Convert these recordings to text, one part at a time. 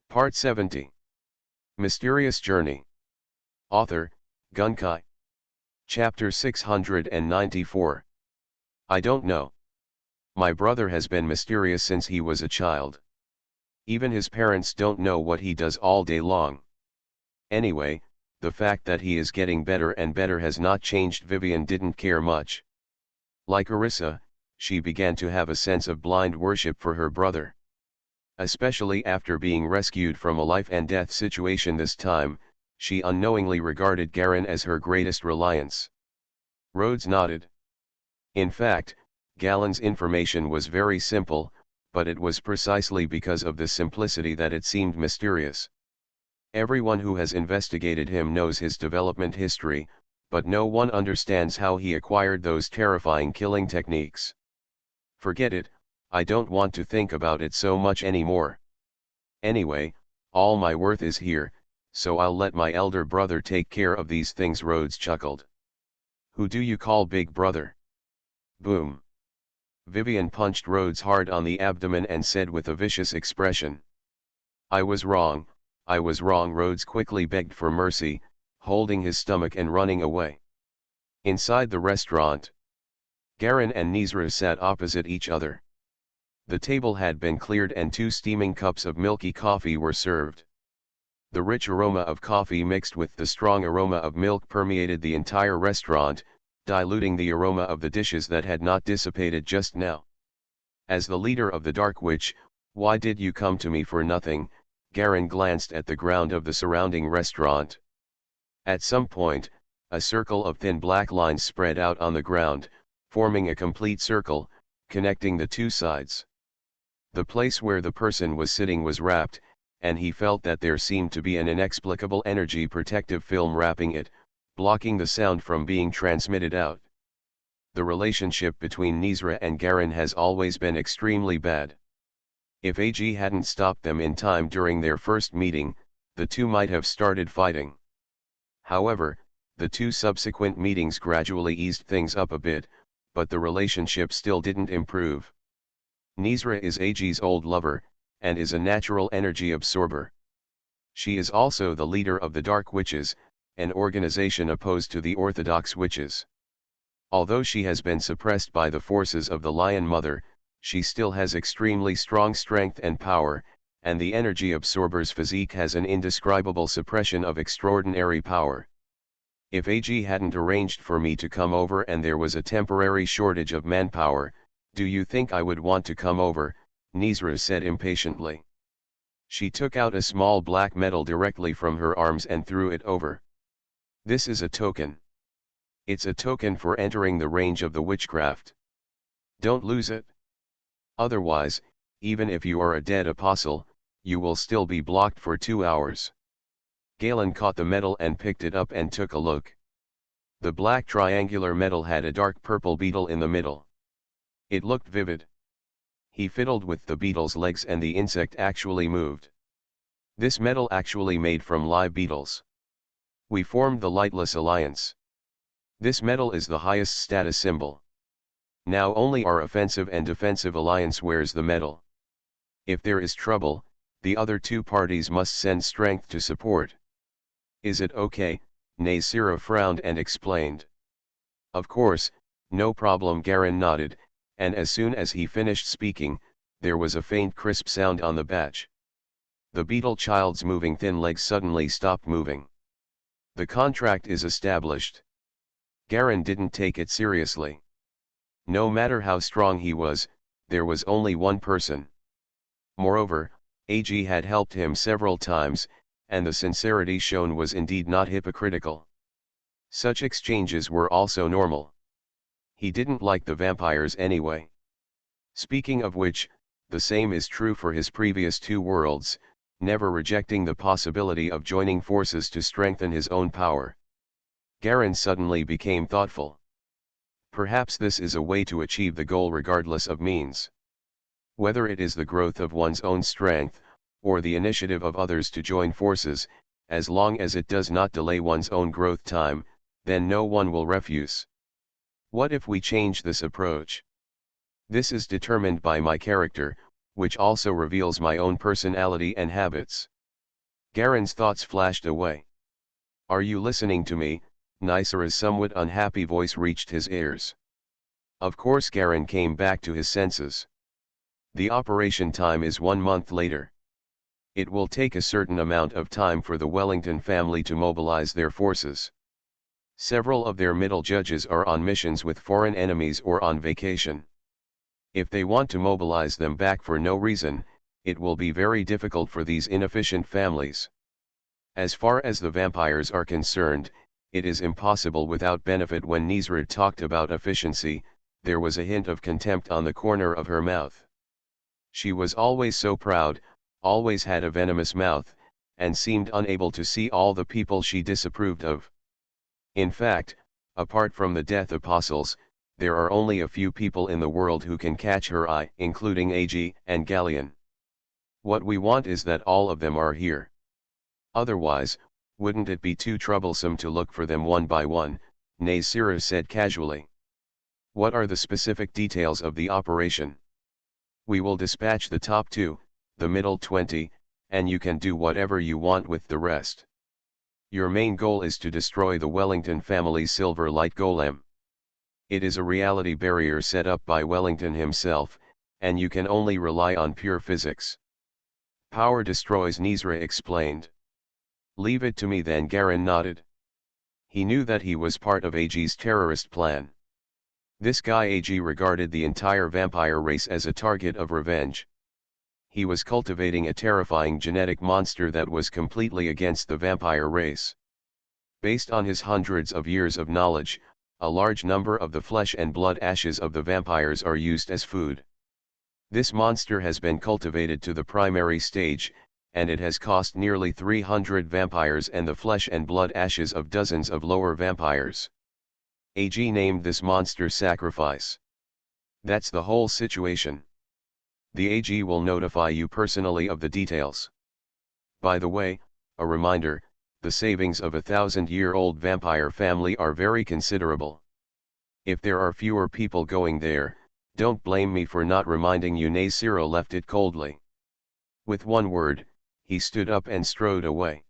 Part 70. Mysterious Journey. Author, Gunkai. Chapter 694. I don't know. My brother has been mysterious since he was a child. Even his parents don't know what he does all day long. Anyway, the fact that he is getting better and better has not changed. Vivian didn't care much. Like Arissa, she began to have a sense of blind worship for her brother. Especially after being rescued from a life-and-death situation this time, she unknowingly regarded Garen as her greatest reliance. Rhodes nodded. In fact, Galen's information was very simple, but it was precisely because of this simplicity that it seemed mysterious. Everyone who has investigated him knows his development history, but no one understands how he acquired those terrifying killing techniques. Forget it. I don't want to think about it so much anymore. Anyway, all my worth is here, so I'll let my elder brother take care of these things. Rhodes chuckled. Who do you call big brother? Boom. Vivian punched Rhodes hard on the abdomen and said with a vicious expression. I was wrong. Rhodes quickly begged for mercy, holding his stomach and running away. Inside the restaurant, Garen and Nizra sat opposite each other. The table had been cleared and 2 steaming cups of milky coffee were served. The rich aroma of coffee mixed with the strong aroma of milk permeated the entire restaurant, diluting the aroma of the dishes that had not dissipated just now. As the leader of the Dark Witch, why did you come to me for nothing? Garen glanced at the ground of the surrounding restaurant. At some point, a circle of thin black lines spread out on the ground, forming a complete circle, connecting the 2 sides. The place where the person was sitting was wrapped, and he felt that there seemed to be an inexplicable energy protective film wrapping it, blocking the sound from being transmitted out. The relationship between Nizra and Garen has always been extremely bad. If AG hadn't stopped them in time during their first meeting, the 2 might have started fighting. However, the 2 subsequent meetings gradually eased things up a bit, but the relationship still didn't improve. Nizra is AG's old lover, and is a natural energy absorber. She is also the leader of the Dark Witches, an organization opposed to the Orthodox Witches. Although she has been suppressed by the forces of the Lion Mother, she still has extremely strong strength and power, and the energy absorber's physique has an indescribable suppression of extraordinary power. If AG hadn't arranged for me to come over and there was a temporary shortage of manpower, do you think I would want to come over? Nizra said impatiently. She took out a small black medal directly from her arms and threw it over. This is a token. It's a token for entering the range of the witchcraft. Don't lose it. Otherwise, even if you are a dead apostle, you will still be blocked for 2 hours. Galen caught the medal and picked it up and took a look. The black triangular medal had a dark purple beetle in the middle. It looked vivid. He fiddled with the beetle's legs and the insect actually moved. This medal actually made from live beetles. We formed the Lightless Alliance. This medal is the highest status symbol. Now only our offensive and defensive alliance wears the medal. If there is trouble, the other 2 parties must send strength to support. Is it okay? Nasira frowned and explained. Of course, no problem. Garen nodded, and as soon as he finished speaking, there was a faint crisp sound on the badge. The beetle child's moving thin legs suddenly stopped moving. The contract is established. Garen didn't take it seriously. No matter how strong he was, there was only one person. Moreover, AG had helped him several times, and the sincerity shown was indeed not hypocritical. Such exchanges were also normal. He didn't like the vampires anyway. Speaking of which, the same is true for his previous 2 worlds, never rejecting the possibility of joining forces to strengthen his own power. Garen suddenly became thoughtful. Perhaps this is a way to achieve the goal regardless of means. Whether it is the growth of one's own strength, or the initiative of others to join forces, as long as it does not delay one's own growth time, then no one will refuse. What if we change this approach? This is determined by my character, which also reveals my own personality and habits. Garen's thoughts flashed away. "Are you listening to me?" Nisara's somewhat unhappy voice reached his ears. Of course Garen came back to his senses. The operation time is 1 month later. It will take a certain amount of time for the Wellington family to mobilize their forces. Several of their middle judges are on missions with foreign enemies or on vacation. If they want to mobilize them back for no reason, it will be very difficult for these inefficient families. As far as the vampires are concerned, it is impossible without benefit. When Nisra talked about efficiency, there was a hint of contempt on the corner of her mouth. She was always so proud, always had a venomous mouth, and seemed unable to see all the people she disapproved of. In fact, apart from the Death Apostles, there are only a few people in the world who can catch her eye, including Ag and Galleon. What we want is that all of them are here. Otherwise, wouldn't it be too troublesome to look for them one by one? Nasira said casually. What are the specific details of the operation? We will dispatch the top 2, the middle 20, and you can do whatever you want with the rest. Your main goal is to destroy the Wellington family's silver light golem. It is a reality barrier set up by Wellington himself, and you can only rely on pure physics. Power destroys, Nisra explained. Leave it to me then, Garen nodded. He knew that he was part of Ag's terrorist plan. This guy Ag regarded the entire vampire race as a target of revenge. He was cultivating a terrifying genetic monster that was completely against the vampire race. Based on his hundreds of years of knowledge, a large number of the flesh and blood ashes of the vampires are used as food. This monster has been cultivated to the primary stage, and it has cost nearly 300 vampires and the flesh and blood ashes of dozens of lower vampires. AG named this monster Sacrifice. That's the whole situation. The AG will notify you personally of the details. By the way, a reminder, the savings of a 1,000-year-old vampire family are very considerable. If there are fewer people going there, don't blame me for not reminding you. Nasira left it coldly. With one word, he stood up and strode away.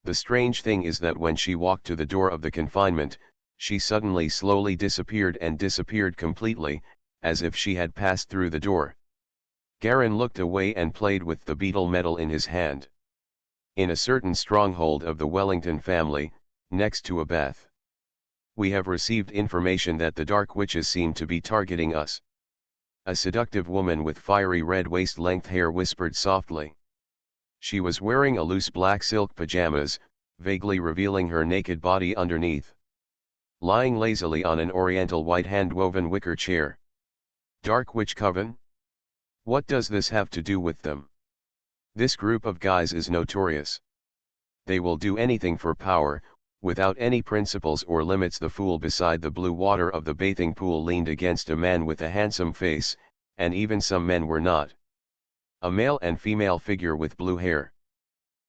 The strange thing is that when she walked to the door of the confinement, she suddenly slowly disappeared and disappeared completely, as if she had passed through the door. Garen looked away and played with the beetle medal in his hand. In a certain stronghold of the Wellington family, next to a bath. We have received information that the Dark Witches seem to be targeting us. A seductive woman with fiery red waist-length hair whispered softly. She was wearing a loose black silk pajamas, vaguely revealing her naked body underneath. Lying lazily on an oriental white hand-woven wicker chair. Dark Witch Coven? What does this have to do with them? This group of guys is notorious. They will do anything for power, without any principles or limits. The fool beside the blue water of the bathing pool leaned against a man with a handsome face, and even some men were not. A male and female figure with blue hair.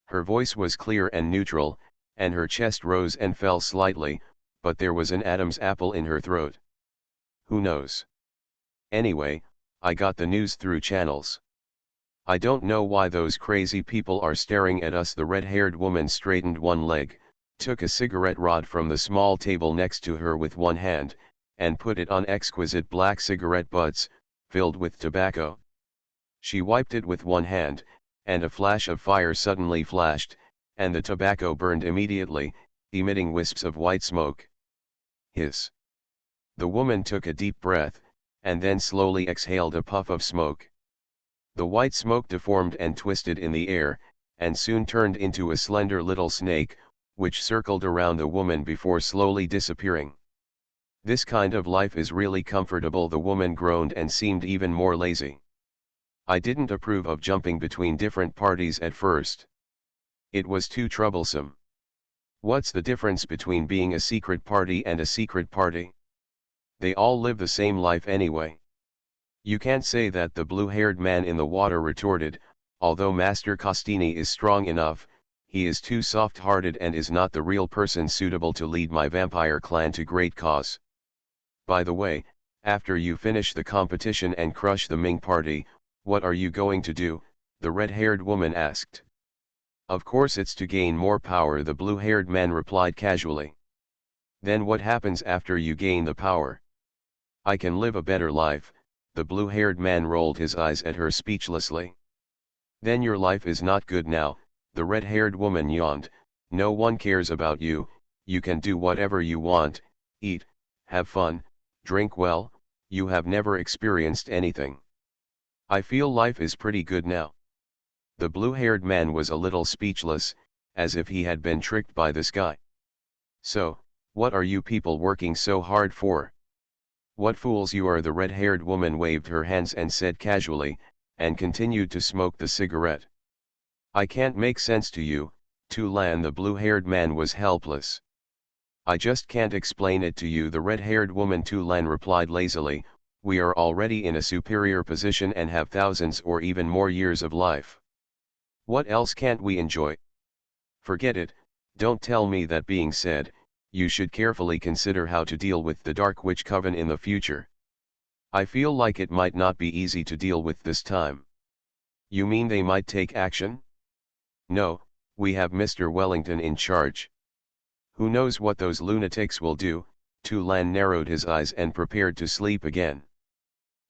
Her voice was clear and neutral, and her chest rose and fell slightly, but there was an Adam's apple in her throat. Who knows? Anyway, I got the news through channels. I don't know why those crazy people are staring at us. The red-haired woman straightened one leg, took a cigarette rod from the small table next to her with one hand, and put it on exquisite black cigarette butts, filled with tobacco. She wiped it with one hand, and a flash of fire suddenly flashed, and the tobacco burned immediately, emitting wisps of white smoke. Hiss. The woman took a deep breath, and then slowly exhaled a puff of smoke. The white smoke deformed and twisted in the air, and soon turned into a slender little snake, which circled around the woman before slowly disappearing. This kind of life is really comfortable, the woman groaned and seemed even more lazy. I didn't approve of jumping between different parties at first. It was too troublesome. What's the difference between being a secret party and a secret party? They all live the same life anyway. You can't say that, the blue-haired man in the water retorted. Although Master Costini is strong enough, he is too soft-hearted and is not the real person suitable to lead my vampire clan to great cause. By the way, after you finish the competition and crush the Ming party, what are you going to do? The red-haired woman asked. Of course it's to gain more power, the blue-haired man replied casually. Then what happens after you gain the power? I can live a better life, the blue-haired man rolled his eyes at her speechlessly. Then your life is not good now, the red-haired woman yawned. No one cares about you, you can do whatever you want, eat, have fun, drink well, you have never experienced anything. I feel life is pretty good now. The blue-haired man was a little speechless, as if he had been tricked by the sky. So, what are you people working so hard for? What fools you are, the red-haired woman waved her hands and said casually, and continued to smoke the cigarette. I can't make sense to you, Tulan, the blue-haired man was helpless. I just can't explain it to you, the red-haired woman Tulan replied lazily. We are already in a superior position and have thousands or even more years of life. What else can't we enjoy? Forget it, don't tell me that. Being said, you should carefully consider how to deal with the Dark Witch Coven in the future. I feel like it might not be easy to deal with this time. You mean they might take action? No, we have Mr. Wellington in charge. Who knows what those lunatics will do? Tulan narrowed his eyes and prepared to sleep again.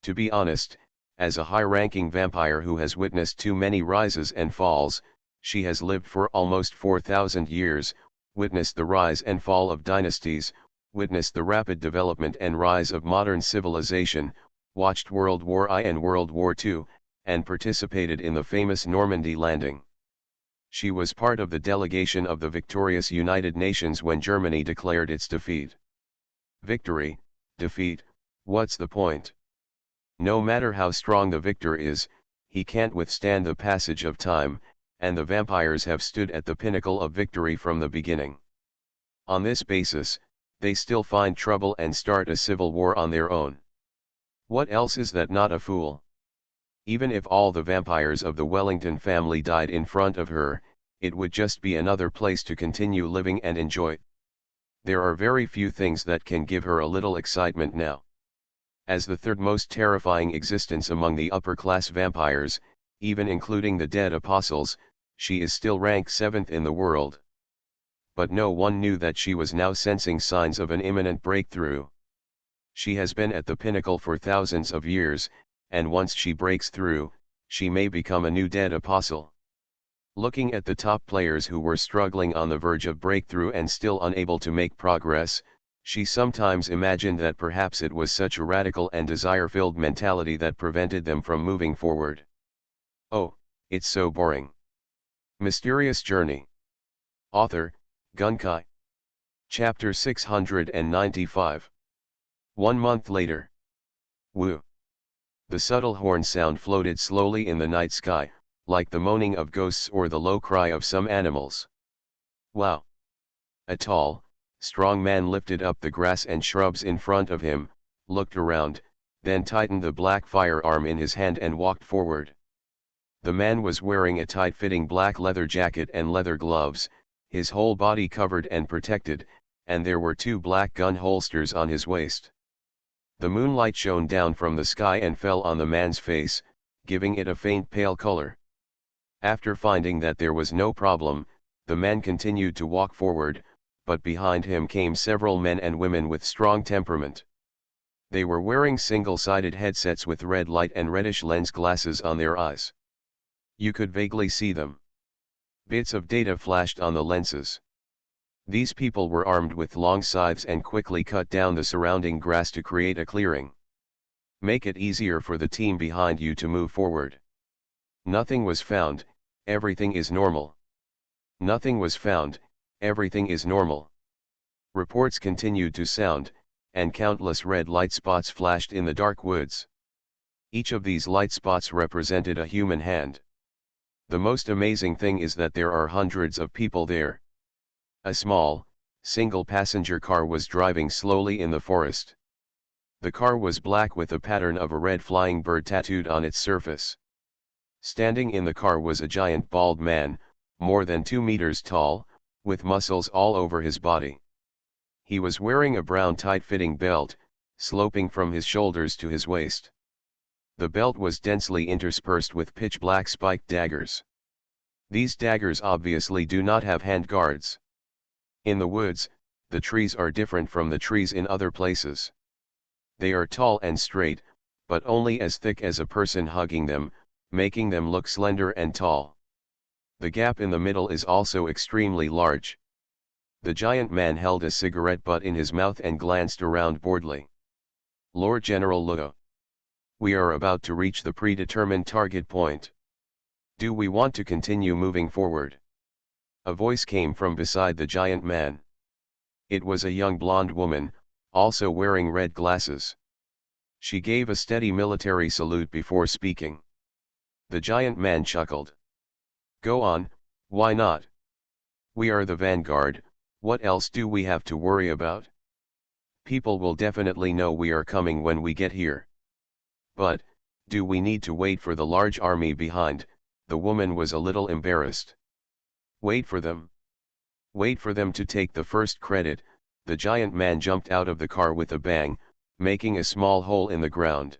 To be honest, as a high-ranking vampire who has witnessed too many rises and falls, she has lived for almost 4,000 years, witnessed the rise and fall of dynasties, witnessed the rapid development and rise of modern civilization, watched World War I and World War II, and participated in the famous Normandy landing. She was part of the delegation of the victorious United Nations when Germany declared its defeat. Victory, defeat, what's the point? No matter how strong the victor is, he can't withstand the passage of time, and the vampires have stood at the pinnacle of victory from the beginning. On this basis, they still find trouble and start a civil war on their own. What else is that not a fool? Even if all the vampires of the Wellington family died in front of her, it would just be another place to continue living and enjoy. There are very few things that can give her a little excitement now. As the third most terrifying existence among the upper-class vampires, even including the dead apostles, she is still ranked 7th in the world. But no one knew that she was now sensing signs of an imminent breakthrough. She has been at the pinnacle for thousands of years, and once she breaks through, she may become a new dead apostle. Looking at the top players who were struggling on the verge of breakthrough and still unable to make progress, she sometimes imagined that perhaps it was such a radical and desire-filled mentality that prevented them from moving forward. Oh, it's so boring. Mysterious Journey. Author, Gunkai. Chapter 695. 1 month later. Woo. The subtle horn sound floated slowly in the night sky, like the moaning of ghosts or the low cry of some animals. Wow. A tall, strong man lifted up the grass and shrubs in front of him, looked around, then tightened the black firearm in his hand and walked forward. The man was wearing a tight-fitting black leather jacket and leather gloves, his whole body covered and protected, and there were 2 black gun holsters on his waist. The moonlight shone down from the sky and fell on the man's face, giving it a faint pale color. After finding that there was no problem, the man continued to walk forward, but behind him came several men and women with strong temperament. They were wearing single-sided headsets with red light and reddish lens glasses on their eyes. You could vaguely see them. Bits of data flashed on the lenses. These people were armed with long scythes and quickly cut down the surrounding grass to create a clearing. Make it easier for the team behind you to move forward. Nothing was found, everything is normal. Nothing was found, everything is normal. Reports continued to sound, and countless red light spots flashed in the dark woods. Each of these light spots represented a human hand. The most amazing thing is that there are hundreds of people there. A small, single-passenger car was driving slowly in the forest. The car was black with a pattern of a red flying bird tattooed on its surface. Standing in the car was a giant bald man, more than 2 meters tall, with muscles all over his body. He was wearing a brown tight-fitting belt, sloping from his shoulders to his waist. The belt was densely interspersed with pitch-black spiked daggers. These daggers obviously do not have handguards. In the woods, the trees are different from the trees in other places. They are tall and straight, but only as thick as a person hugging them, making them look slender and tall. The gap in the middle is also extremely large. The giant man held a cigarette butt in his mouth and glanced around boredly. Lord General Luo. We are about to reach the predetermined target point. Do we want to continue moving forward? A voice came from beside the giant man. It was a young blonde woman, also wearing red glasses. She gave a steady military salute before speaking. The giant man chuckled. Go on, why not? We are the vanguard, what else do we have to worry about? People will definitely know we are coming when we get here. But, do we need to wait for the large army behind? The woman was a little embarrassed. Wait for them. Wait for them to take the first credit. The giant man jumped out of the car with a bang, making a small hole in the ground.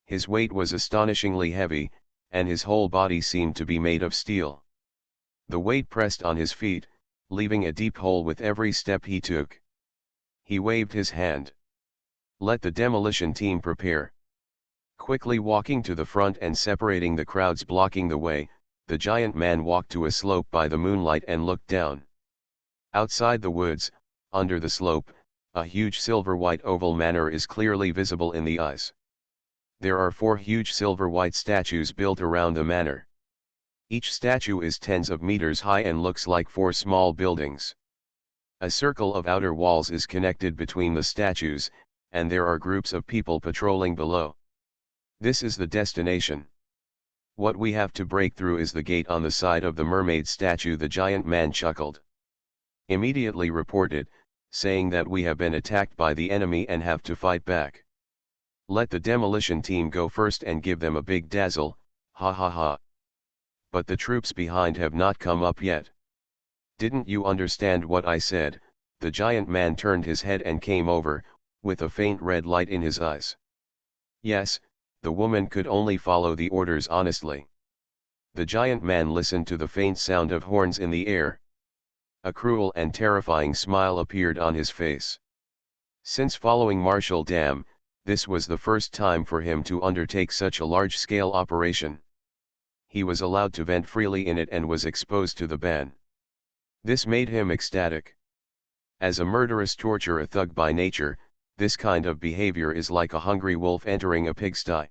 His weight was astonishingly heavy, and his whole body seemed to be made of steel. The weight pressed on his feet, leaving a deep hole with every step he took. He waved his hand. Let the demolition team prepare. Quickly walking to the front and separating the crowds blocking the way, the giant man walked to a slope by the moonlight and looked down. Outside the woods, under the slope, a huge silver-white oval manor is clearly visible in the eyes. There are 4 huge silver-white statues built around the manor. Each statue is tens of meters high and looks like 4 small buildings. A circle of outer walls is connected between the statues, and there are groups of people patrolling below. This is the destination. What we have to break through is the gate on the side of the mermaid statue. The giant man chuckled. Immediately reported, saying that we have been attacked by the enemy and have to fight back. Let the demolition team go first and give them a big dazzle, ha ha ha. But the troops behind have not come up yet. Didn't you understand what I said? The giant man turned his head and came over, with a faint red light in his eyes. Yes, the woman could only follow the orders honestly. The giant man listened to the faint sound of horns in the air. A cruel and terrifying smile appeared on his face. Since following Marshall Dam, this was the first time for him to undertake such a large-scale operation. He was allowed to vent freely in it and was exposed to the ban. This made him ecstatic. As a murderous torturer, a thug by nature, this kind of behavior is like a hungry wolf entering a pigsty.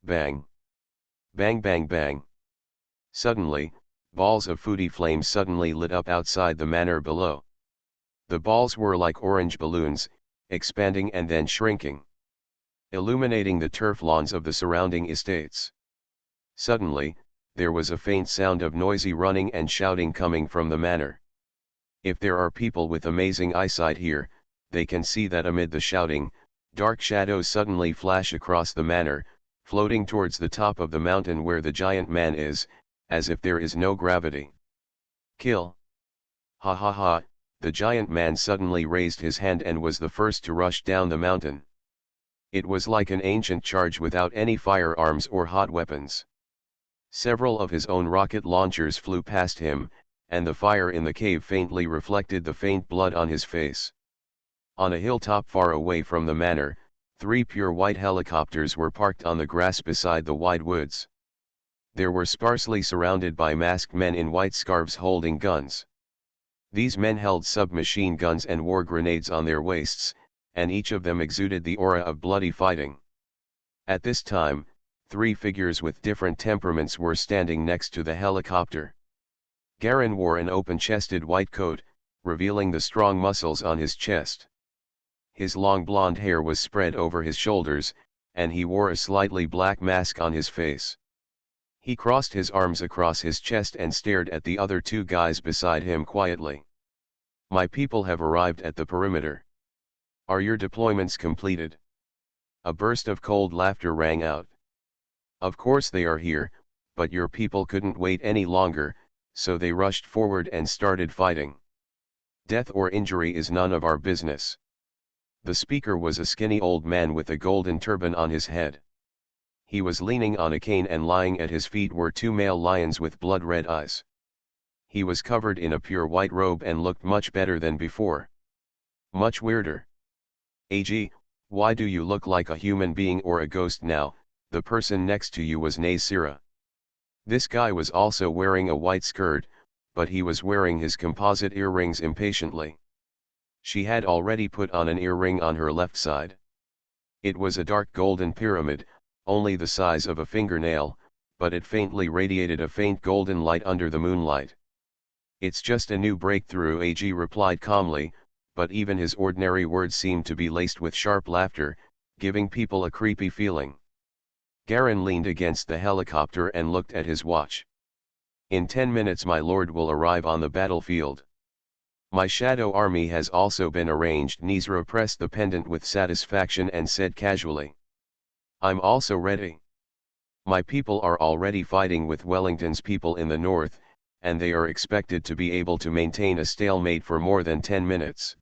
Bang! Bang bang bang! Suddenly, balls of foodie flames suddenly lit up outside the manor below. The balls were like orange balloons, expanding and then shrinking, illuminating the turf lawns of the surrounding estates. Suddenly, there was a faint sound of noisy running and shouting coming from the manor. If there are people with amazing eyesight here, they can see that amid the shouting, dark shadows suddenly flash across the manor, floating towards the top of the mountain where the giant man is, as if there is no gravity. Kill! Ha ha ha! The giant man suddenly raised his hand and was the first to rush down the mountain. It was like an ancient charge without any firearms or hot weapons. Several of his own rocket launchers flew past him, and the fire in the cave faintly reflected the faint blood on his face. On a hilltop far away from the manor, 3 pure white helicopters were parked on the grass beside the wide woods. They were sparsely surrounded by masked men in white scarves holding guns. These men held submachine guns and wore grenades on their waists, and each of them exuded the aura of bloody fighting. At this time, 3 figures with different temperaments were standing next to the helicopter. Garen wore an open-chested white coat, revealing the strong muscles on his chest. His long blonde hair was spread over his shoulders, and he wore a slightly black mask on his face. He crossed his arms across his chest and stared at the other 2 guys beside him quietly. My people have arrived at the perimeter. Are your deployments completed? A burst of cold laughter rang out. Of course they are here, but your people couldn't wait any longer, so they rushed forward and started fighting. Death or injury is none of our business. The speaker was a skinny old man with a golden turban on his head. He was leaning on a cane and lying at his feet were two male lions with blood-red eyes. He was covered in a pure white robe and looked much better than before. Much weirder. AG, why do you look like a human being or a ghost now? The person next to you was Nasira. This guy was also wearing a white skirt, but he was wearing his composite earrings impatiently. She had already put on an earring on her left side. It was a dark golden pyramid, only the size of a fingernail, but it faintly radiated a faint golden light under the moonlight. It's just a new breakthrough, AG replied calmly, but even his ordinary words seemed to be laced with sharp laughter, giving people a creepy feeling. Garen leaned against the helicopter and looked at his watch. In 10 minutes my lord will arrive on the battlefield. My shadow army has also been arranged. Nizra pressed the pendant with satisfaction and said casually. I'm also ready. My people are already fighting with Wellington's people in the north, and they are expected to be able to maintain a stalemate for more than 10 minutes.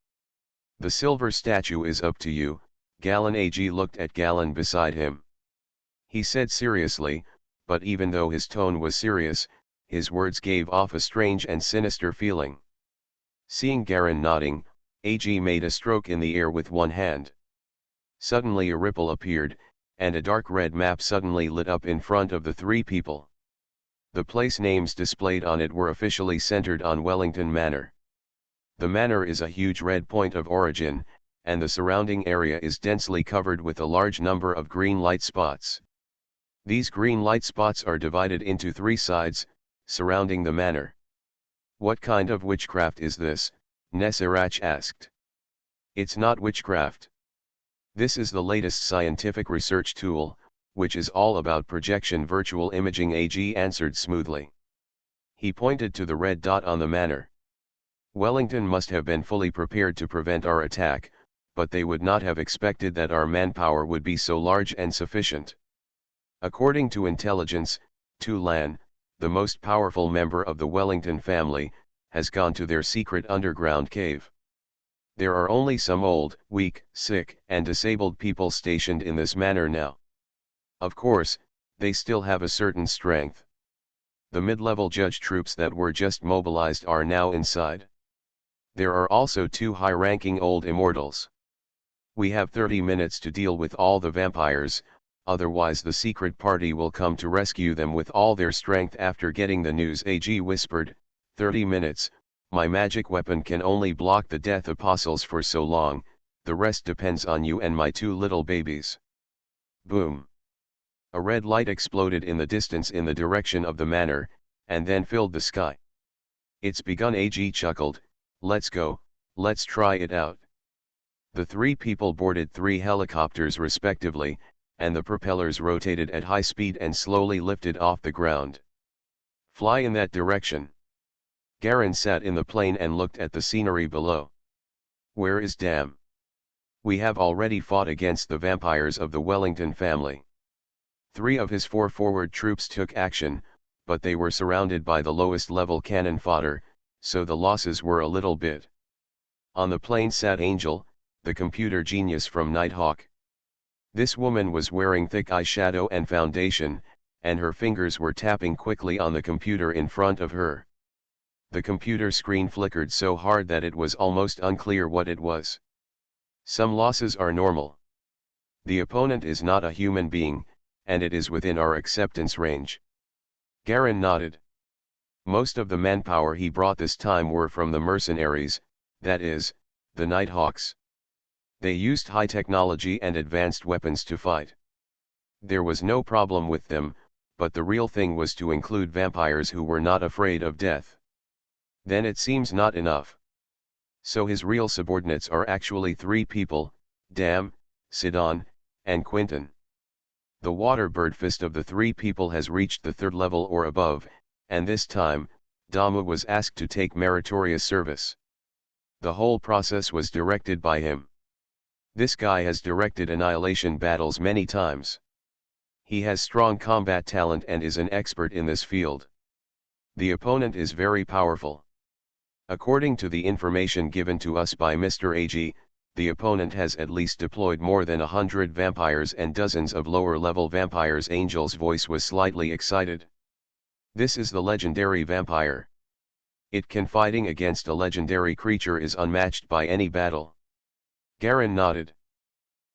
The silver statue is up to you. Galen AG looked at Galen beside him. He said seriously, but even though his tone was serious, his words gave off a strange and sinister feeling. Seeing Garen nodding, AG made a stroke in the air with one hand. Suddenly a ripple appeared, and a dark red map suddenly lit up in front of the three people. The place names displayed on it were officially centered on Wellington Manor. The manor is a huge red point of origin, and the surrounding area is densely covered with a large number of green light spots. These green light spots are divided into three sides, surrounding the manor. What kind of witchcraft is this? Nesirach asked. It's not witchcraft. This is the latest scientific research tool, which is all about projection virtual imaging, AG answered smoothly. He pointed to the red dot on the manor. Wellington must have been fully prepared to prevent our attack, but they would not have expected that our manpower would be so large and sufficient. According to intelligence, Tulan, the most powerful member of the Wellington family, has gone to their secret underground cave. There are only some old, weak, sick, and disabled people stationed in this manor now. Of course, they still have a certain strength. The mid-level judge troops that were just mobilized are now inside. There are also two high-ranking old immortals. We have 30 minutes to deal with all the vampires, otherwise the secret party will come to rescue them with all their strength. After getting the news, AG whispered, 30 minutes, my magic weapon can only block the death apostles for so long, the rest depends on you and my two little babies. Boom. A red light exploded in the distance in the direction of the manor, and then filled the sky. It's begun, AG chuckled, let's go, let's try it out. The three people boarded three helicopters respectively, and the propellers rotated at high speed and slowly lifted off the ground. Fly in that direction. Garen sat in the plane and looked at the scenery below. Where is Dam? We have already fought against the vampires of the Wellington family. 3 of his 4 forward troops took action, but they were surrounded by the lowest level cannon fodder, so the losses were a little bit. On the plane sat Angel, the computer genius from Nighthawk. This woman was wearing thick eyeshadow and foundation, and her fingers were tapping quickly on the computer in front of her. The computer screen flickered so hard that it was almost unclear what it was. Some losses are normal. The opponent is not a human being, and it is within our acceptance range. Garen nodded. Most of the manpower he brought this time were from the mercenaries, that is, the Nighthawks. They used high technology and advanced weapons to fight. There was no problem with them, but the real thing was to include vampires who were not afraid of death. Then it seems not enough. So his real subordinates are actually 3 people, Dam, Sidon, and Quinton. The water bird fist of the 3 people has reached the 3rd level or above, and this time, Dama was asked to take meritorious service. The whole process was directed by him. This guy has directed annihilation battles many times. He has strong combat talent and is an expert in this field. The opponent is very powerful. According to the information given to us by Mr. AG, the opponent has at least deployed more than 100 vampires and dozens of lower-level vampires. Angel's voice was slightly excited. This is the legendary vampire. It can fighting against a legendary creature is unmatched by any battle. Garen nodded.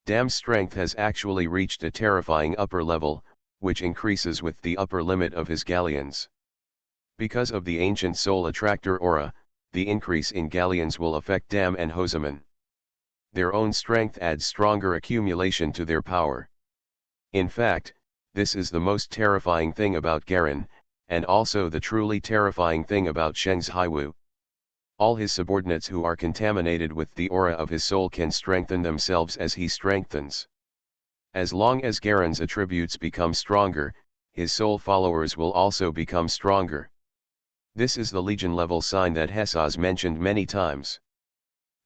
Dam's strength has actually reached a terrifying upper level, which increases with the upper limit of his galleons. Because of the ancient soul attractor aura, the increase in galleons will affect Dam and Hoseman. Their own strength adds stronger accumulation to their power. In fact, this is the most terrifying thing about Garen, and also the truly terrifying thing about Sheng's Haiwu. All his subordinates who are contaminated with the aura of his soul can strengthen themselves as he strengthens. As long as Garen's attributes become stronger, his soul followers will also become stronger. This is the Legion level sign that Hesaz mentioned many times.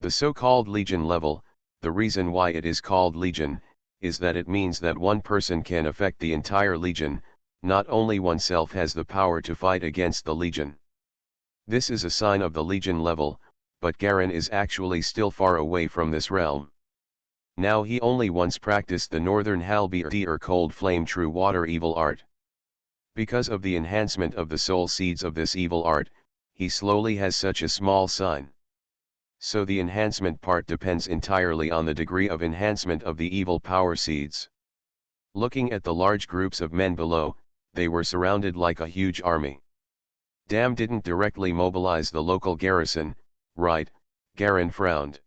The so-called Legion level, the reason why it is called Legion, is that it means that one person can affect the entire Legion, not only oneself has the power to fight against the Legion. This is a sign of the Legion level, but Garen is actually still far away from this realm. Now he only once practiced the Northern Halberdy or Cold Flame True Water evil art. Because of the enhancement of the soul seeds of this evil art, he slowly has such a small sign. So the enhancement part depends entirely on the degree of enhancement of the evil power seeds. Looking at the large groups of men below, they were surrounded like a huge army. Dam didn't directly mobilize the local garrison, right? Garen frowned.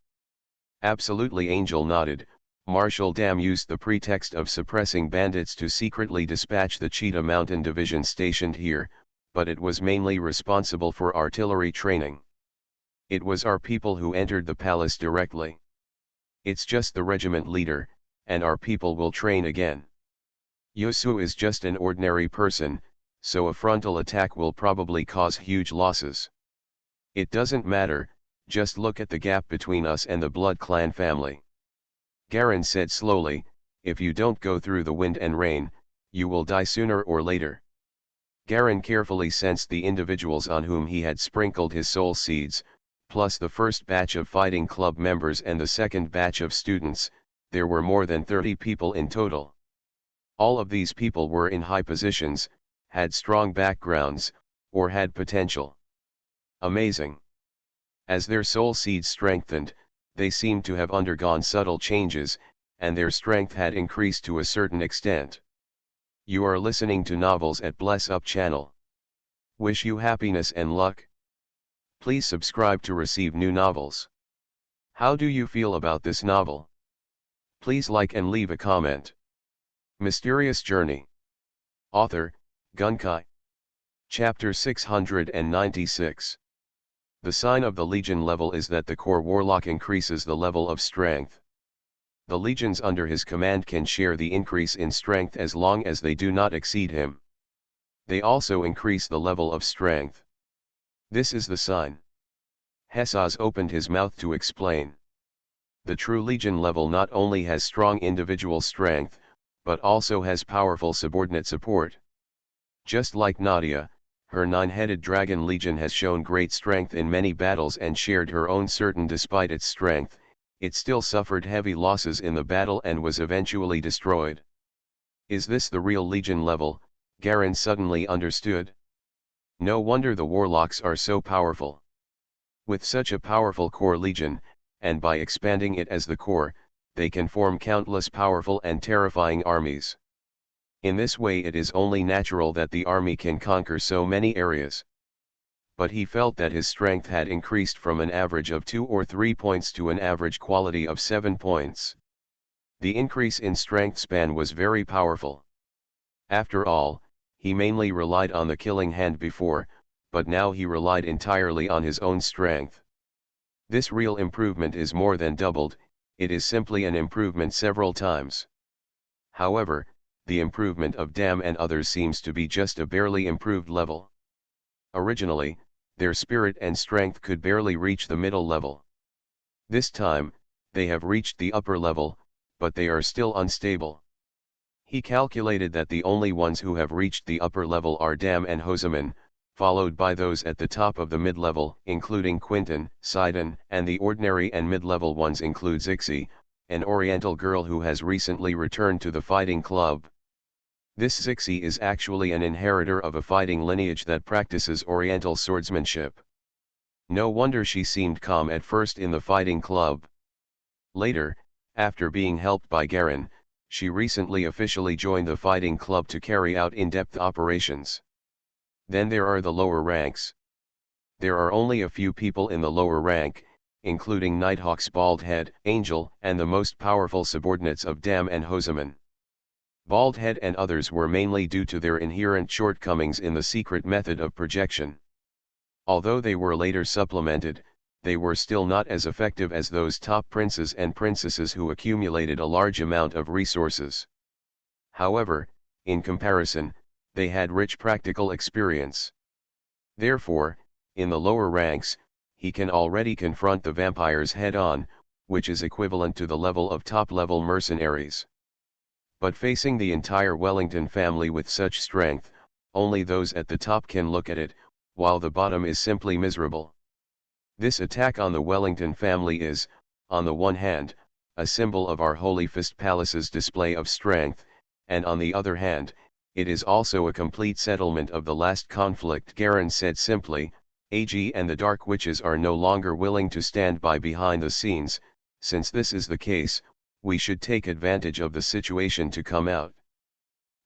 Absolutely. Angel nodded. Marshal Dam used the pretext of suppressing bandits to secretly dispatch the Cheetah Mountain Division stationed here, but it was mainly responsible for artillery training. It was our people who entered the palace directly. It's just the regiment leader, and our people will train again. Yosu is just an ordinary person, so a frontal attack will probably cause huge losses. It doesn't matter, just look at the gap between us and the Blood Clan family. Garen said slowly, if you don't go through the wind and rain, you will die sooner or later. Garen carefully sensed the individuals on whom he had sprinkled his soul seeds, plus the first batch of fighting club members and the second batch of students. There were more than 30 people in total. All of these people were in high positions, had strong backgrounds, or had potential. Amazing. As their soul seeds strengthened, they seemed to have undergone subtle changes, and their strength had increased to a certain extent. You are listening to Novels at Bless Up channel. Wish you happiness and luck. Please subscribe to receive new novels. How do you feel about this novel? Please like and leave a comment. Mysterious Journey. Author, Gunkai. Chapter 696. The sign of the Legion level is that the core warlock increases the level of strength. The legions under his command can share the increase in strength as long as they do not exceed him. They also increase the level of strength. This is the sign. Hesaz opened his mouth to explain. The true Legion level not only has strong individual strength, but also has powerful subordinate support. Just like Nadia, her 9-headed dragon legion has shown great strength in many battles and shared her own certain. Despite its strength, it still suffered heavy losses in the battle and was eventually destroyed. Is this the real Legion level? Garen suddenly understood. No wonder the warlocks are so powerful. With such a powerful core legion, and by expanding it as the core, they can form countless powerful and terrifying armies. In this way it is only natural that the army can conquer so many areas. But he felt that his strength had increased from an average of 2 or 3 points to an average quality of 7 points. The increase in strength span was very powerful. After all, he mainly relied on the killing hand before, but now he relied entirely on his own strength. This real improvement is more than doubled, it is simply an improvement several times. However, the improvement of Dam and others seems to be just a barely improved level. Originally, their spirit and strength could barely reach the middle level. This time, they have reached the upper level, but they are still unstable. He calculated that the only ones who have reached the upper level are Dam and Hoseman, followed by those at the top of the mid-level, including Quinton, Sidon, and the ordinary and mid-level ones include Zixi, an Oriental girl who has recently returned to the fighting club. This Zixi is actually an inheritor of a fighting lineage that practices Oriental swordsmanship. No wonder she seemed calm at first in the fighting club. Later, after being helped by Garen, she recently officially joined the fighting club to carry out in-depth operations. Then there are the lower ranks. There are only a few people in the lower rank, including Nighthawk's Baldhead, Angel, and the most powerful subordinates of Dam and Hoseman. Baldhead and others were mainly due to their inherent shortcomings in the secret method of projection. Although they were later supplemented, they were still not as effective as those top princes and princesses who accumulated a large amount of resources. However, in comparison, they had rich practical experience. Therefore, in the lower ranks, he can already confront the vampires head-on, which is equivalent to the level of top-level mercenaries. But facing the entire Wellington family with such strength, only those at the top can look at it, while the bottom is simply miserable. This attack on the Wellington family is, on the one hand, a symbol of our Holy Fist Palace's display of strength, and on the other hand, it is also a complete settlement of the last conflict. Garen said simply, AG and the Dark Witches are no longer willing to stand by behind the scenes. Since this is the case, we should take advantage of the situation to come out.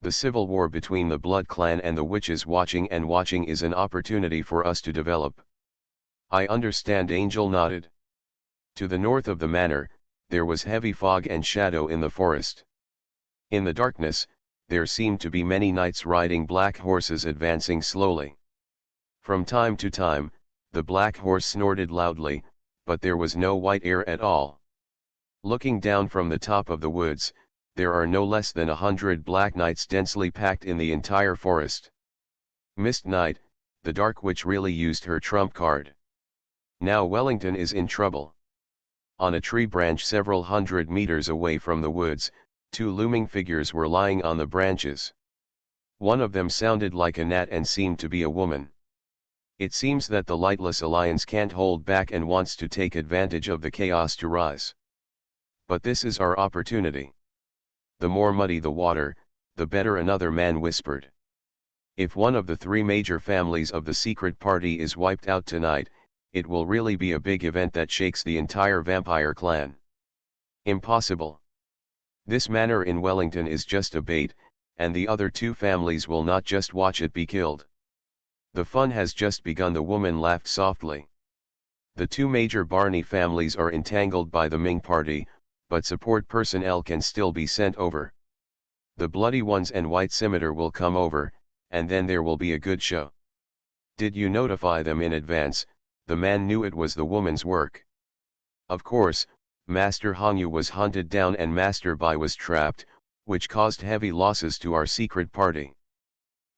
The civil war between the Blood Clan and the Witches watching is an opportunity for us to develop. I understand. Angel nodded. To the north of the manor, there was heavy fog and shadow in the forest. In the darkness, there seemed to be many knights riding black horses advancing slowly. From time to time, the black horse snorted loudly, but there was no white air at all. Looking down from the top of the woods, there are no less than 100 black knights densely packed in the entire forest. Mist Knight, the Dark Witch really used her trump card. Now Wellington is in trouble. On a tree branch several hundred meters away from the woods, two looming figures were lying on the branches. One of them sounded like a gnat and seemed to be a woman. It seems that the Lightless Alliance can't hold back and wants to take advantage of the chaos to rise. But this is our opportunity. The more muddy the water, the better, another man whispered. If one of the three major families of the secret party is wiped out tonight, it will really be a big event that shakes the entire vampire clan. Impossible. This manor in Wellington is just a bait, and the other two families will not just watch it be killed. The fun has just begun. The woman laughed softly. The two major Barney families are entangled by the Ming party, but support personnel can still be sent over. The Bloody Ones and White Scimitar will come over, and then there will be a good show. Did you notify them in advance? The man knew it was the woman's work. Of course, Master Hongyu was hunted down and Master Bai was trapped, which caused heavy losses to our secret party.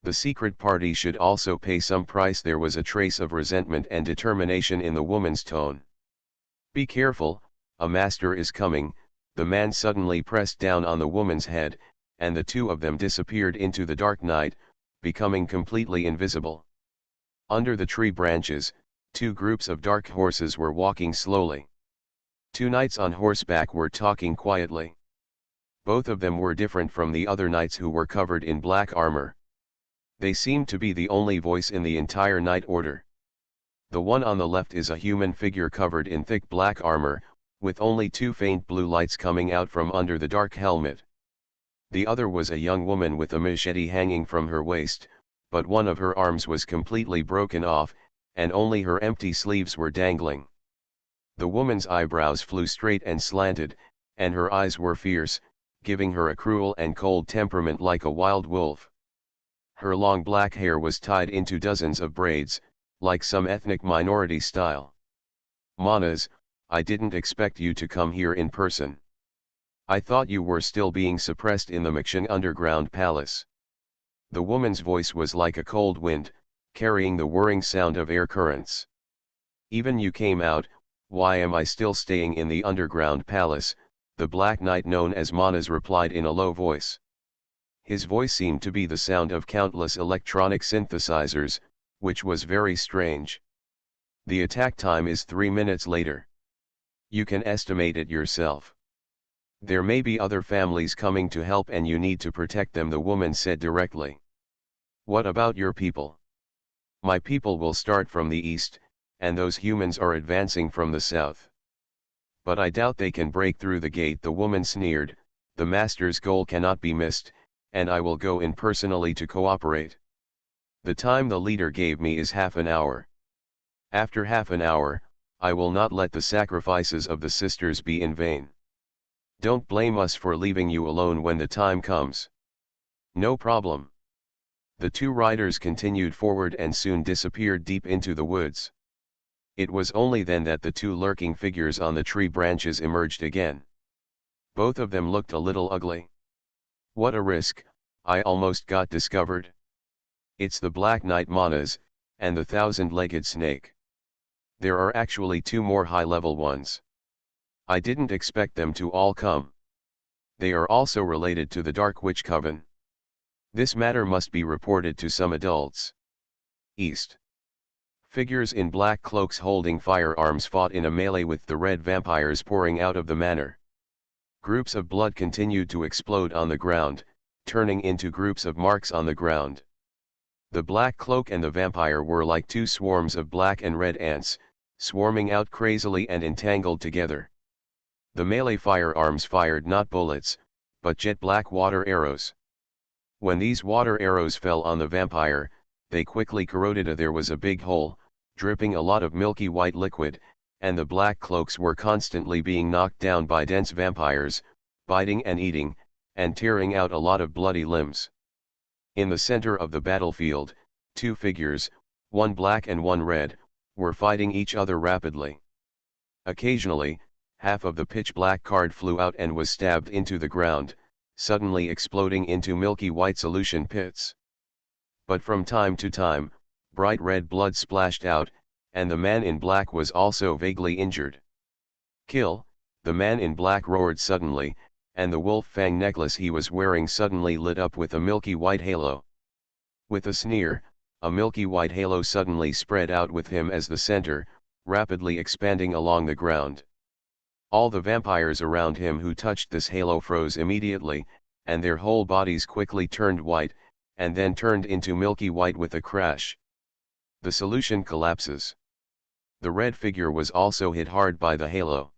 The secret party should also pay some price. There was a trace of resentment and determination in the woman's tone. Be careful, a master is coming. The man suddenly pressed down on the woman's head, and the two of them disappeared into the dark night, becoming completely invisible. Under the tree branches, two groups of dark horses were walking slowly. Two knights on horseback were talking quietly. Both of them were different from the other knights who were covered in black armor. They seemed to be the only voice in the entire knight order. The one on the left is a human figure covered in thick black armor, with only two faint blue lights coming out from under the dark helmet. The other was a young woman with a machete hanging from her waist, but one of her arms was completely broken off, and only her empty sleeves were dangling. The woman's eyebrows flew straight and slanted, and her eyes were fierce, giving her a cruel and cold temperament like a wild wolf. Her long black hair was tied into dozens of braids, like some ethnic minority style. Manas, I didn't expect you to come here in person. I thought you were still being suppressed in the Makshan underground palace. The woman's voice was like a cold wind, carrying the whirring sound of air currents. Even you came out, why am I still staying in the underground palace? The Black Knight known as Manas replied in a low voice. His voice seemed to be the sound of countless electronic synthesizers, which was very strange. The attack time is 3 minutes later. You can estimate it yourself. There may be other families coming to help and you need to protect them, the woman said directly. What about your people? My people will start from the east, and those humans are advancing from the south. But I doubt they can break through the gate, the woman sneered. The master's goal cannot be missed, and I will go in personally to cooperate. The time the leader gave me is half an hour. After half an hour, I will not let the sacrifices of the sisters be in vain. Don't blame us for leaving you alone when the time comes. No problem. The two riders continued forward and soon disappeared deep into the woods. It was only then that the two lurking figures on the tree branches emerged again. Both of them looked a little ugly. What a risk, I almost got discovered. It's the Black Knight Manas, and the thousand-legged snake. There are actually two more high-level ones. I didn't expect them to all come. They are also related to the Dark Witch Coven. This matter must be reported to some adults. East. Figures in black cloaks holding firearms fought in a melee with the red vampires pouring out of the manor. Groups of blood continued to explode on the ground, turning into groups of marks on the ground. The black cloak and the vampire were like two swarms of black and red ants, swarming out crazily and entangled together. The melee firearms fired not bullets, but jet black water arrows. When these water arrows fell on the vampire, they quickly corroded. There was a big hole, dripping a lot of milky white liquid, and the black cloaks were constantly being knocked down by dense vampires, biting and eating, and tearing out a lot of bloody limbs. In the center of the battlefield, two figures, one black and one red, were fighting each other rapidly. Occasionally, half of the pitch black card flew out and was stabbed into the ground, suddenly exploding into milky white solution pits. But from time to time, bright red blood splashed out, and the man in black was also vaguely injured. Kill, the man in black roared suddenly, and the wolf fang necklace he was wearing suddenly lit up with a milky white halo. With a sneer, a milky white halo suddenly spread out with him as the center, rapidly expanding along the ground. All the vampires around him who touched this halo froze immediately, and their whole bodies quickly turned white, and then turned into milky white with a crash. The solution collapses. The red figure was also hit hard by the halo.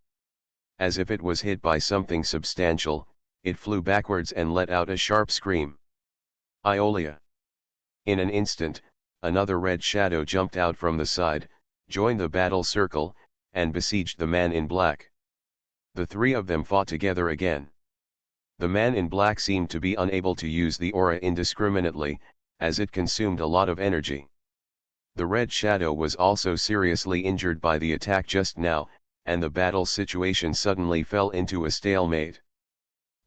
As if it was hit by something substantial, it flew backwards and let out a sharp scream. Iolia! In an instant, another red shadow jumped out from the side, joined the battle circle, and besieged the man in black. The three of them fought together again. The man in black seemed to be unable to use the aura indiscriminately, as it consumed a lot of energy. The red shadow was also seriously injured by the attack just now, and the battle situation suddenly fell into a stalemate.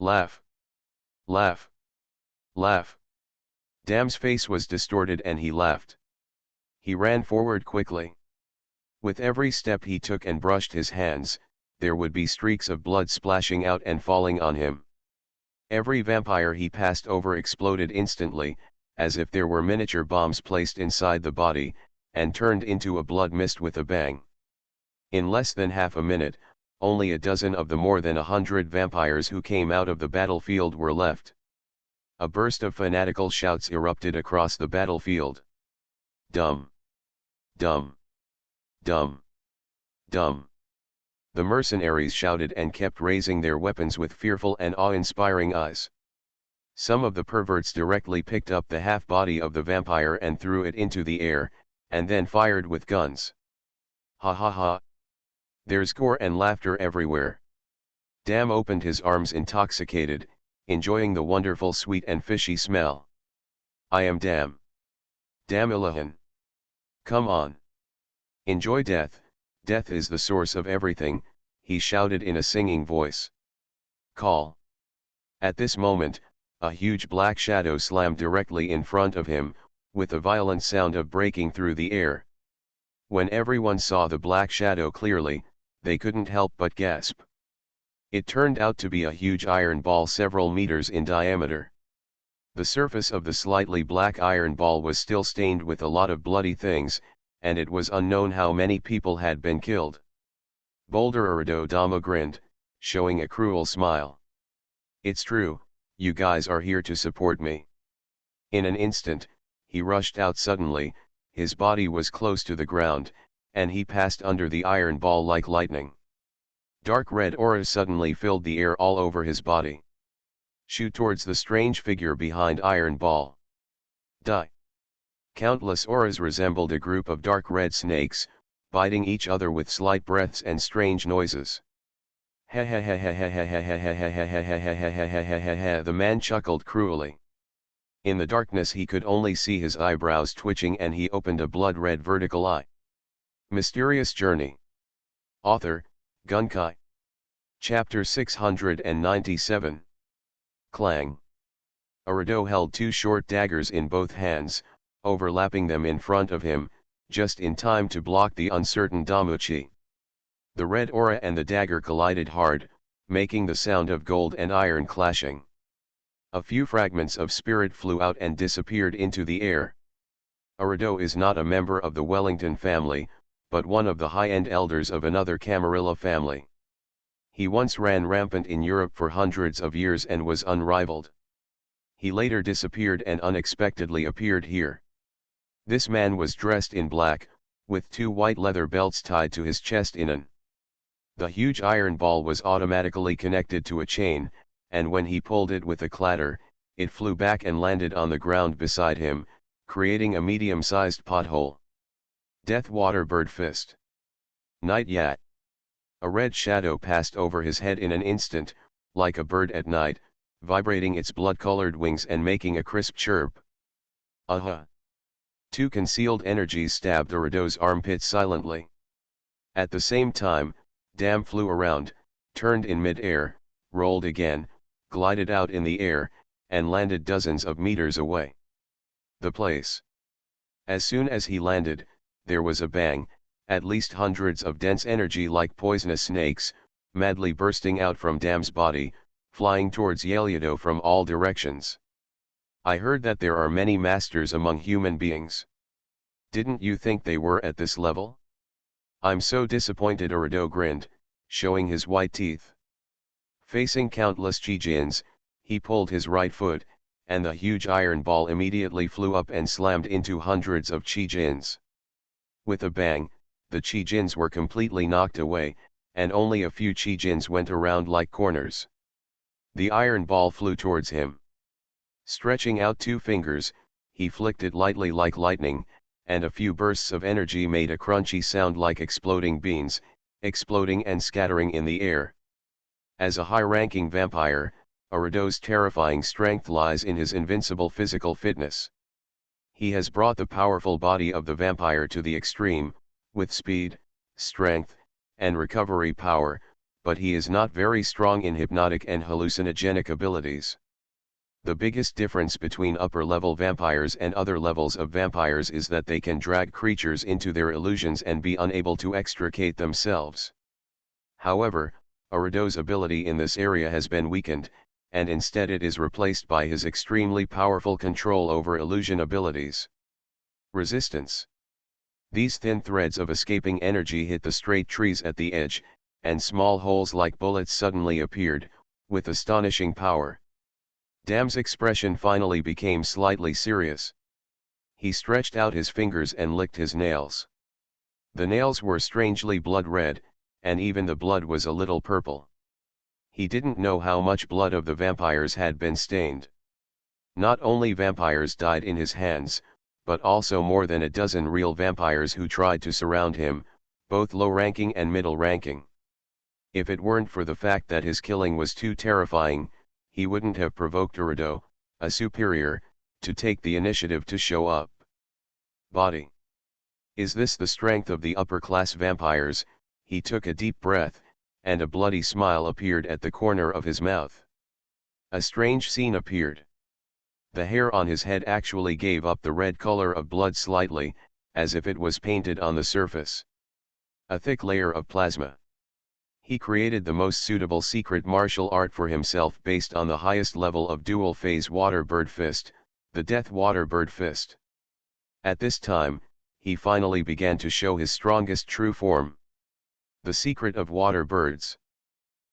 Laugh! Laugh! Laugh! Dam's face was distorted and he laughed. He ran forward quickly. With every step he took and brushed his hands, there would be streaks of blood splashing out and falling on him. Every vampire he passed over exploded instantly, as if there were miniature bombs placed inside the body, and turned into a blood mist with a bang. In less than half a minute, only a dozen of the more than 100 vampires who came out of the battlefield were left. A burst of fanatical shouts erupted across the battlefield. Dumb! Dumb! Dumb! Dumb! The mercenaries shouted and kept raising their weapons with fearful and awe-inspiring eyes. Some of the perverts directly picked up the half-body of the vampire and threw it into the air, and then fired with guns. Ha ha ha! There's gore and laughter everywhere. Dam opened his arms intoxicated, enjoying the wonderful sweet and fishy smell. I am Dam. Dam Ilahan. Come on. Enjoy death, death is the source of everything, he shouted in a singing voice. Call. At this moment, a huge black shadow slammed directly in front of him, with a violent sound of breaking through the air. When everyone saw the black shadow clearly, they couldn't help but gasp. It turned out to be a huge iron ball several meters in diameter. The surface of the slightly black iron ball was still stained with a lot of bloody things, and it was unknown how many people had been killed. Boulder Urido Dama grinned, showing a cruel smile. It's true, you guys are here to support me. In an instant, he rushed out suddenly, his body was close to the ground, and he passed under the iron ball like lightning. Dark red auras suddenly filled the air all over his body. Shoot towards the strange figure behind iron ball. Die. Countless auras resembled a group of dark red snakes, biting each other with slight breaths and strange noises. The man chuckled cruelly. In the darkness he could only see his eyebrows twitching, and he opened a blood-red vertical eye. Mysterious Journey. Author, Gunkai. Chapter 697. Clang. Urido held two short daggers in both hands, overlapping them in front of him, just in time to block the uncertain Damuchi. The red aura and the dagger collided hard, making the sound of gold and iron clashing. A few fragments of spirit flew out and disappeared into the air. Urido is not a member of the Wellington family, but one of the high-end elders of another Camarilla family. He once ran rampant in Europe for hundreds of years and was unrivaled. He later disappeared and unexpectedly appeared here. This man was dressed in black, with two white leather belts tied to his chest. The huge iron ball was automatically connected to a chain, and when he pulled it with a clatter, it flew back and landed on the ground beside him, creating a medium-sized pothole. Death Water Bird Fist. Night Yat. A red shadow passed over his head in an instant, like a bird at night, vibrating its blood-colored wings and making a crisp chirp. Aha! Two concealed energies stabbed Urido's armpit silently. At the same time, Dam flew around, turned in mid-air, rolled again, glided out in the air, and landed dozens of meters away. The place. As soon as he landed, there was a bang, at least hundreds of dense energy like poisonous snakes, madly bursting out from Dam's body, flying towards Yelido from all directions. I heard that there are many masters among human beings. Didn't you think they were at this level? I'm so disappointed. Urido grinned, showing his white teeth. Facing countless Chi-Jins, he pulled his right foot, and the huge iron ball immediately flew up and slammed into hundreds of Chi-Jins. With a bang, the Chi-Jins were completely knocked away, and only a few Chi-Jins went around like corners. The iron ball flew towards him. Stretching out two fingers, he flicked it lightly like lightning, and a few bursts of energy made a crunchy sound like exploding beans, exploding and scattering in the air. As a high-ranking vampire, Urido's terrifying strength lies in his invincible physical fitness. He has brought the powerful body of the vampire to the extreme, with speed, strength, and recovery power, but he is not very strong in hypnotic and hallucinogenic abilities. The biggest difference between upper-level vampires and other levels of vampires is that they can drag creatures into their illusions and be unable to extricate themselves. However, Urido's ability in this area has been weakened, and instead it is replaced by his extremely powerful control over illusion abilities. Resistance. These thin threads of escaping energy hit the straight trees at the edge, and small holes like bullets suddenly appeared, with astonishing power. Dam's expression finally became slightly serious. He stretched out his fingers and licked his nails. The nails were strangely blood red, and even the blood was a little purple. He didn't know how much blood of the vampires had been stained. Not only vampires died in his hands, but also more than a dozen real vampires who tried to surround him, both low-ranking and middle-ranking. If it weren't for the fact that his killing was too terrifying, he wouldn't have provoked Urido, a superior, to take the initiative to show up. Body. Is this the strength of the upper-class vampires? He took a deep breath, and a bloody smile appeared at the corner of his mouth. A strange scene appeared. The hair on his head actually gave up the red color of blood slightly, as if it was painted on the surface. A thick layer of plasma. He created the most suitable secret martial art for himself based on the highest level of dual-phase water bird fist, the Death Water Bird Fist. At this time, he finally began to show his strongest true form. The secret of water birds.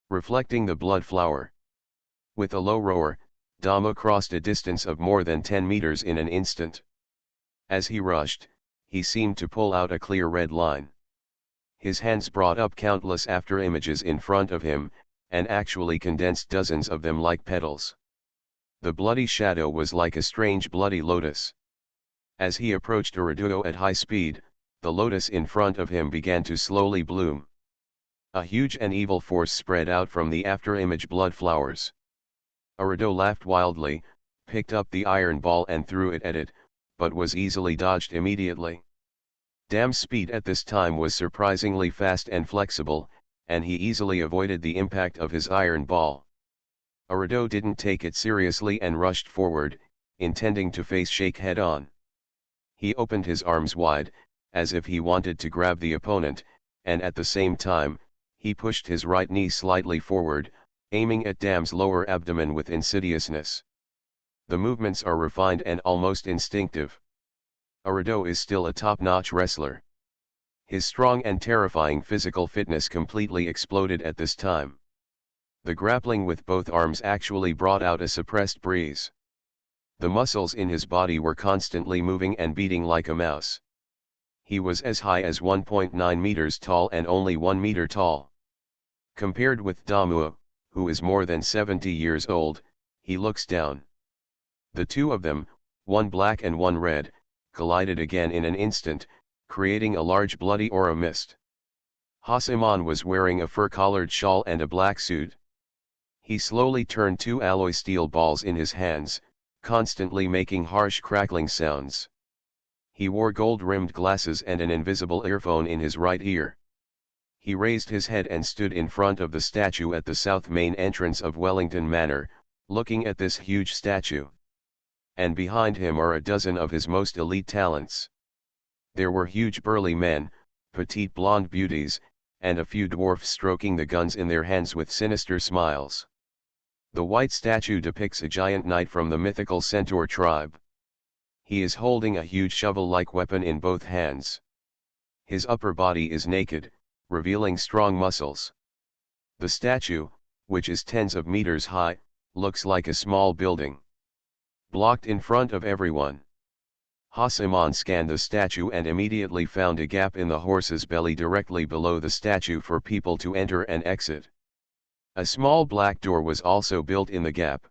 Reflecting the blood flower. With a low roar, Dama crossed a distance of more than 10 meters in an instant. As he rushed, he seemed to pull out a clear red line. His hands brought up countless after images in front of him, and actually condensed dozens of them like petals. The bloody shadow was like a strange bloody lotus. As he approached Uriduo at high speed, the lotus in front of him began to slowly bloom. A huge and evil force spread out from the after-image blood flowers. Uriduo laughed wildly, picked up the iron ball and threw it at it, but was easily dodged immediately. Dam's speed at this time was surprisingly fast and flexible, and he easily avoided the impact of his iron ball. Uriduo didn't take it seriously and rushed forward, intending to face Sheikh head-on. He opened his arms wide, as if he wanted to grab the opponent, and at the same time, he pushed his right knee slightly forward, aiming at Dam's lower abdomen with insidiousness. The movements are refined and almost instinctive. Uriduo is still a top-notch wrestler. His strong and terrifying physical fitness completely exploded at this time. The grappling with both arms actually brought out a suppressed breeze. The muscles in his body were constantly moving and beating like a mouse. He was as high as 1.9 meters tall and only 1 meter tall. Compared with Damu, who is more than 70 years old, he looks down. The two of them, one black and one red, collided again in an instant, creating a large bloody aura mist. Haseman was wearing a fur-collared shawl and a black suit. He slowly turned two alloy steel balls in his hands, constantly making harsh crackling sounds. He wore gold-rimmed glasses and an invisible earphone in his right ear. He raised his head and stood in front of the statue at the south main entrance of Wellington Manor, looking at this huge statue. And behind him are a dozen of his most elite talents. There were huge burly men, petite blonde beauties, and a few dwarfs stroking the guns in their hands with sinister smiles. The white statue depicts a giant knight from the mythical centaur tribe. He is holding a huge shovel-like weapon in both hands. His upper body is naked, revealing strong muscles. The statue, which is tens of meters high, looks like a small building. Blocked in front of everyone. Haseman scanned the statue and immediately found a gap in the horse's belly directly below the statue for people to enter and exit. A small black door was also built in the gap.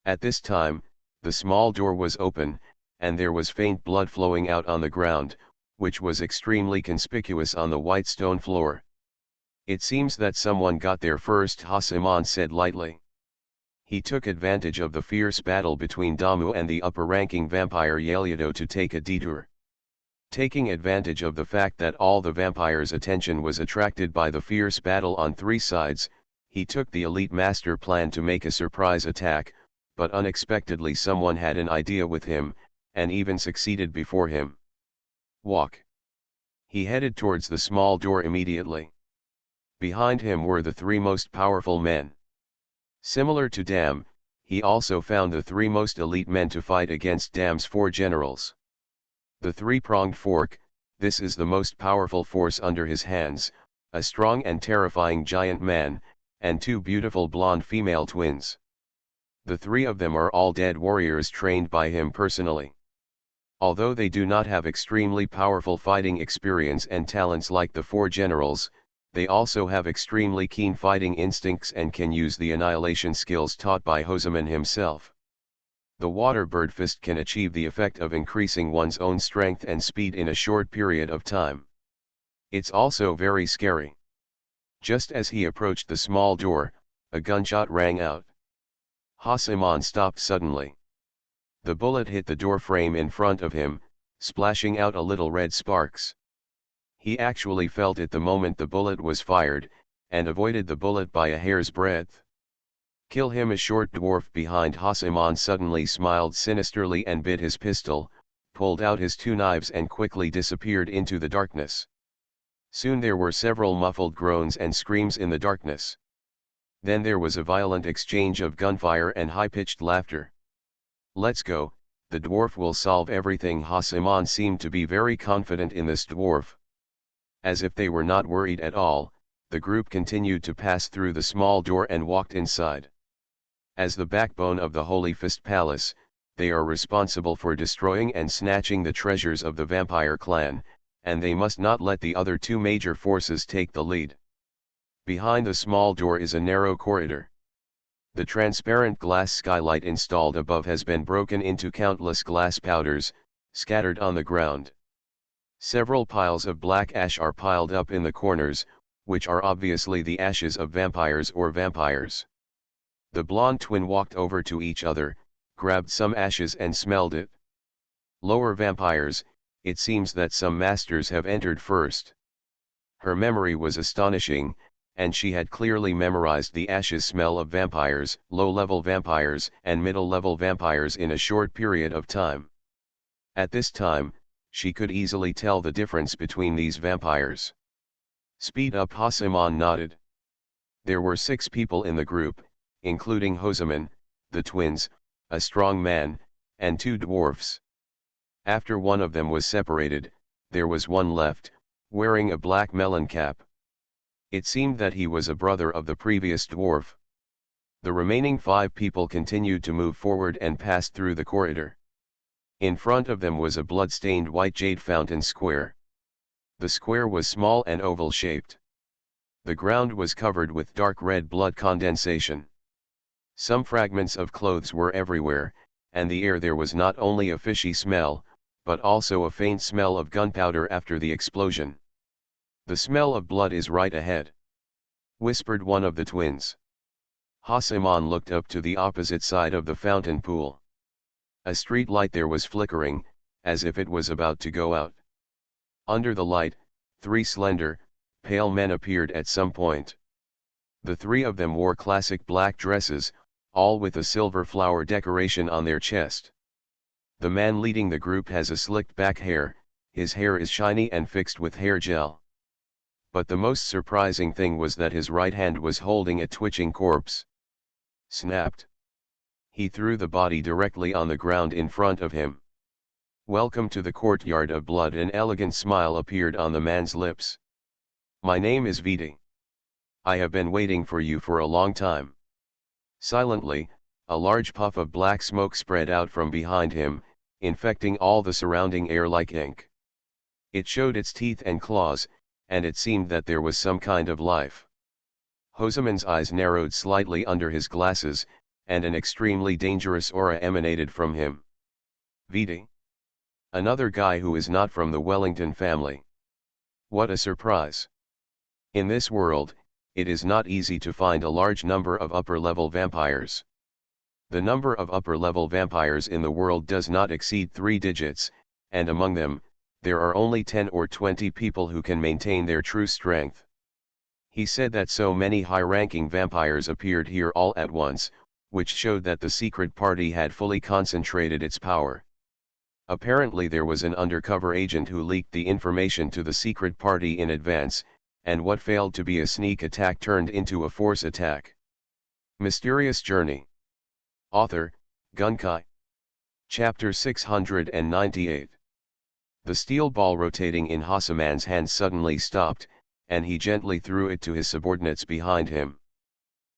At this time, the small door was open, and there was faint blood flowing out on the ground, which was extremely conspicuous on the white stone floor. It seems that someone got there first, Haseman said lightly. He took advantage of the fierce battle between Damu and the upper-ranking vampire Yeliado to take a detour. Taking advantage of the fact that all the vampires' attention was attracted by the fierce battle on three sides, he took the elite master plan to make a surprise attack, but unexpectedly someone had an idea with him, and even succeeded before him. Walk. He headed towards the small door immediately. Behind him were the three most powerful men. Similar to Dam, he also found the three most elite men to fight against Dam's four generals. The three-pronged fork, this is the most powerful force under his hands, a strong and terrifying giant man, and two beautiful blonde female twins. The three of them are all dead warriors trained by him personally. Although they do not have extremely powerful fighting experience and talents like the four generals, they also have extremely keen fighting instincts and can use the annihilation skills taught by Hoseman himself. The water bird fist can achieve the effect of increasing one's own strength and speed in a short period of time. It's also very scary. Just as he approached the small door, a gunshot rang out. Haseman stopped suddenly. The bullet hit the door frame in front of him, splashing out a little red sparks. He actually felt it the moment the bullet was fired, and avoided the bullet by a hair's breadth. Kill him. A short dwarf behind Haseman suddenly smiled sinisterly and bit his pistol, pulled out his two knives and quickly disappeared into the darkness. Soon there were several muffled groans and screams in the darkness. Then there was a violent exchange of gunfire and high-pitched laughter. "Let's go, the dwarf will solve everything." Haseman seemed to be very confident in this dwarf. As if they were not worried at all, the group continued to pass through the small door and walked inside. As the backbone of the Holy Fist Palace, they are responsible for destroying and snatching the treasures of the vampire clan, and they must not let the other two major forces take the lead. Behind the small door is a narrow corridor. The transparent glass skylight installed above has been broken into countless glass powders, scattered on the ground. Several piles of black ash are piled up in the corners, which are obviously the ashes of vampires or vampires. The blonde twin walked over to each other, grabbed some ashes and smelled it. Lower vampires, it seems that some masters have entered first. Her memory was astonishing, and she had clearly memorized the ashes smell of vampires, low-level vampires and middle-level vampires in a short period of time. At this time, she could easily tell the difference between these vampires. "Speed up." Haseman nodded. There were 6 people in the group, including Hoseman, the twins, a strong man, and 2 dwarfs. After one of them was separated, there was one left, wearing a black melon cap. It seemed that he was a brother of the previous dwarf. The remaining 5 people continued to move forward and passed through the corridor. In front of them was a blood-stained white jade fountain square. The square was small and oval-shaped. The ground was covered with dark red blood condensation. Some fragments of clothes were everywhere, and the air there was not only a fishy smell, but also a faint smell of gunpowder after the explosion. "The smell of blood is right ahead," whispered one of the twins. Haseman looked up to the opposite side of the fountain pool. A street light there was flickering, as if it was about to go out. Under the light, 3 slender, pale men appeared at some point. The 3 of them wore classic black dresses, all with a silver flower decoration on their chest. The man leading the group has a slicked back hair, his hair is shiny and fixed with hair gel. But the most surprising thing was that his right hand was holding a twitching corpse. Snapped. He threw the body directly on the ground in front of him. "Welcome to the courtyard of blood." An elegant smile appeared on the man's lips. "My name is Viti. I have been waiting for you for a long time." Silently, a large puff of black smoke spread out from behind him, infecting all the surrounding air like ink. It showed its teeth and claws, and it seemed that there was some kind of life. Hoseman's eyes narrowed slightly under his glasses, and an extremely dangerous aura emanated from him. "Viti? Another guy who is not from the Wellington family. What a surprise. In this world, it is not easy to find a large number of upper-level vampires. The number of upper-level vampires in the world does not exceed 3 digits, and among them, there are only 10 or 20 people who can maintain their true strength." He said that so many high-ranking vampires appeared here all at once, which showed that the secret party had fully concentrated its power. Apparently there was an undercover agent who leaked the information to the secret party in advance, and what failed to be a sneak attack turned into a force attack. Mysterious Journey. Author, Gunkai. Chapter 698. The steel ball rotating in Haseman's hand suddenly stopped, and he gently threw it to his subordinates behind him.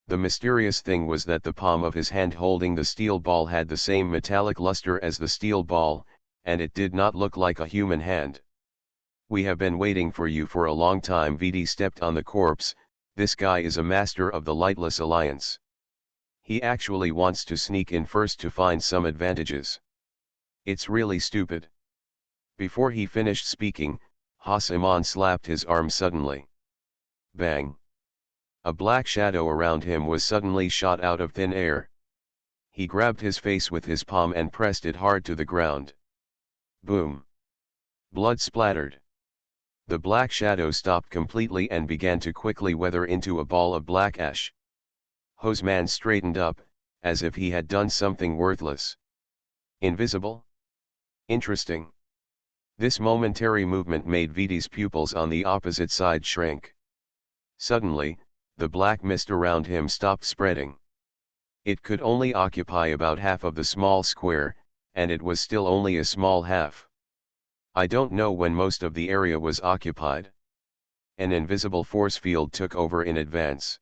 The mysterious thing was that the palm of his hand holding the steel ball had the same metallic luster as the steel ball, and it did not look like a human hand. "We have been waiting for you for a long time." Viti stepped on the corpse. "This guy is a master of the Lightless Alliance. He actually wants to sneak in first to find some advantages. It's really stupid." Before he finished speaking, Haseman slapped his arm suddenly. Bang! A black shadow around him was suddenly shot out of thin air. He grabbed his face with his palm and pressed it hard to the ground. Boom! Blood splattered. The black shadow stopped completely and began to quickly weather into a ball of black ash. Hoseman straightened up, as if he had done something worthless. Invisible? Interesting. This momentary movement made Vidi's pupils on the opposite side shrink. Suddenly, the black mist around him stopped spreading. It could only occupy about half of the small square, and it was still only a small half. I don't know when most of the area was occupied. An invisible force field took over in advance.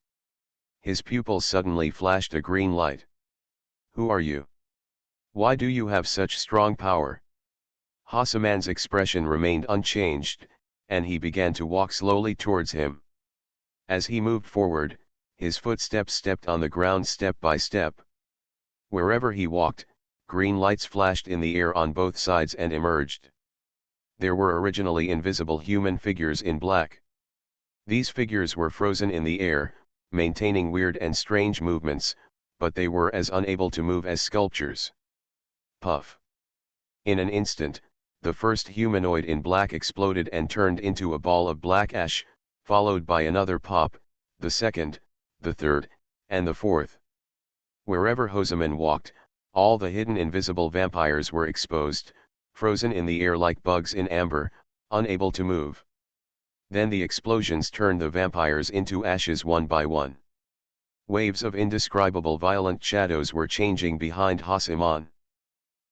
His pupils suddenly flashed a green light. Who are you? Why do you have such strong power? Hasaman's expression remained unchanged, and he began to walk slowly towards him. As he moved forward, his footsteps stepped on the ground step by step. Wherever he walked, green lights flashed in the air on both sides and emerged. There were originally invisible human figures in black. These figures were frozen in the air, maintaining weird and strange movements, but they were as unable to move as sculptures. Puff. In an instant, the first humanoid in black exploded and turned into a ball of black ash, followed by another pop, the second, the third, and the fourth. Wherever Hosaman walked, all the hidden invisible vampires were exposed, frozen in the air like bugs in amber, unable to move. Then the explosions turned the vampires into ashes one by one. Waves of indescribable violent shadows were changing behind Hasaman.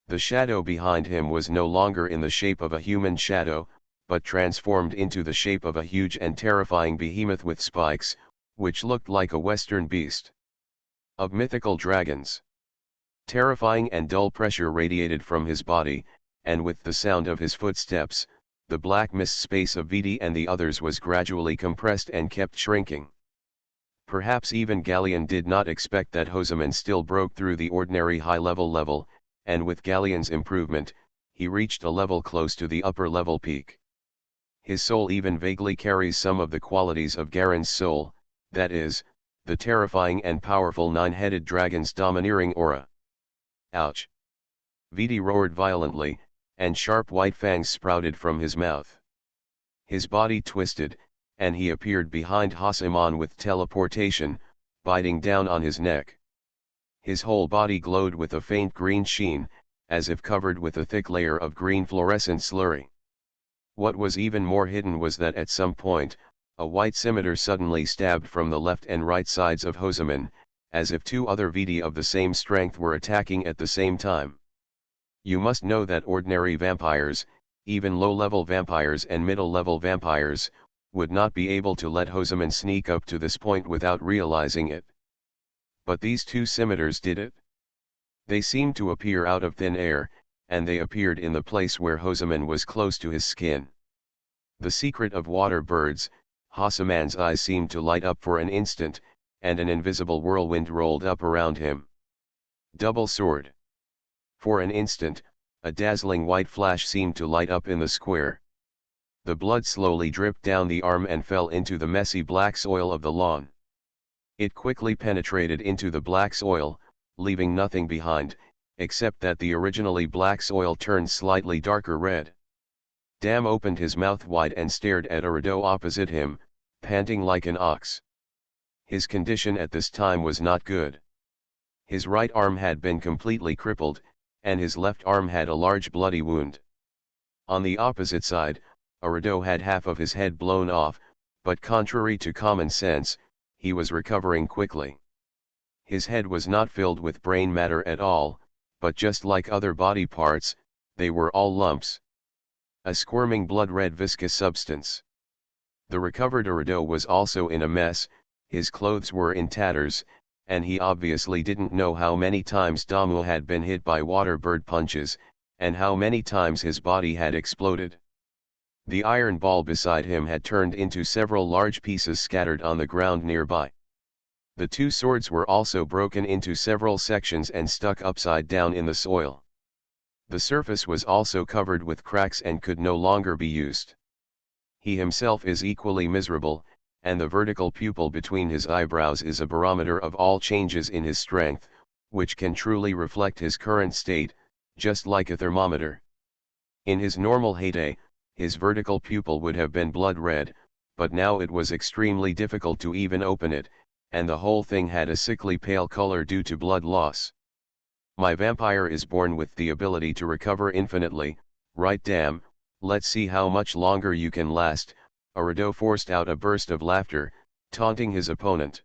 The shadow behind him was no longer in the shape of a human shadow, but transformed into the shape of a huge and terrifying behemoth with spikes, which looked like a western beast. Of mythical dragons. Terrifying and dull pressure radiated from his body, and with the sound of his footsteps, the black mist space of Vidi and the others was gradually compressed and kept shrinking. Perhaps even Galleon did not expect that Hosaman still broke through the ordinary high-level level, and with Galleon's improvement, he reached a level close to the upper-level peak. His soul even vaguely carries some of the qualities of Garen's soul, that is, the terrifying and powerful nine-headed dragon's domineering aura. Ouch! Vidi roared violently, and sharp white fangs sprouted from his mouth. His body twisted, and he appeared behind Hasaman with teleportation, biting down on his neck. His whole body glowed with a faint green sheen, as if covered with a thick layer of green fluorescent slurry. What was even more hidden was that at some point, a white scimitar suddenly stabbed from the left and right sides of Hosaman, as if two other Vidi of the same strength were attacking at the same time. You must know that ordinary vampires, even low-level vampires and middle-level vampires, would not be able to let Hosaman sneak up to this point without realizing it. But these two scimitars did it. They seemed to appear out of thin air, and they appeared in the place where Hosaman was close to his skin. The secret of water birds, Hasaman's eyes seemed to light up for an instant, and an invisible whirlwind rolled up around him. Double sword. For an instant, a dazzling white flash seemed to light up in the square. The blood slowly dripped down the arm and fell into the messy black soil of the lawn. It quickly penetrated into the black soil, leaving nothing behind, except that the originally black soil turned slightly darker red. Dam opened his mouth wide and stared at a rideau opposite him, panting like an ox. His condition at this time was not good. His right arm had been completely crippled, and his left arm had a large bloody wound. On the opposite side, a rideau had half of his head blown off, but contrary to common sense, he was recovering quickly. His head was not filled with brain matter at all, but just like other body parts, they were all lumps. A squirming blood-red viscous substance. The recovered rideau was also in a mess, his clothes were in tatters, and he obviously didn't know how many times Damu had been hit by water bird punches, and how many times his body had exploded. The iron ball beside him had turned into several large pieces scattered on the ground nearby. The two swords were also broken into several sections and stuck upside down in the soil. The surface was also covered with cracks and could no longer be used. He himself is equally miserable, and the vertical pupil between his eyebrows is a barometer of all changes in his strength, which can truly reflect his current state, just like a thermometer. In his normal heyday, his vertical pupil would have been blood red, but now it was extremely difficult to even open it, and the whole thing had a sickly pale color due to blood loss. My vampire is born with the ability to recover infinitely, right? Damn, Let's see how much longer you can last. Arado forced out a burst of laughter, taunting his opponent.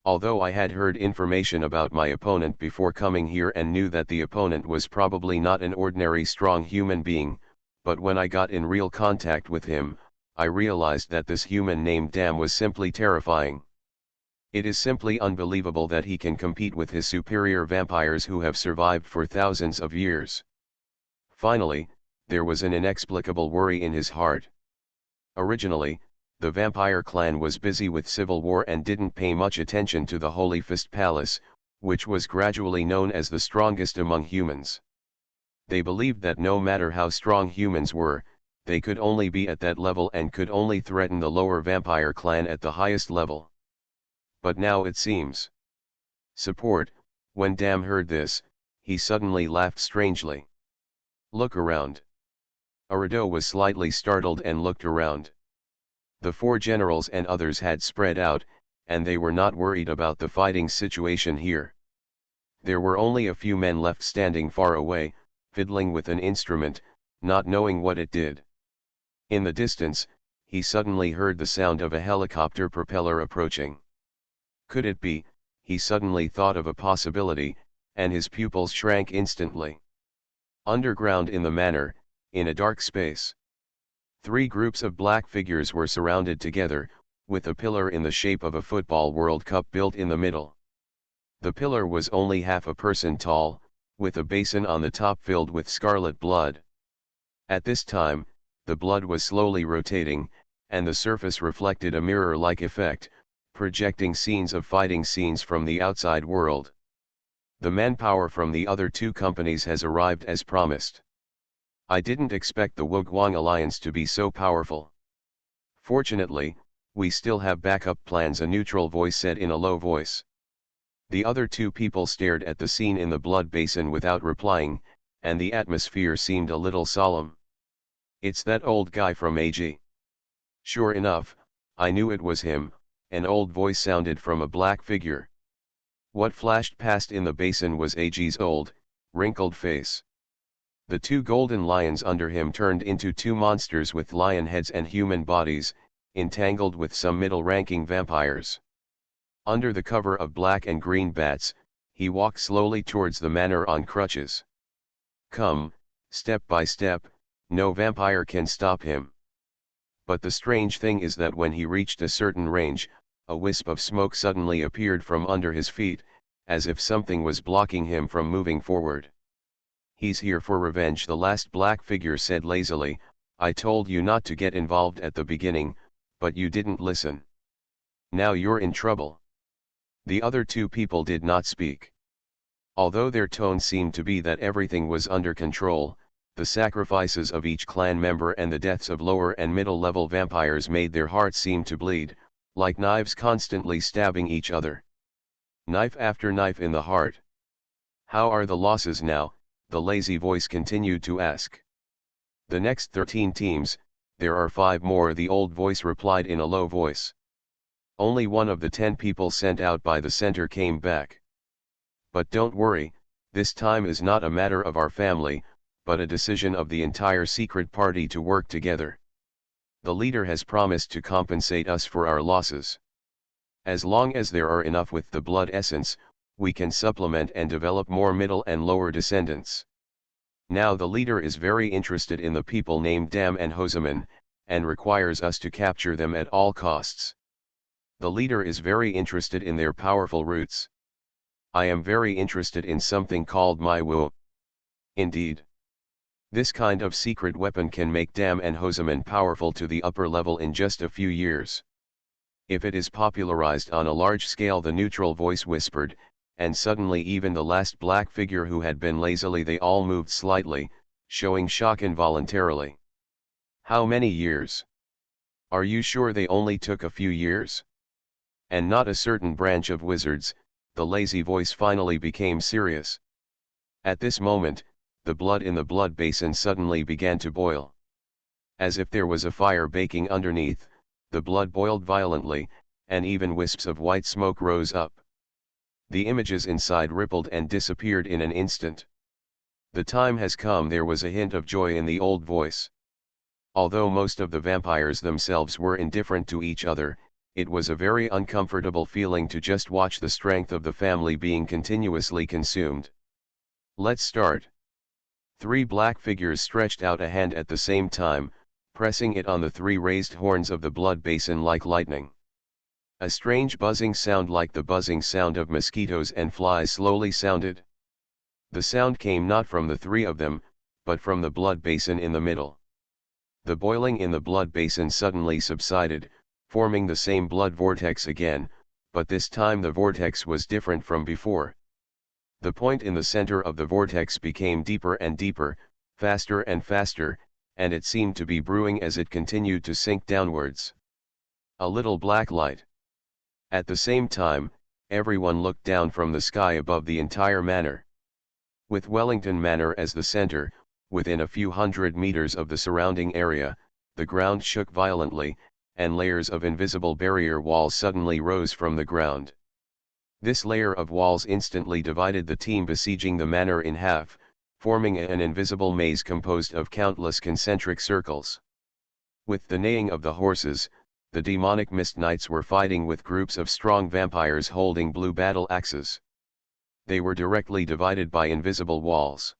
Although I had heard information about my opponent before coming here and knew that the opponent was probably not an ordinary strong human being, but when I got in real contact with him, I realized that this human named Dam was simply terrifying. It is simply unbelievable that he can compete with his superior vampires who have survived for thousands of years. Finally, there was an inexplicable worry in his heart. Originally, the vampire clan was busy with civil war and didn't pay much attention to the Holy Fist Palace, which was gradually known as the strongest among humans. They believed that no matter how strong humans were, they could only be at that level and could only threaten the lower vampire clan at the highest level. But now it seems. Support. When Dam heard this, he suddenly laughed strangely. Look around. Arado was slightly startled and looked around. The four generals and others had spread out, and they were not worried about the fighting situation here. There were only a few men left standing far away, fiddling with an instrument, not knowing what it did. In the distance, he suddenly heard the sound of a helicopter propeller approaching. Could it be? He suddenly thought of a possibility, and his pupils shrank instantly. Underground in the manor, in a dark space, 3 groups of black figures were surrounded together, with a pillar in the shape of a football World Cup built in the middle. The pillar was only half a person tall, with a basin on the top filled with scarlet blood. At this time, the blood was slowly rotating, and the surface reflected a mirror-like effect, projecting scenes of fighting scenes from the outside world. The manpower from the other 2 companies has arrived as promised. I didn't expect the Woguang Alliance to be so powerful. Fortunately, we still have backup plans, a neutral voice said in a low voice. The other 2 people stared at the scene in the blood basin without replying, and the atmosphere seemed a little solemn. It's that old guy from AG. Sure enough, I knew it was him. An old voice sounded from a black figure. What flashed past in the basin was AG's old, wrinkled face. The 2 golden lions under him turned into 2 monsters with lion heads and human bodies, entangled with some middle-ranking vampires. Under the cover of black and green bats, he walked slowly towards the manor on crutches. Come, step by step, no vampire can stop him. But the strange thing is that when he reached a certain range, a wisp of smoke suddenly appeared from under his feet, as if something was blocking him from moving forward. He's here for revenge, the last black figure said lazily. I told you not to get involved at the beginning, but you didn't listen. Now you're in trouble. The other 2 people did not speak. Although their tone seemed to be that everything was under control, the sacrifices of each clan member and the deaths of lower and middle-level vampires made their hearts seem to bleed, like knives constantly stabbing each other. Knife after knife in the heart. How are the losses now? The lazy voice continued to ask. The next 13 teams, there are 5 more, the old voice replied in a low voice. Only one of the 10 people sent out by the center came back. But don't worry, this time is not a matter of our family, but a decision of the entire secret party to work together. The leader has promised to compensate us for our losses. As long as there are enough with the blood essence, we can supplement and develop more middle and lower descendants. Now the leader is very interested in the people named Dam and Hoseman, and requires us to capture them at all costs. The leader is very interested in their powerful roots. I am very interested in something called my Wu. Indeed. This kind of secret weapon can make Dam and Hoseman powerful to the upper level in just a few years. If it is popularized on a large scale, the neutral voice whispered, and suddenly even the last black figure who had been lazily, they all moved slightly, showing shock involuntarily. How many years? Are you sure they only took a few years? And not a certain branch of wizards, the lazy voice finally became serious. At this moment, the blood in the blood basin suddenly began to boil. As if there was a fire baking underneath, the blood boiled violently, and even wisps of white smoke rose up. The images inside rippled and disappeared in an instant. The time has come, there was a hint of joy in the old voice. Although most of the vampires themselves were indifferent to each other, it was a very uncomfortable feeling to just watch the strength of the family being continuously consumed. Let's start. 3 black figures stretched out a hand at the same time, pressing it on the 3 raised horns of the blood basin like lightning. A strange buzzing sound like the buzzing sound of mosquitoes and flies slowly sounded. The sound came not from the 3 of them, but from the blood basin in the middle. The boiling in the blood basin suddenly subsided, forming the same blood vortex again, but this time the vortex was different from before. The point in the center of the vortex became deeper and deeper, faster and faster, and it seemed to be brewing as it continued to sink downwards. A little black light. At the same time, everyone looked down from the sky above the entire manor. With Wellington Manor as the center, within a few hundred meters of the surrounding area, the ground shook violently, and layers of invisible barrier walls suddenly rose from the ground. This layer of walls instantly divided the team besieging the manor in half, forming an invisible maze composed of countless concentric circles. With the neighing of the horses, the demonic mist knights were fighting with groups of strong vampires holding blue battle axes. They were directly divided by invisible walls.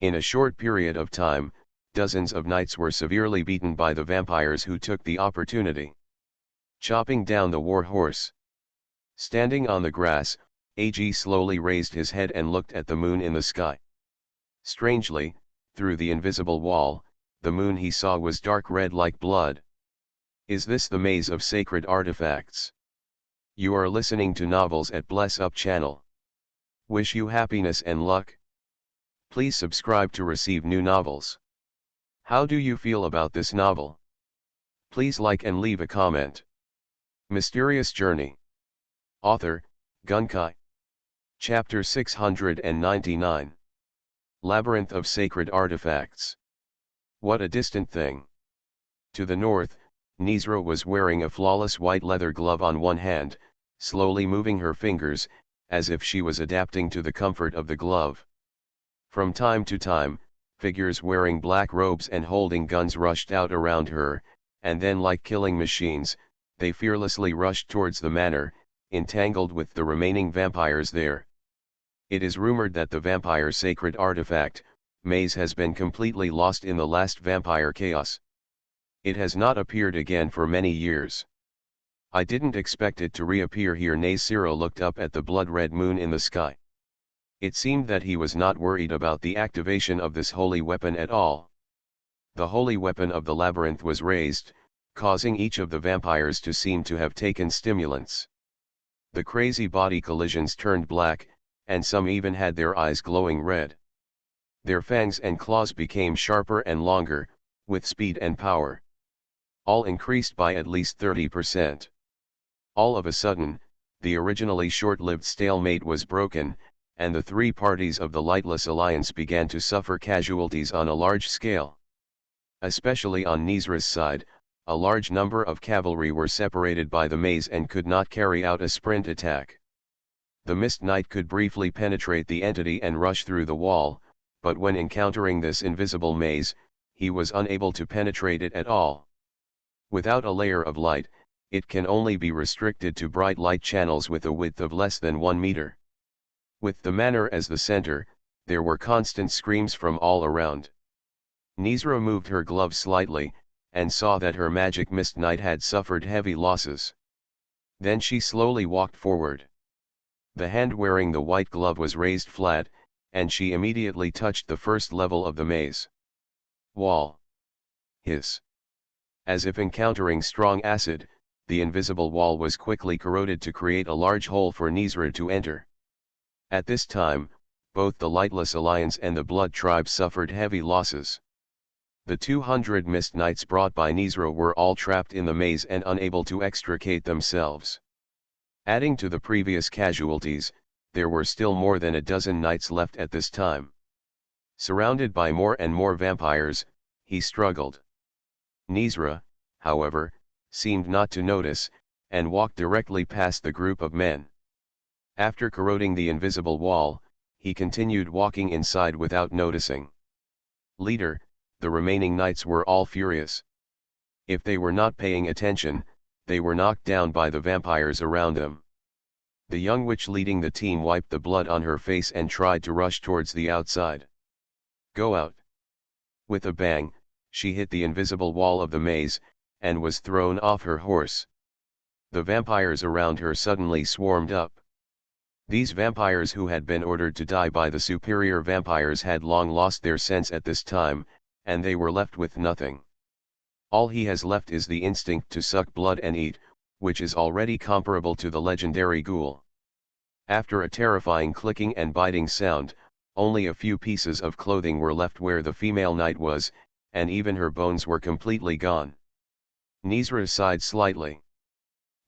In a short period of time, dozens of knights were severely beaten by the vampires who took the opportunity. Chopping down the war horse. Standing on the grass, AG slowly raised his head and looked at the moon in the sky. Strangely, through the invisible wall, the moon he saw was dark red like blood. Is this the maze of sacred artifacts? You are listening to Novels at Bless Up channel. Wish you happiness and luck. Please subscribe to receive new novels. How do you feel about this novel? Please like and leave a comment. Mysterious Journey. Author, Gunkai. Chapter 699. Labyrinth of Sacred Artifacts. What a distant thing. To the north, Nizra was wearing a flawless white leather glove on one hand, slowly moving her fingers, as if she was adapting to the comfort of the glove. From time to time, figures wearing black robes and holding guns rushed out around her, and then like killing machines, they fearlessly rushed towards the manor, entangled with the remaining vampires there. It is rumored that the vampire sacred artifact, maze has been completely lost in the last vampire chaos. It has not appeared again for many years. I didn't expect it to reappear here. Nasiro looked up at the blood-red moon in the sky. It seemed that he was not worried about the activation of this holy weapon at all. The holy weapon of the labyrinth was raised, causing each of the vampires to seem to have taken stimulants. The crazy body collisions turned black, and some even had their eyes glowing red. Their fangs and claws became sharper and longer, with speed and power. All increased by at least 30%. All of a sudden, the originally short-lived stalemate was broken, and the 3 parties of the Lightless Alliance began to suffer casualties on a large scale. Especially on Nizra's side, a large number of cavalry were separated by the maze and could not carry out a sprint attack. The Mist Knight could briefly penetrate the entity and rush through the wall, but when encountering this invisible maze, he was unable to penetrate it at all. Without a layer of light, it can only be restricted to bright light channels with a width of less than 1 meter. With the manor as the center, there were constant screams from all around. Nizra moved her glove slightly, and saw that her magic Mist Knight had suffered heavy losses. Then she slowly walked forward. The hand wearing the white glove was raised flat, and she immediately touched the first level of the maze. Wall. Hiss. As if encountering strong acid, the invisible wall was quickly corroded to create a large hole for Nizra to enter. At this time, both the Lightless Alliance and the Blood Tribe suffered heavy losses. The 200 Mist Knights brought by Nizra were all trapped in the maze and unable to extricate themselves. Adding to the previous casualties, there were still more than a dozen knights left at this time. Surrounded by more and more vampires, he struggled. Nizra, however, seemed not to notice, and walked directly past the group of men. After corroding the invisible wall, he continued walking inside without noticing. Leader, The remaining knights were all furious. If they were not paying attention, they were knocked down by the vampires around them. The young witch leading the team wiped the blood on her face and tried to rush towards the outside. "Go out!" With a bang, she hit the invisible wall of the maze, and was thrown off her horse. The vampires around her suddenly swarmed up. These vampires who had been ordered to die by the superior vampires had long lost their sense at this time, and they were left with nothing. All he has left is the instinct to suck blood and eat, which is already comparable to the legendary ghoul. After a terrifying clicking and biting sound, only a few pieces of clothing were left where the female knight was, and even her bones were completely gone. Nisra sighed slightly.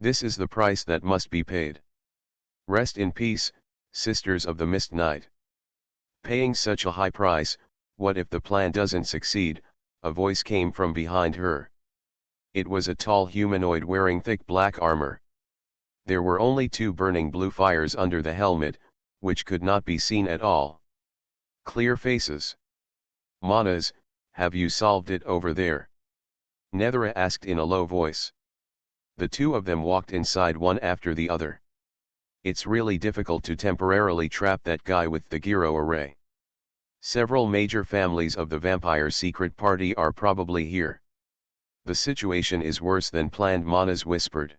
This is the price that must be paid. Rest in peace, sisters of the Mist Knight. Paying such a high price, what if the plan doesn't succeed? A voice came from behind her. It was a tall humanoid wearing thick black armor. There were only two burning blue fires under the helmet, which could not be seen at all. Clear faces. "Manas, have you solved it over there?" Nethera asked in a low voice. The two of them walked inside one after the other. "It's really difficult to temporarily trap that guy with the gyro array. Several major families of the vampire secret party are probably here. The situation is worse than planned," Manas whispered.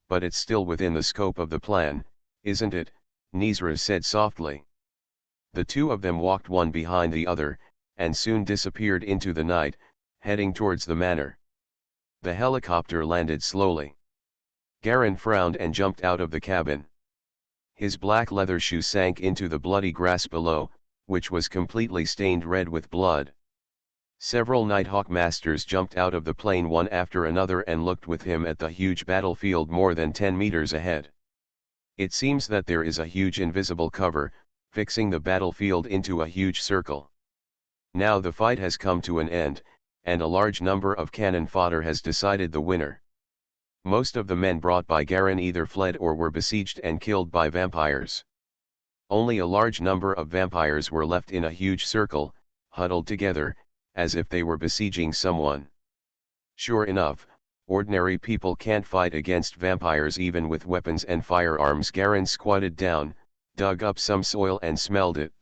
"But it's still within the scope of the plan, isn't it?" Nisra said softly. The two of them walked one behind the other, and soon disappeared into the night, heading towards the manor. The helicopter landed slowly. Garin frowned and jumped out of the cabin. His black leather shoe sank into the bloody grass below, which was completely stained red with blood. Several Nighthawk masters jumped out of the plane one after another and looked with him at the huge battlefield more than 10 meters ahead. It seems that there is a huge invisible cover, fixing the battlefield into a huge circle. Now the fight has come to an end, and a large number of cannon fodder has decided the winner. Most of the men brought by Garin either fled or were besieged and killed by vampires. Only a large number of vampires were left in a huge circle, huddled together, as if they were besieging someone. Sure enough, ordinary people can't fight against vampires even with weapons and firearms. Garin squatted down, dug up some soil and smelled it.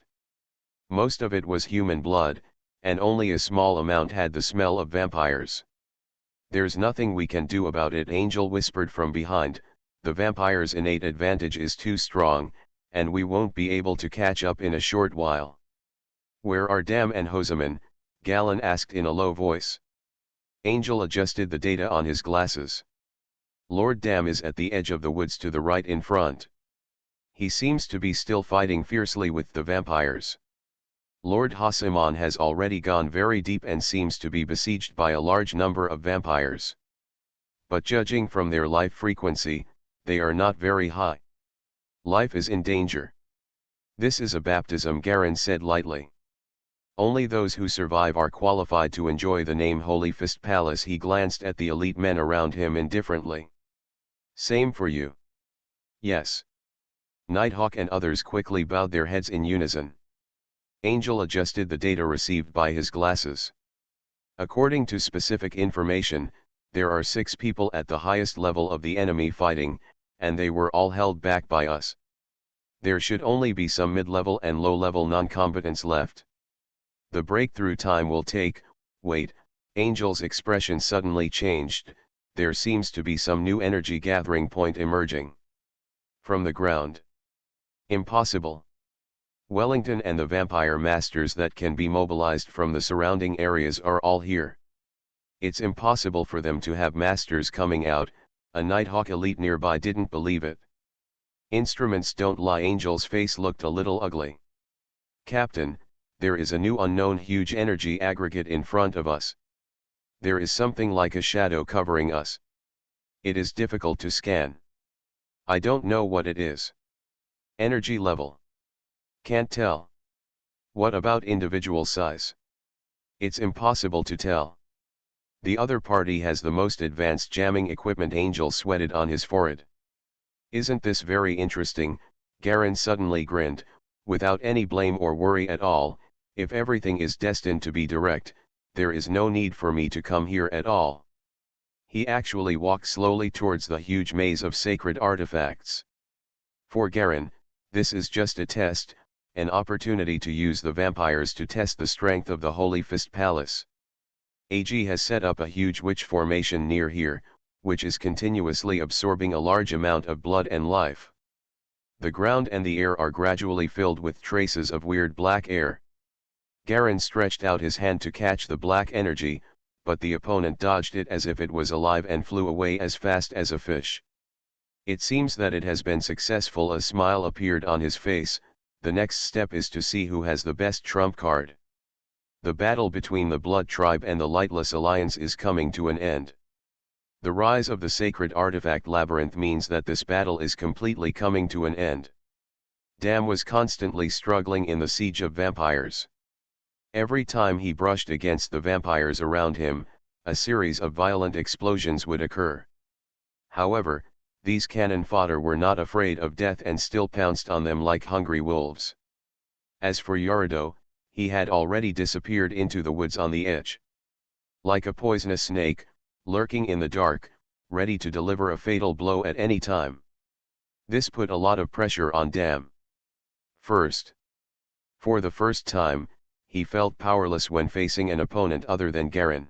Most of it was human blood, and only a small amount had the smell of vampires. "There's nothing we can do about it," Angel whispered from behind. "The vampire's innate advantage is too strong, and we won't be able to catch up in a short while." "Where are Dam and Hoseman?" Galen asked in a low voice. Angel adjusted the data on his glasses. "Lord Dam is at the edge of the woods to the right in front. He seems to be still fighting fiercely with the vampires. Lord Hoseman has already gone very deep and seems to be besieged by a large number of vampires. But judging from their life frequency, they are not very high. Life is in danger." "This is a baptism," Garin said lightly. "Only those who survive are qualified to enjoy the name Holy Fist Palace." He glanced at the elite men around him indifferently. "Same for you." "Yes." Nighthawk and others quickly bowed their heads in unison. Angel adjusted the data received by his glasses. "According to specific information, there are 6 people at the highest level of the enemy fighting, and they were all held back by us. There should only be some mid-level and low-level non-combatants left. The breakthrough time will take." "Wait," Angel's expression suddenly changed. "There seems to be some new energy gathering point emerging from the ground." "Impossible. Wellington and the vampire masters that can be mobilized from the surrounding areas are all here. It's impossible for them to have masters coming out." A Nighthawk elite nearby didn't believe it. "Instruments don't lie." Angel's face looked a little ugly. "Captain, there is a new unknown huge energy aggregate in front of us. There is something like a shadow covering us. It is difficult to scan. I don't know what it is. Energy level? Can't tell. What about individual size? It's impossible to tell. The other party has the most advanced jamming equipment." Angel sweated on his forehead. "Isn't this very interesting?" Garin suddenly grinned, without any blame or worry at all. "If everything is destined to be direct, there is no need for me to come here at all. He actually walked slowly towards the huge maze of sacred artifacts. For Garen, this is just a test, an opportunity to use the vampires to test the strength of the Holy Fist Palace. AG has set up a huge witch formation near here, which is continuously absorbing a large amount of blood and life. The ground and the air are gradually filled with traces of weird black air. Garen stretched out his hand to catch the black energy, but the opponent dodged it as if it was alive and flew away as fast as a fish. It seems that it has been successful. A smile appeared on his face. The next step is to see who has the best trump card. The battle between the Blood Tribe and the Lightless Alliance is coming to an end. The rise of the sacred artifact labyrinth means that this battle is completely coming to an end. Dam was constantly struggling in the siege of vampires. Every time he brushed against the vampires around him, a series of violent explosions would occur. However, these cannon fodder were not afraid of death and still pounced on them like hungry wolves. As for Yorido, he had already disappeared into the woods on the edge. Like a poisonous snake, lurking in the dark, ready to deliver a fatal blow at any time. This put a lot of pressure on Dam. For the first time, he felt powerless when facing an opponent other than Garen.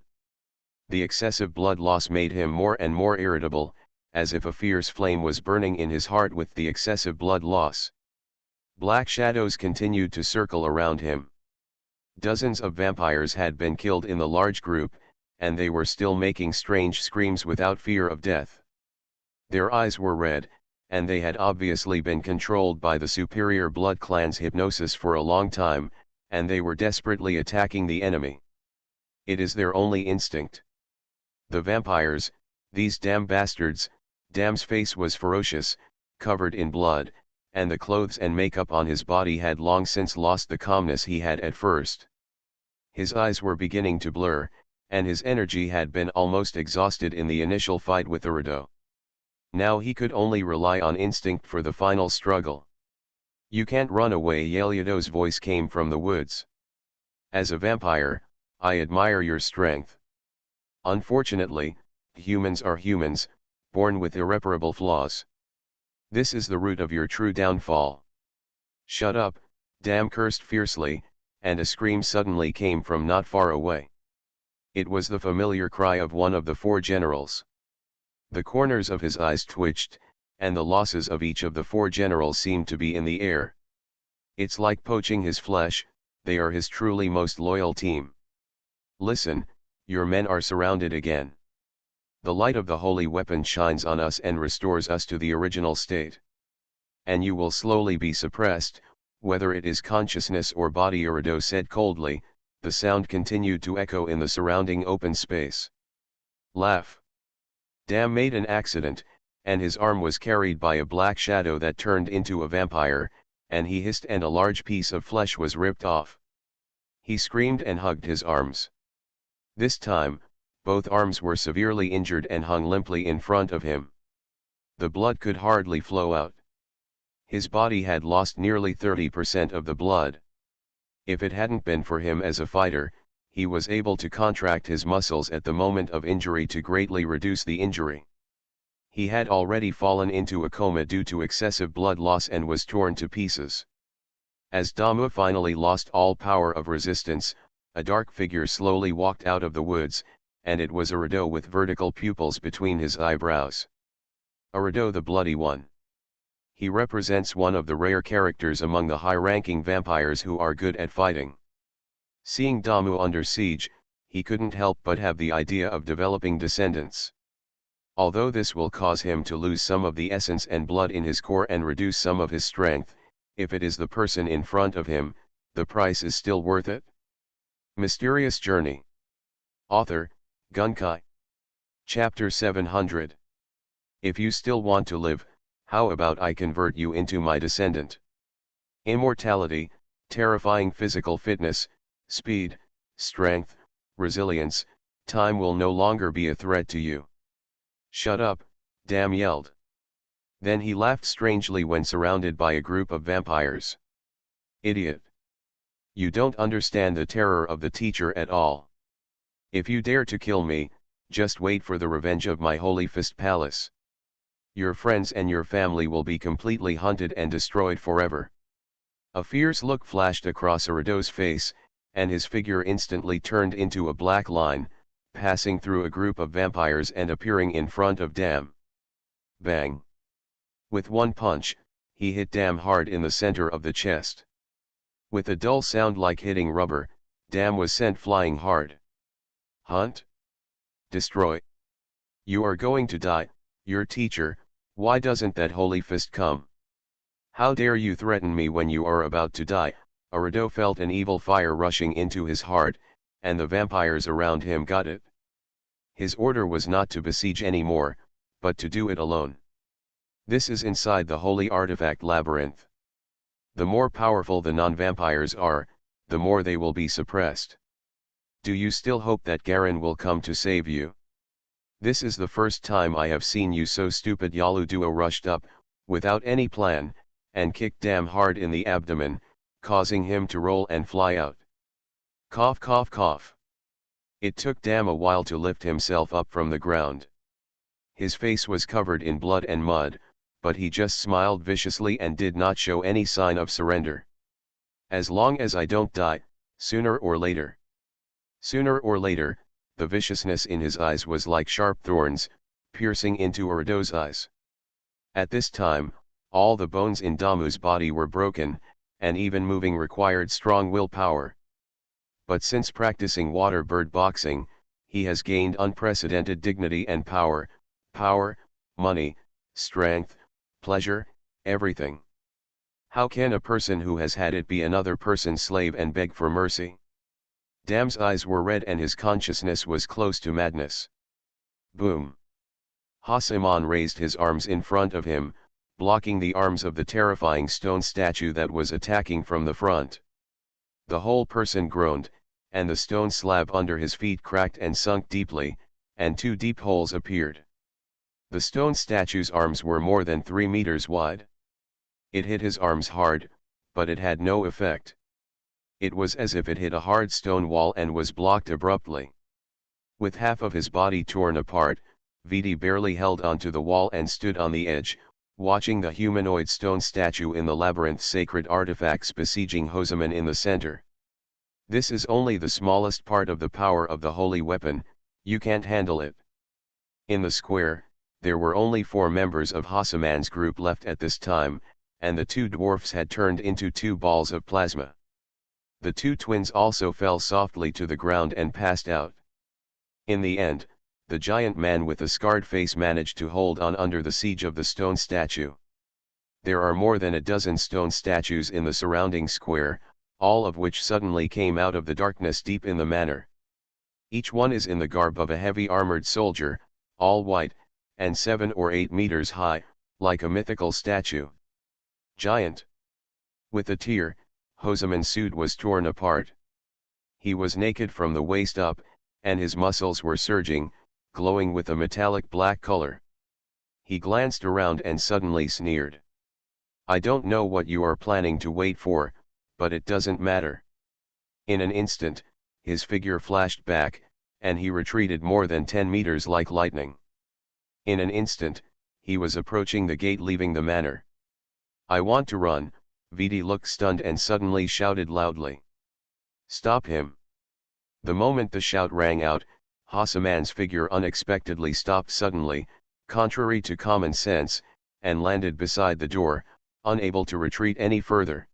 The excessive blood loss made him more and more irritable, as if a fierce flame was burning in his heart with the excessive blood loss. Black shadows continued to circle around him. Dozens of vampires had been killed in the large group, and they were still making strange screams without fear of death. Their eyes were red, and they had obviously been controlled by the superior blood clan's hypnosis for a long time, and they were desperately attacking the enemy. It is their only instinct. The vampires, these damn bastards. Dam's face was ferocious, covered in blood, and the clothes and makeup on his body had long since lost the calmness he had at first. His eyes were beginning to blur, and his energy had been almost exhausted in the initial fight with Urido. Now he could only rely on instinct for the final struggle. "You can't run away," Yeliado's voice came from the woods. "As a vampire, I admire your strength. Unfortunately, humans are humans, born with irreparable flaws. This is the root of your true downfall." "Shut up," Dam cursed fiercely, and a scream suddenly came from not far away. It was the familiar cry of one of the four generals. The corners of his eyes twitched, and the losses of each of the four generals seemed to be in the air. It's like poaching his flesh, they are his truly most loyal team. "Listen, your men are surrounded again. The light of the holy weapon shines on us and restores us to the original state. And you will slowly be suppressed, whether it is consciousness or body," Urido said coldly. The sound continued to echo in the surrounding open space. "Laugh." Dam made an accident, and his arm was carried by a black shadow that turned into a vampire, and he hissed and a large piece of flesh was ripped off. He screamed and hugged his arms. This time, both arms were severely injured and hung limply in front of him. The blood could hardly flow out. His body had lost nearly 30% of the blood. If it hadn't been for him as a fighter, he was able to contract his muscles at the moment of injury to greatly reduce the injury. He had already fallen into a coma due to excessive blood loss and was torn to pieces. As Damu finally lost all power of resistance, a dark figure slowly walked out of the woods, and it was Urido with vertical pupils between his eyebrows. Urido the Bloody One. He represents one of the rare characters among the high-ranking vampires who are good at fighting. Seeing Damu under siege, he couldn't help but have the idea of developing descendants. Although this will cause him to lose some of the essence and blood in his core and reduce some of his strength, if it is the person in front of him, the price is still worth it. Mysterious Journey. Author, Gunkai. Chapter 700. If you still want to live, how about I convert you into my descendant? Immortality, terrifying physical fitness, speed, strength, resilience, time will no longer be a threat to you. "Shut up," Dam yelled. Then he laughed strangely when surrounded by a group of vampires. "Idiot. You don't understand the terror of the teacher at all. If you dare to kill me, just wait for the revenge of my Holy Fist Palace. Your friends and your family will be completely hunted and destroyed forever. A fierce look flashed across Irido's face, and his figure instantly turned into a black line, passing through a group of vampires and appearing in front of Dam. Bang! With one punch, he hit Dam hard in the center of the chest. With a dull sound like hitting rubber, Dam was sent flying hard. Hunt? Destroy? You are going to die, your teacher. Why doesn't that Holy Fist come? How dare you threaten me when you are about to die? Irido felt an evil fire rushing into his heart, and the vampires around him got it. His order was not to besiege anymore, but to do it alone. This is inside the holy artifact labyrinth. The more powerful the non-vampires are, the more they will be suppressed. Do you still hope that Garen will come to save you? This is the first time I have seen you so stupid. Yaluduo rushed up, without any plan, and kicked Dam hard in the abdomen, causing him to roll and fly out. Cough cough cough. It took Dam a while to lift himself up from the ground. His face was covered in blood and mud, but he just smiled viciously and did not show any sign of surrender. As long as I don't die, sooner or later. Sooner or later, the viciousness in his eyes was like sharp thorns, piercing into Irido's eyes. At this time, all the bones in Damu's body were broken, and even moving required strong willpower. But since practicing water bird boxing, he has gained unprecedented dignity and power, money, strength, pleasure, everything. How can a person who has had it be another person's slave and beg for mercy? Dam's eyes were red and his consciousness was close to madness. Boom! Hasaman raised his arms in front of him, blocking the arms of the terrifying stone statue that was attacking from the front. The whole person groaned, and the stone slab under his feet cracked and sunk deeply, and 2 deep holes appeared. The stone statue's arms were more than 3 meters wide. It hit his arms hard, but it had no effect. It was as if it hit a hard stone wall and was blocked abruptly. With half of his body torn apart, Vidi barely held onto the wall and stood on the edge, watching the humanoid stone statue in the labyrinth's sacred artifacts besieging Hosaman in the center. This is only the smallest part of the power of the holy weapon, you can't handle it. In the square, there were only 4 members of Hasaman's group left at this time, and the 2 dwarfs had turned into 2 balls of plasma. The 2 twins also fell softly to the ground and passed out. In the end, the giant man with the scarred face managed to hold on under the siege of the stone statue. There are more than a dozen stone statues in the surrounding square, all of which suddenly came out of the darkness deep in the manor. Each one is in the garb of a heavy armored soldier, all white, and 7 or 8 meters high, like a mythical statue. Giant. With a tear, Hosaman's suit was torn apart. He was naked from the waist up, and his muscles were surging, glowing with a metallic black color. He glanced around and suddenly sneered. I don't know what you are planning to wait for, but it doesn't matter. In an instant, his figure flashed back, and he retreated more than 10 meters like lightning. In an instant, he was approaching the gate leaving the manor. I want to run. Vidi looked stunned and suddenly shouted loudly. Stop him! The moment the shout rang out, Hasaman's figure unexpectedly stopped suddenly, contrary to common sense, and landed beside the door, unable to retreat any further.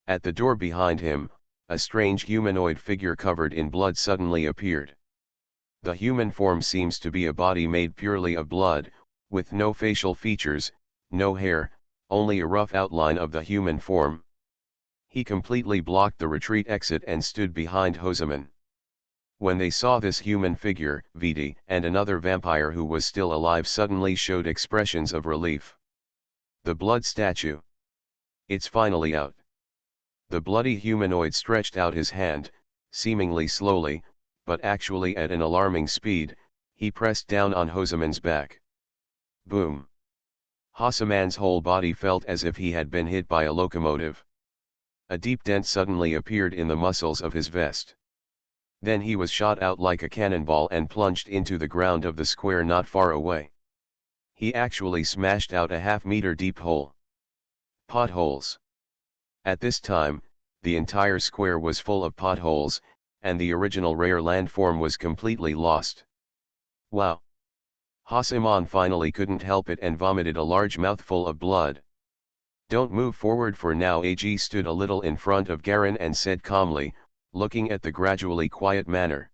At the door behind him, a strange humanoid figure covered in blood suddenly appeared. The human form seems to be a body made purely of blood, with no facial features, no hair, only a rough outline of the human form. He completely blocked the retreat exit and stood behind Hosaman. When they saw this human figure, Vidi and another vampire who was still alive suddenly showed expressions of relief. The blood statue. It's finally out. The bloody humanoid stretched out his hand, seemingly slowly, but actually at an alarming speed, he pressed down on Hosaman's back. Boom! Hasaman's whole body felt as if he had been hit by a locomotive. A deep dent suddenly appeared in the muscles of his vest. Then he was shot out like a cannonball and plunged into the ground of the square not far away. He actually smashed out a half-meter deep hole. Potholes. At this time, the entire square was full of potholes, and the original rare landform was completely lost. Wow! Haseman finally couldn't help it and vomited a large mouthful of blood. Don't move forward for now. AG stood a little in front of Garen and said calmly, looking at the gradually quiet manor.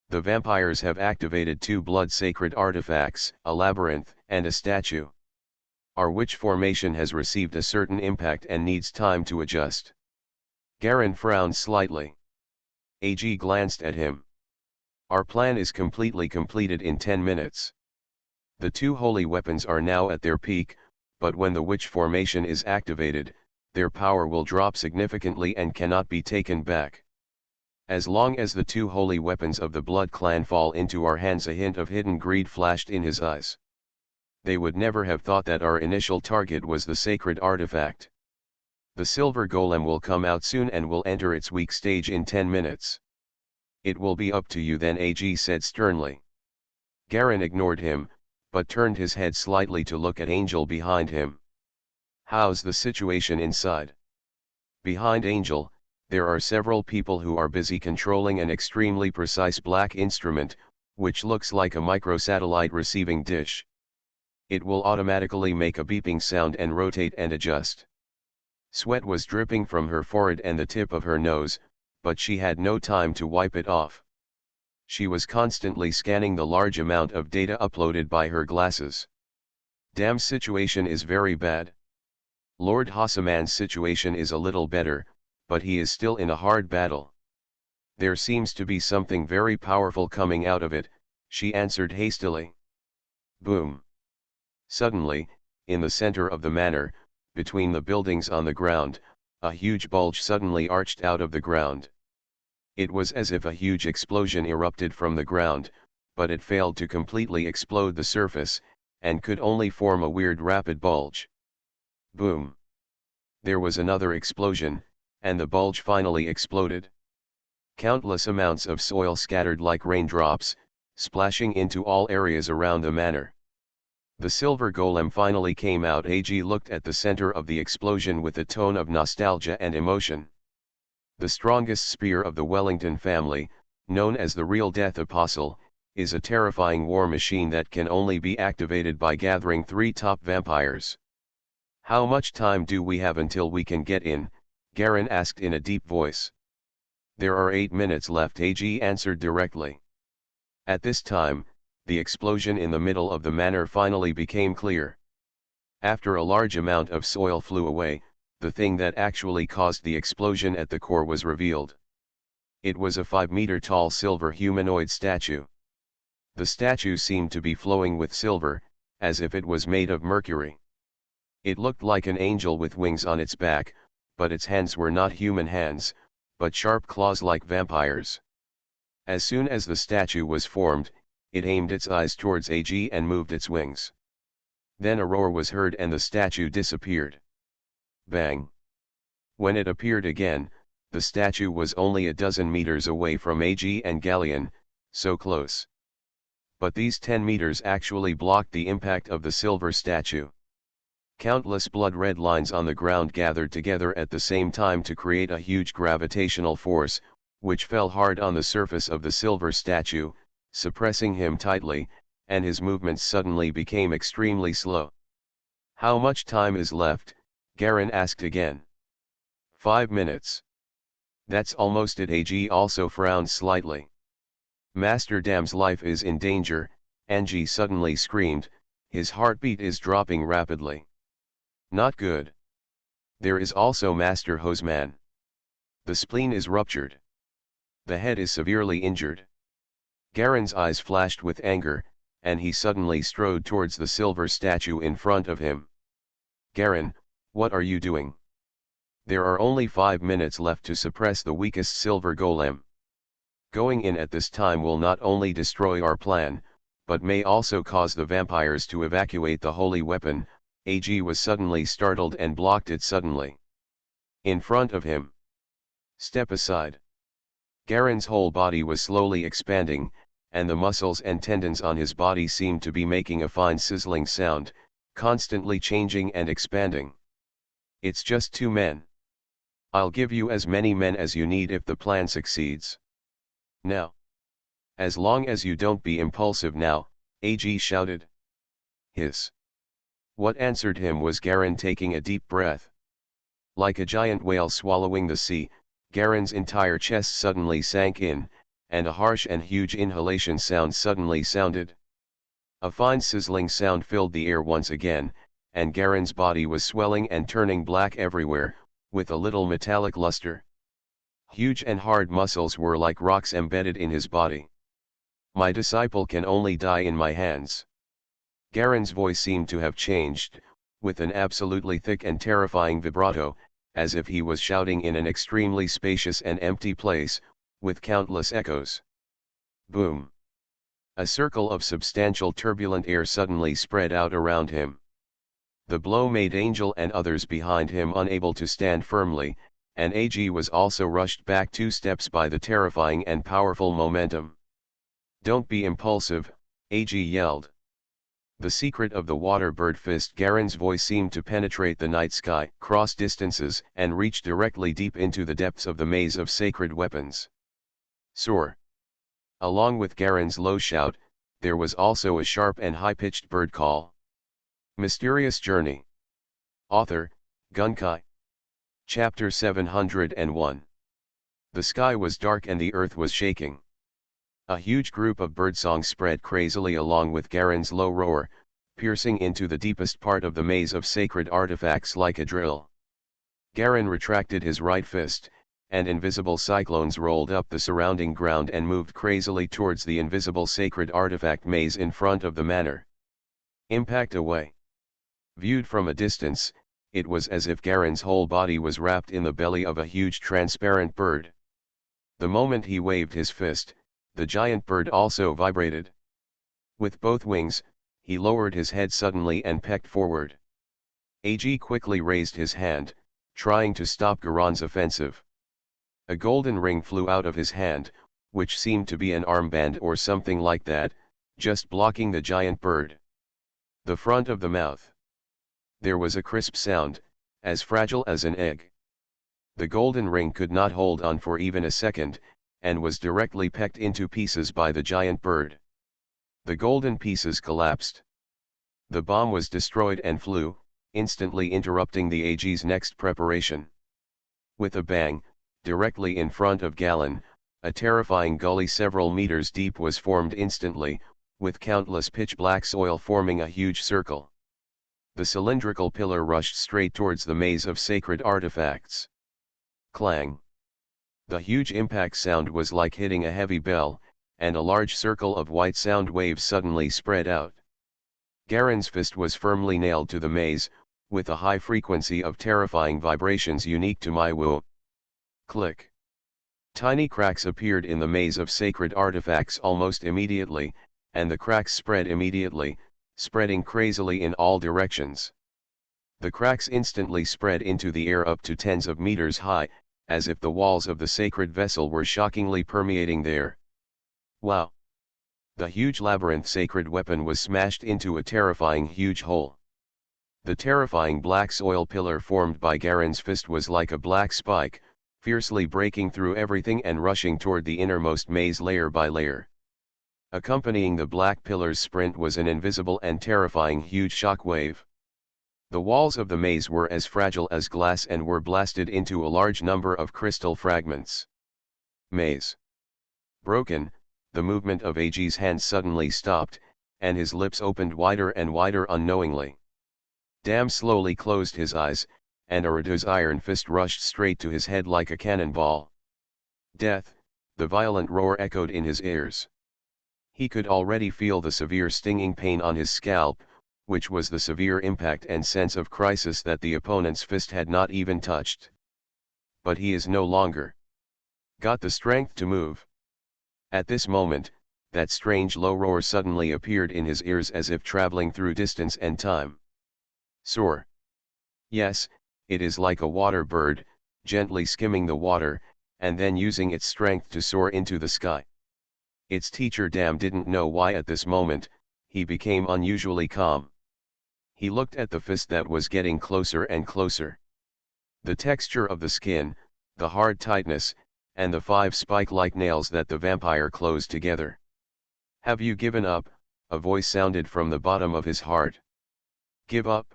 The vampires have activated 2 blood-sacred artifacts, a labyrinth, and a statue. Our witch formation has received a certain impact and needs time to adjust. Garen frowned slightly. AG glanced at him. Our plan is completely completed in 10 minutes. The 2 holy weapons are now at their peak, but when the witch formation is activated, their power will drop significantly and cannot be taken back. As long as the 2 holy weapons of the Blood Clan fall into our hands. A hint of hidden greed flashed in his eyes. They would never have thought that our initial target was the sacred artifact. The silver golem will come out soon and will enter its weak stage in 10 minutes. It will be up to you then, AG said sternly. Garen ignored him, but turned his head slightly to look at Angel behind him. How's the situation inside? Behind Angel, there are several people who are busy controlling an extremely precise black instrument, which looks like a microsatellite receiving dish. It will automatically make a beeping sound and rotate and adjust. Sweat was dripping from her forehead and the tip of her nose, but she had no time to wipe it off. She was constantly scanning the large amount of data uploaded by her glasses. Dam's situation is very bad. Lord Haseman's situation is a little better, but he is still in a hard battle. There seems to be something very powerful coming out of it, she answered hastily. Boom. Suddenly, in the center of the manor, between the buildings on the ground, a huge bulge suddenly arched out of the ground. It was as if a huge explosion erupted from the ground, but it failed to completely explode the surface, and could only form a weird rapid bulge. Boom. There was another explosion, and the bulge finally exploded. Countless amounts of soil scattered like raindrops, splashing into all areas around the manor. The silver golem finally came out. AG looked at the center of the explosion with a tone of nostalgia and emotion. The strongest spear of the Wellington family, known as the Real Death Apostle, is a terrifying war machine that can only be activated by gathering 3 top vampires. How much time do we have until we can get in? Garen asked in a deep voice. There are 8 minutes left, AG answered directly. At this time, the explosion in the middle of the manor finally became clear. After a large amount of soil flew away, the thing that actually caused the explosion at the core was revealed. It was a 5-meter-tall silver humanoid statue. The statue seemed to be flowing with silver, as if it was made of mercury. It looked like an angel with wings on its back, but its hands were not human hands, but sharp claws like vampires. As soon as the statue was formed, it aimed its eyes towards AG and moved its wings. Then a roar was heard and the statue disappeared. Bang! When it appeared again, the statue was only a dozen meters away from AG and Galleon, so close. But these 10 meters actually blocked the impact of the silver statue. Countless blood-red lines on the ground gathered together at the same time to create a huge gravitational force, which fell hard on the surface of the silver statue, suppressing him tightly, and his movements suddenly became extremely slow. How much time is left? Garen asked again. 5 minutes. That's almost it. AG also frowned slightly. Master Dam's life is in danger, Angie suddenly screamed, his heartbeat is dropping rapidly. Not good. There is also Master Hoseman. The spleen is ruptured. The head is severely injured. Garen's eyes flashed with anger, and he suddenly strode towards the silver statue in front of him. Garen, what are you doing? There are only 5 minutes left to suppress the weakest silver golem. Going in at this time will not only destroy our plan, but may also cause the vampires to evacuate the holy weapon. AG was suddenly startled and blocked it suddenly. In front of him. Step aside. Garen's whole body was slowly expanding, and the muscles and tendons on his body seemed to be making a fine sizzling sound, constantly changing and expanding. It's just 2 men. I'll give you as many men as you need if the plan succeeds. Now. As long as you don't be impulsive now, AG shouted. Hiss. What answered him was Garen taking a deep breath. Like a giant whale swallowing the sea, Garen's entire chest suddenly sank in, and a harsh and huge inhalation sound suddenly sounded. A fine sizzling sound filled the air once again, and Garen's body was swelling and turning black everywhere, with a little metallic luster. Huge and hard muscles were like rocks embedded in his body. My disciple can only die in my hands. Garen's voice seemed to have changed, with an absolutely thick and terrifying vibrato, as if he was shouting in an extremely spacious and empty place, with countless echoes. Boom! A circle of substantial turbulent air suddenly spread out around him. The blow made Angel and others behind him unable to stand firmly, and AG was also rushed back 2 steps by the terrifying and powerful momentum. Don't be impulsive, AG yelled. The secret of the water bird fist. Garen's voice seemed to penetrate the night sky, cross distances, and reach directly deep into the depths of the maze of sacred weapons. Soar. Along with Garen's low shout, there was also a sharp and high-pitched bird call. Mysterious Journey. Author, Gunkai. Chapter 701. The sky was dark and the earth was shaking. A huge group of birdsong spread crazily along with Garen's low roar, piercing into the deepest part of the maze of sacred artifacts like a drill. Garen retracted his right fist, and invisible cyclones rolled up the surrounding ground and moved crazily towards the invisible sacred artifact maze in front of the manor. Impact away. Viewed from a distance, it was as if Garen's whole body was wrapped in the belly of a huge transparent bird. The moment he waved his fist, the giant bird also vibrated. With both wings, he lowered his head suddenly and pecked forward. AG quickly raised his hand, trying to stop Garen's offensive. A golden ring flew out of his hand, which seemed to be an armband or something like that, just blocking the giant bird. The front of the mouth. There was a crisp sound, as fragile as an egg. The golden ring could not hold on for even a second, and was directly pecked into pieces by the giant bird. The golden pieces collapsed. The bomb was destroyed and flew, instantly interrupting the AG's next preparation. With a bang, directly in front of Galen, a terrifying gully several meters deep was formed instantly, with countless pitch-black soil forming a huge circle. The cylindrical pillar rushed straight towards the maze of sacred artifacts. Clang! The huge impact sound was like hitting a heavy bell, and a large circle of white sound waves suddenly spread out. Garen's fist was firmly nailed to the maze, with a high frequency of terrifying vibrations unique to my womb. Click! Tiny cracks appeared in the maze of sacred artifacts almost immediately, and the cracks spread immediately, spreading crazily in all directions. The cracks instantly spread into the air up to tens of meters high, as if the walls of the sacred vessel were shockingly permeating there. Wow! The huge labyrinth sacred weapon was smashed into a terrifying huge hole. The terrifying black soil pillar formed by Garen's fist was like a black spike, fiercely breaking through everything and rushing toward the innermost maze layer by layer. Accompanying the black pillar's sprint was an invisible and terrifying huge shock wave. The walls of the maze were as fragile as glass and were blasted into a large number of crystal fragments. Maze. Broken, the movement of AG's hand suddenly stopped, and his lips opened wider and wider unknowingly. Dam slowly closed his eyes, and Aradu's iron fist rushed straight to his head like a cannonball. Death, the violent roar echoed in his ears. He could already feel the severe stinging pain on his scalp, which was the severe impact and sense of crisis that the opponent's fist had not even touched. But he is no longer got the strength to move. At this moment, that strange low roar suddenly appeared in his ears as if traveling through distance and time. Soar. Yes, it is like a water bird, gently skimming the water, and then using its strength to soar into the sky. Its teacher Dam didn't know why at this moment, he became unusually calm. He looked at the fist that was getting closer and closer. The texture of the skin, the hard tightness, and the 5 spike-like nails that the vampire closed together. "Have you given up?" a voice sounded from the bottom of his heart. "Give up?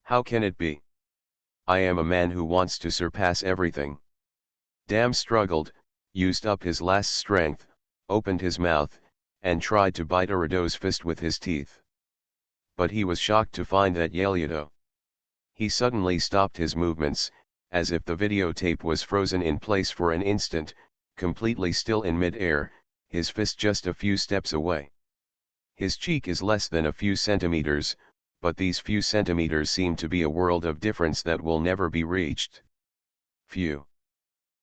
How can it be? I am a man who wants to surpass everything." Dam struggled, used up his last strength, opened his mouth, and tried to bite Irido's fist with his teeth. But he was shocked to find that Yelido. He suddenly stopped his movements, as if the videotape was frozen in place for an instant, completely still in mid-air, his fist just a few steps away. His cheek is less than a few centimeters, but these few centimeters seem to be a world of difference that will never be reached. Phew.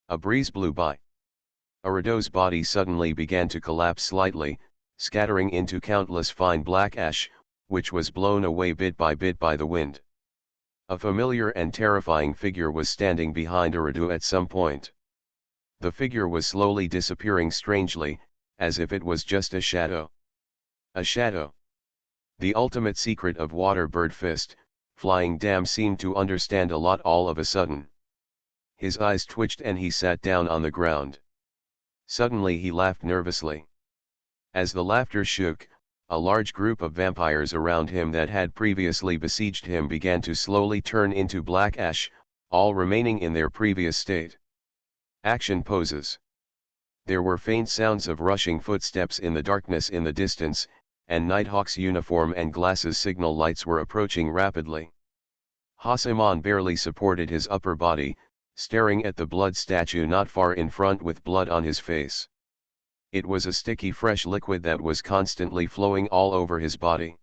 A breeze blew by. Irido's body suddenly began to collapse slightly, scattering into countless fine black ash, which was blown away bit by the wind. A familiar and terrifying figure was standing behind Irido at some point. The figure was slowly disappearing strangely, as if it was just a shadow. A shadow. The ultimate secret of Water Bird Fist, Flying Dam seemed to understand a lot all of a sudden. His eyes twitched and he sat down on the ground. Suddenly he laughed nervously. As the laughter shook, a large group of vampires around him that had previously besieged him began to slowly turn into black ash, all remaining in their previous state. Action poses. There were faint sounds of rushing footsteps in the darkness in the distance, and Nighthawk's uniform and glasses signal lights were approaching rapidly. Haseman barely supported his upper body, staring at the blood statue not far in front with blood on his face. It was a sticky fresh liquid that was constantly flowing all over his body.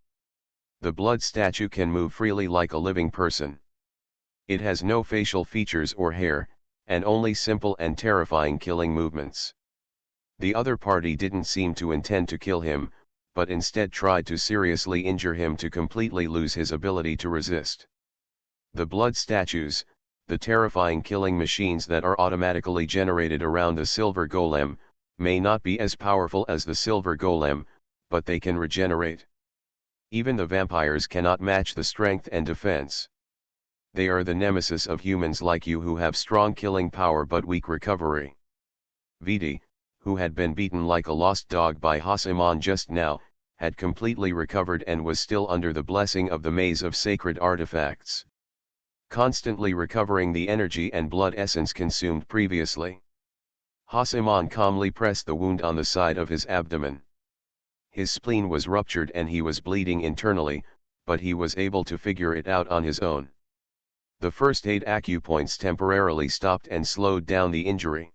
The blood statue can move freely like a living person. It has no facial features or hair, and only simple and terrifying killing movements. The other party didn't seem to intend to kill him, but instead tried to seriously injure him to completely lose his ability to resist. The blood statues, the terrifying killing machines that are automatically generated around the silver golem, may not be as powerful as the silver golem, but they can regenerate. Even the vampires cannot match the strength and defense. They are the nemesis of humans like you who have strong killing power but weak recovery. Vidi, who had been beaten like a lost dog by Haseman just now, had completely recovered and was still under the blessing of the maze of sacred artifacts, constantly recovering the energy and blood essence consumed previously. Haseman calmly pressed the wound on the side of his abdomen. His spleen was ruptured and he was bleeding internally, but he was able to figure it out on his own. The first aid acupoints temporarily stopped and slowed down the injury.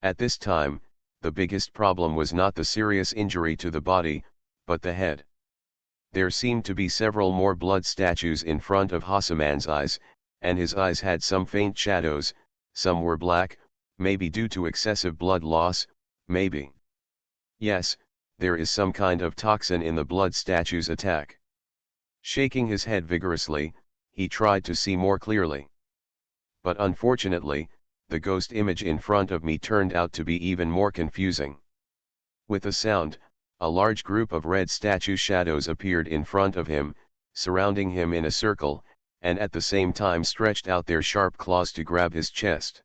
At this time, the biggest problem was not the serious injury to the body, but the head. There seemed to be several more blood statues in front of Haseman's eyes, and his eyes had some faint shadows, some were black, maybe due to excessive blood loss, maybe. Yes, there is some kind of toxin in the blood statue's attack. Shaking his head vigorously, he tried to see more clearly. But unfortunately, the ghost image in front of me turned out to be even more confusing. With a sound, a large group of red statue shadows appeared in front of him, surrounding him in a circle, and at the same time stretched out their sharp claws to grab his chest.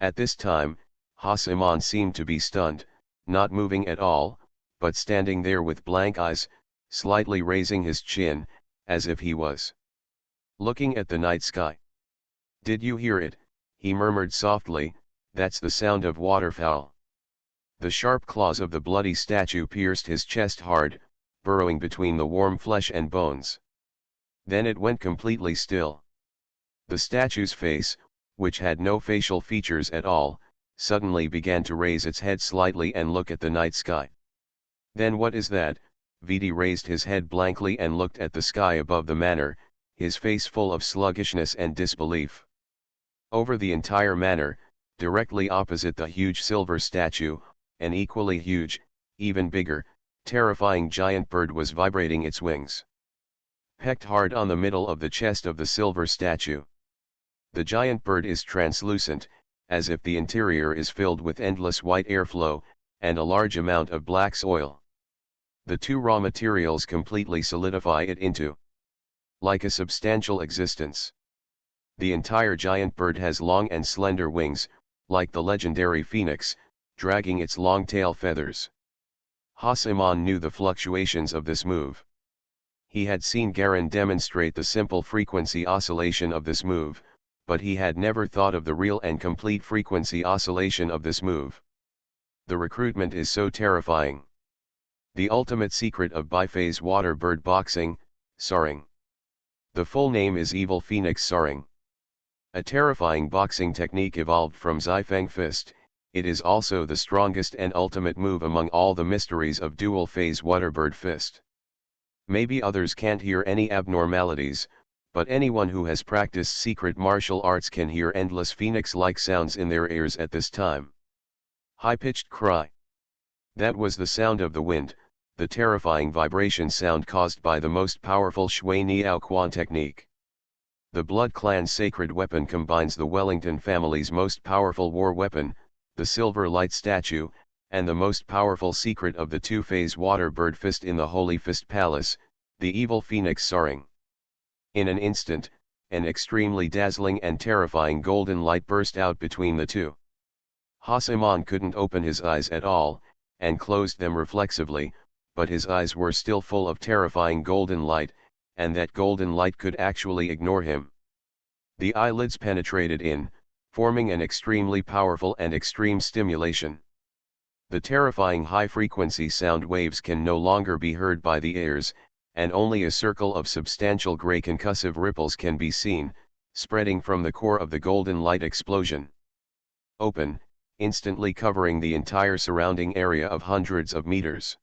At this time, Haseman seemed to be stunned, not moving at all, but standing there with blank eyes, slightly raising his chin, as if he was looking at the night sky. "Did you hear it?" he murmured softly, "that's the sound of waterfowl." The sharp claws of the bloody statue pierced his chest hard, burrowing between the warm flesh and bones. Then it went completely still. The statue's face, which had no facial features at all, suddenly began to raise its head slightly and look at the night sky. "Then what is that?" Vidi raised his head blankly and looked at the sky above the manor, his face full of sluggishness and disbelief. Over the entire manor, directly opposite the huge silver statue, an equally huge, even bigger, terrifying giant bird was vibrating its wings. Pecked hard on the middle of the chest of the silver statue. The giant bird is translucent, as if the interior is filled with endless white airflow, and a large amount of black soil. The two raw materials completely solidify it into like a substantial existence. The entire giant bird has long and slender wings, like the legendary phoenix, dragging its long tail feathers. Haseman knew the fluctuations of this move. He had seen Garen demonstrate the simple frequency oscillation of this move, but he had never thought of the real and complete frequency oscillation of this move. The recruitment is so terrifying. The ultimate secret of biphase water bird boxing, soaring. The full name is Evil Phoenix Soaring. A terrifying boxing technique evolved from Xifeng Fist. It is also the strongest and ultimate move among all the mysteries of dual-phase waterbird fist. Maybe others can't hear any abnormalities, but anyone who has practiced secret martial arts can hear endless phoenix-like sounds in their ears at this time. High-pitched cry. That was the sound of the wind, the terrifying vibration sound caused by the most powerful Shui Niao Quan technique. The Blood Clan's sacred weapon combines the Wellington family's most powerful war weapon, the Silver Light Statue, and the most powerful secret of the two-phase water bird fist in the Holy Fist Palace, the Evil Phoenix Soaring. In an instant, an extremely dazzling and terrifying golden light burst out between the two. Haseman couldn't open his eyes at all, and closed them reflexively, but his eyes were still full of terrifying golden light, and that golden light could actually ignore him. The eyelids penetrated in, forming an extremely powerful and extreme stimulation. The terrifying high-frequency sound waves can no longer be heard by the ears, and only a circle of substantial gray concussive ripples can be seen, spreading from the core of the golden light explosion. Open, instantly covering the entire surrounding area of hundreds of meters.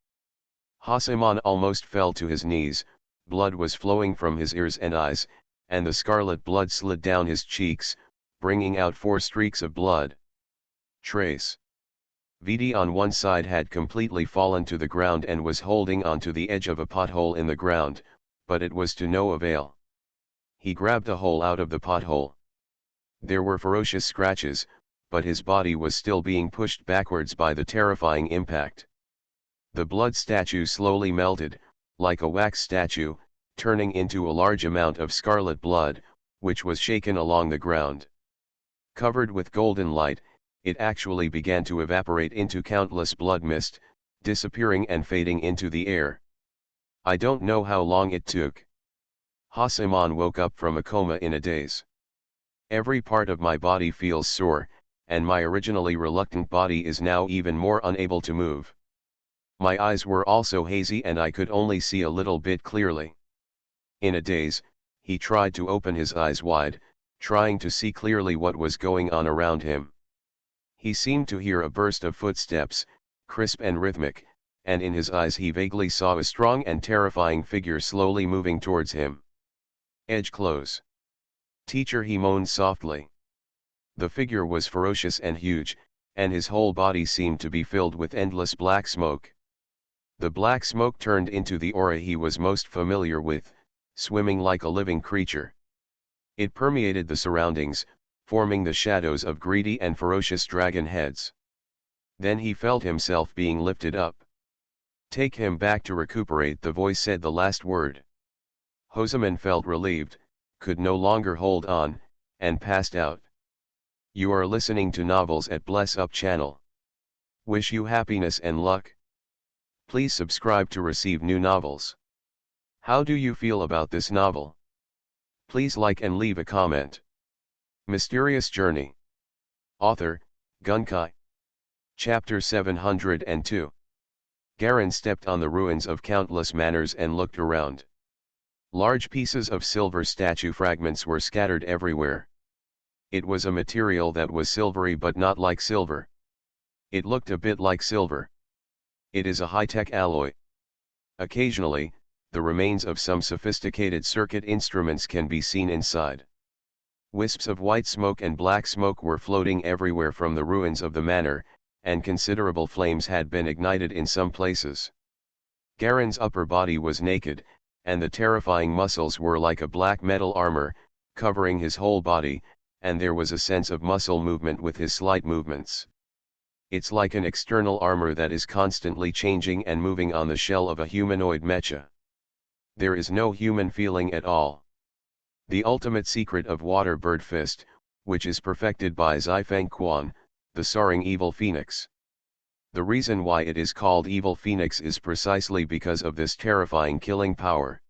Haseman almost fell to his knees, blood was flowing from his ears and eyes, and the scarlet blood slid down his cheeks, bringing out 4 streaks of blood. Trace. Vidi on one side had completely fallen to the ground and was holding onto the edge of a pothole in the ground, but it was to no avail. He grabbed a hole out of the pothole. There were ferocious scratches, but his body was still being pushed backwards by the terrifying impact. The blood statue slowly melted, like a wax statue, turning into a large amount of scarlet blood, which was shaken along the ground. Covered with golden light, it actually began to evaporate into countless blood mist, disappearing and fading into the air. I don't know how long it took. Haseman woke up from a coma in a daze. Every part of my body feels sore, and my originally reluctant body is now even more unable to move. My eyes were also hazy and I could only see a little bit clearly. In a daze, he tried to open his eyes wide, trying to see clearly what was going on around him. He seemed to hear a burst of footsteps, crisp and rhythmic, and in his eyes he vaguely saw a strong and terrifying figure slowly moving towards him. Edge close. Teacher, he moaned softly. The figure was ferocious and huge, and his whole body seemed to be filled with endless black smoke. The black smoke turned into the aura he was most familiar with, swimming like a living creature. It permeated the surroundings, forming the shadows of greedy and ferocious dragon heads. Then he felt himself being lifted up. Take him back to recuperate, the voice said the last word. Haseman felt relieved, could no longer hold on, and passed out. You are listening to Novels at Bless Up channel. Wish you happiness and luck. Please subscribe to receive new novels. How do you feel about this novel? Please like and leave a comment. Mysterious Journey. Author, Gunkai. Chapter 702. Garen stepped on the ruins of countless manors and looked around. Large pieces of silver statue fragments were scattered everywhere. It was a material that was silvery but not like silver. It looked a bit like silver. It is a high-tech alloy. Occasionally, the remains of some sophisticated circuit instruments can be seen inside. Wisps of white smoke and black smoke were floating everywhere from the ruins of the manor, and considerable flames had been ignited in some places. Garen's upper body was naked, and the terrifying muscles were like a black metal armor, covering his whole body, and there was a sense of muscle movement with his slight movements. It's like an external armor that is constantly changing and moving on the shell of a humanoid mecha. There is no human feeling at all. The ultimate secret of Water Bird Fist, which is perfected by Zifeng Quan, the soaring evil phoenix. The reason why it is called Evil Phoenix is precisely because of this terrifying killing power.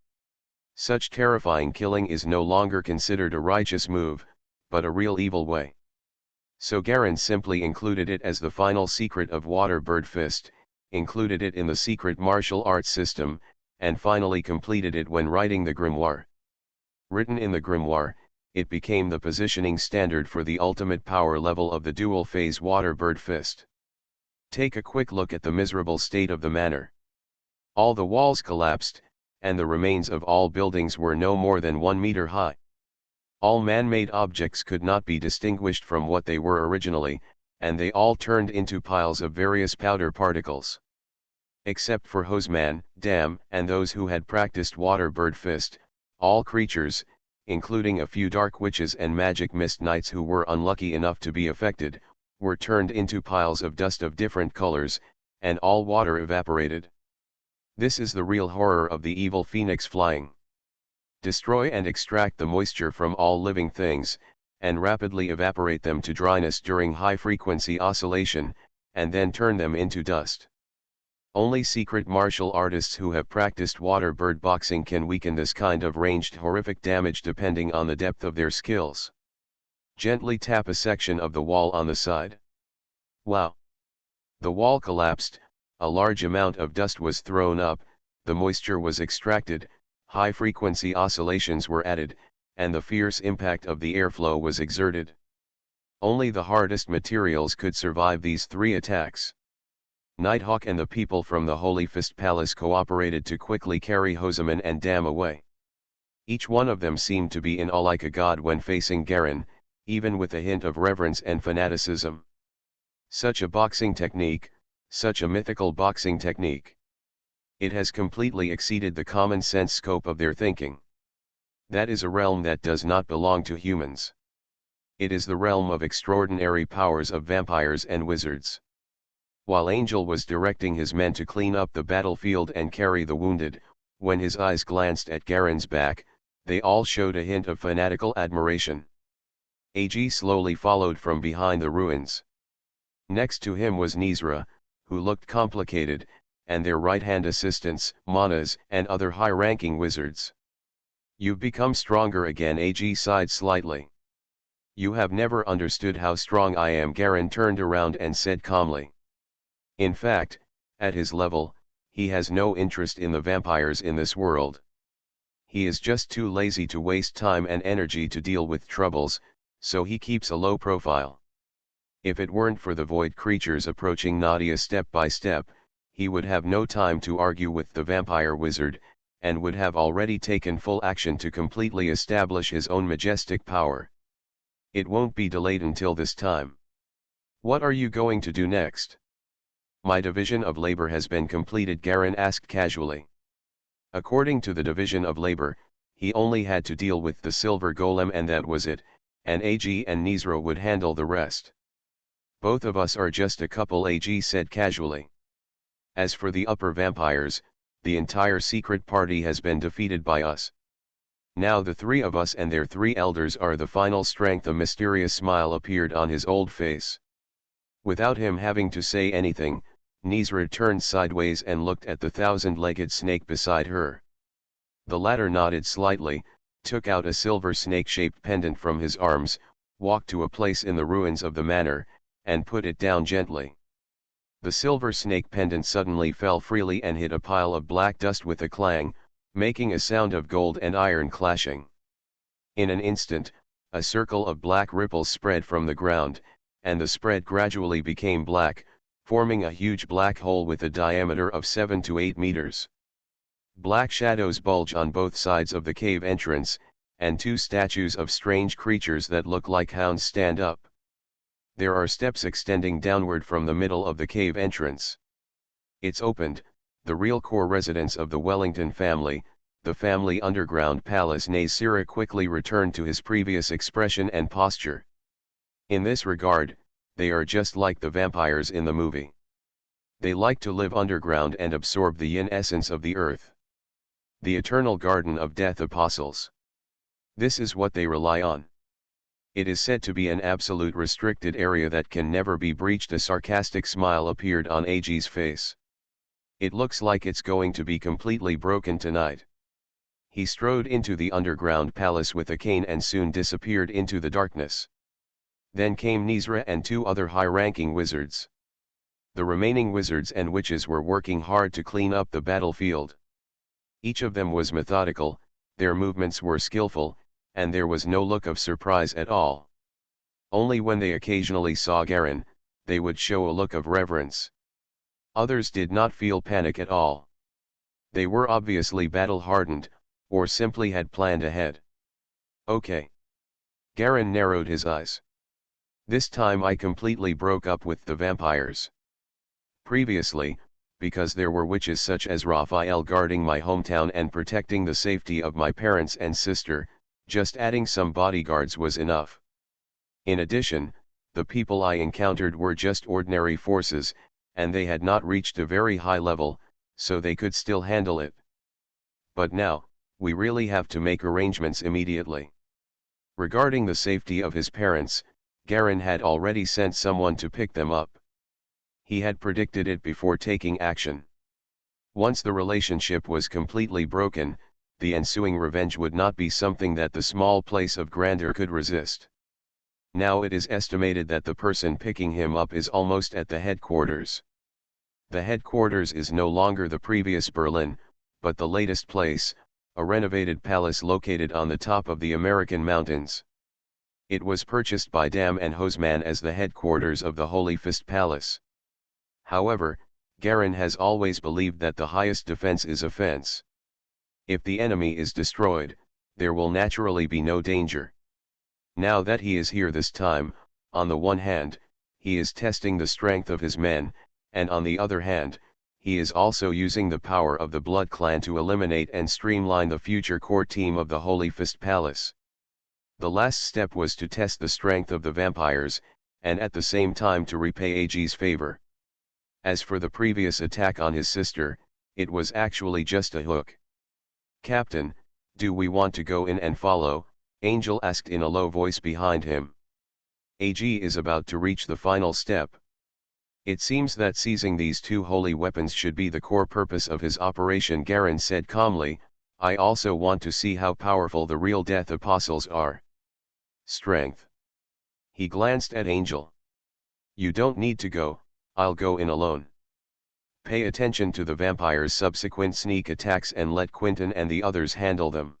Such terrifying killing is no longer considered a righteous move, but a real evil way. So Garen simply included it as the final secret of Water Bird Fist, included it in the secret martial arts system, and finally completed it when writing the grimoire. Written in the grimoire, it became the positioning standard for the ultimate power level of the dual-phase Water Bird Fist. Take a quick look at the miserable state of the manor. All the walls collapsed, and the remains of all buildings were no more than 1 meter high. All man-made objects could not be distinguished from what they were originally, and they all turned into piles of various powder particles. Except for Hoseman, Dam, and those who had practiced Water Bird Fist, all creatures, including a few dark witches and magic mist knights who were unlucky enough to be affected, were turned into piles of dust of different colors, and all water evaporated. This is the real horror of the evil phoenix flying. Destroy and extract the moisture from all living things, and rapidly evaporate them to dryness during high-frequency oscillation, and then turn them into dust. Only secret martial artists who have practiced water bird boxing can weaken this kind of ranged horrific damage depending on the depth of their skills. Gently tap a section of the wall on the side. Wow! The wall collapsed, a large amount of dust was thrown up, the moisture was extracted, high-frequency oscillations were added, and the fierce impact of the airflow was exerted. Only the hardest materials could survive these 3 attacks. Nighthawk and the people from the Holy Fist Palace cooperated to quickly carry Hoseman and Dam away. Each one of them seemed to be in awe like a god when facing Garen, even with a hint of reverence and fanaticism. Such a boxing technique, such a mythical boxing technique. It has completely exceeded the common sense scope of their thinking. That is a realm that does not belong to humans. It is the realm of extraordinary powers of vampires and wizards. While Angel was directing his men to clean up the battlefield and carry the wounded, when his eyes glanced at Garen's back, they all showed a hint of fanatical admiration. AG slowly followed from behind the ruins. Next to him was Nizra, who looked complicated, and their right-hand assistants, Manas, and other high-ranking wizards. You've become stronger again, AG sighed slightly. You have never understood how strong I am, Garen turned around and said calmly. In fact, at his level, he has no interest in the vampires in this world. He is just too lazy to waste time and energy to deal with troubles, so he keeps a low profile. If it weren't for the void creatures approaching Nadia step by step, he would have no time to argue with the vampire wizard, and would have already taken full action to completely establish his own majestic power. It won't be delayed until this time. What are you going to do next? My division of labor has been completed, Garen asked casually. According to the division of labor, he only had to deal with the silver golem and that was it, and AG and Nizra would handle the rest. Both of us are just a couple, AG said casually. As for the upper vampires, the entire secret party has been defeated by us. Now the 3 of us and their 3 elders are the final strength. A mysterious smile appeared on his old face. Without him having to say anything, Nizra turned sideways and looked at the 1,000-legged snake beside her. The latter nodded slightly, took out a silver snake-shaped pendant from his arms, walked to a place in the ruins of the manor, and put it down gently. The silver snake pendant suddenly fell freely and hit a pile of black dust with a clang, making a sound of gold and iron clashing. In an instant, a circle of black ripples spread from the ground, and the spread gradually became black, forming a huge black hole with a diameter of 7 to 8 meters. Black shadows bulge on both sides of the cave entrance, and 2 statues of strange creatures that look like hounds stand up. There are steps extending downward from the middle of the cave entrance. It's opened, the real core residence of the Wellington family, the family underground palace Nasira quickly returned to his previous expression and posture. In this regard, they are just like the vampires in the movie. They like to live underground and absorb the yin essence of the earth. The eternal garden of death apostles. This is what they rely on. It is said to be an absolute restricted area that can never be breached. A sarcastic smile appeared on AG's face. It looks like it's going to be completely broken tonight. He strode into the underground palace with a cane and soon disappeared into the darkness. Then came Nizra and two other high-ranking wizards. The remaining wizards and witches were working hard to clean up the battlefield. Each of them was methodical, their movements were skillful, and there was no look of surprise at all. Only when they occasionally saw Garen, they would show a look of reverence. Others did not feel panic at all. They were obviously battle-hardened, or simply had planned ahead. Okay. Garen narrowed his eyes. This time I completely broke up with the vampires. Previously, because there were witches such as Raphael guarding my hometown and protecting the safety of my parents and sister, just adding some bodyguards was enough. In addition, the people I encountered were just ordinary forces, and they had not reached a very high level, so they could still handle it. But now, we really have to make arrangements immediately. Regarding the safety of his parents, Garen had already sent someone to pick them up. He had predicted it before taking action. Once the relationship was completely broken, the ensuing revenge would not be something that the small place of grandeur could resist. Now it is estimated that the person picking him up is almost at the headquarters. The headquarters is no longer the previous Berlin, but the latest place, a renovated palace located on the top of the American mountains. It was purchased by Dam and Hosman as the headquarters of the Holy Fist Palace. However, Garen has always believed that the highest defense is offense. If the enemy is destroyed, there will naturally be no danger. Now that he is here this time, on the one hand, he is testing the strength of his men, and on the other hand, he is also using the power of the Blood Clan to eliminate and streamline the future core team of the Holy Fist Palace. The last step was to test the strength of the vampires, and at the same time to repay AG's favor. As for the previous attack on his sister, it was actually just a hook. "Captain, do we want to go in and follow?" Angel asked in a low voice behind him. AG is about to reach the final step. It seems that seizing these two holy weapons should be the core purpose of his operation, Garen said calmly. I also want to see how powerful the real Death Apostles are. Strength. He glanced at Angel. You don't need to go, I'll go in alone. Pay attention to the vampires' subsequent sneak attacks and let Quentin and the others handle them.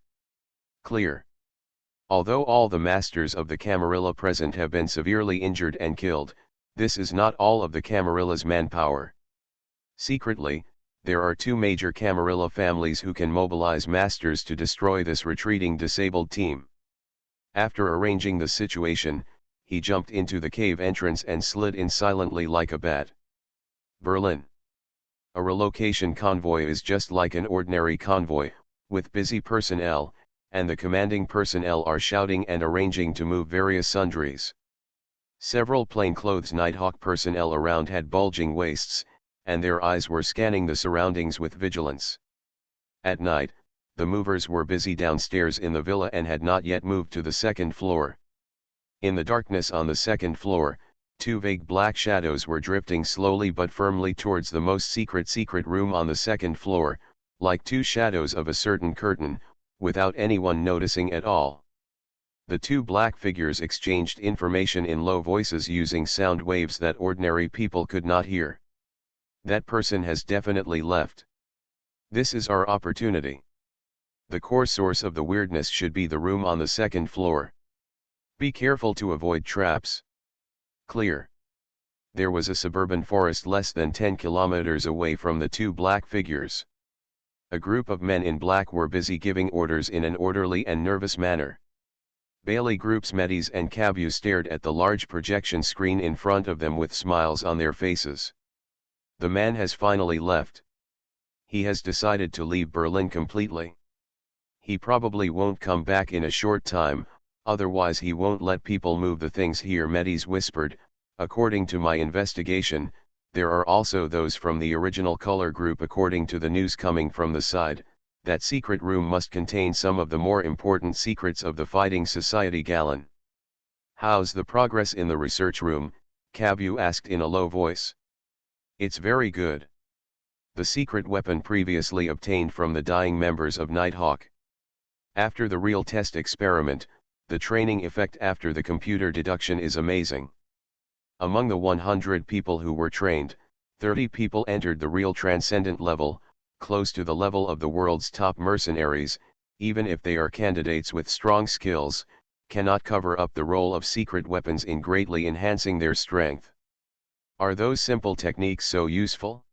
Clear. Although all the masters of the Camarilla present have been severely injured and killed, this is not all of the Camarilla's manpower. Secretly, there are two major Camarilla families who can mobilize masters to destroy this retreating disabled team. After arranging the situation, he jumped into the cave entrance and slid in silently like a bat. Berlin. A relocation convoy is just like an ordinary convoy, with busy personnel, and the commanding personnel are shouting and arranging to move various sundries. Several plainclothes Nighthawk personnel around had bulging waists, and their eyes were scanning the surroundings with vigilance. At night, the movers were busy downstairs in the villa and had not yet moved to the second floor. In the darkness on the second floor, two vague black shadows were drifting slowly but firmly towards the most secret room on the second floor, like two shadows of a certain curtain, without anyone noticing at all. The two black figures exchanged information in low voices using sound waves that ordinary people could not hear. That person has definitely left. This is our opportunity. The core source of the weirdness should be the room on the second floor. Be careful to avoid traps. Clear. There was a suburban forest less than 10 kilometers away from the two black figures. A group of men in black were busy giving orders in an orderly and nervous manner. Bailey groups Medes and Cabu stared at the large projection screen in front of them with smiles on their faces. The man has finally left. He has decided to leave Berlin completely. He probably won't come back in a short time, otherwise he won't let people move the things here, Medes whispered. According to my investigation, there are also those from the original color group. According to the news coming from the side, that secret room must contain some of the more important secrets of the fighting society. Galen. How's the progress in the research room? Cabu asked in a low voice. It's very good. The secret weapon previously obtained from the dying members of Nighthawk. After the real test experiment, the training effect after the computer deduction is amazing. Among the 100 people who were trained, 30 people entered the real transcendent level, close to the level of the world's top mercenaries. Even if they are candidates with strong skills, cannot cover up the role of secret weapons in greatly enhancing their strength. Are those simple techniques so useful?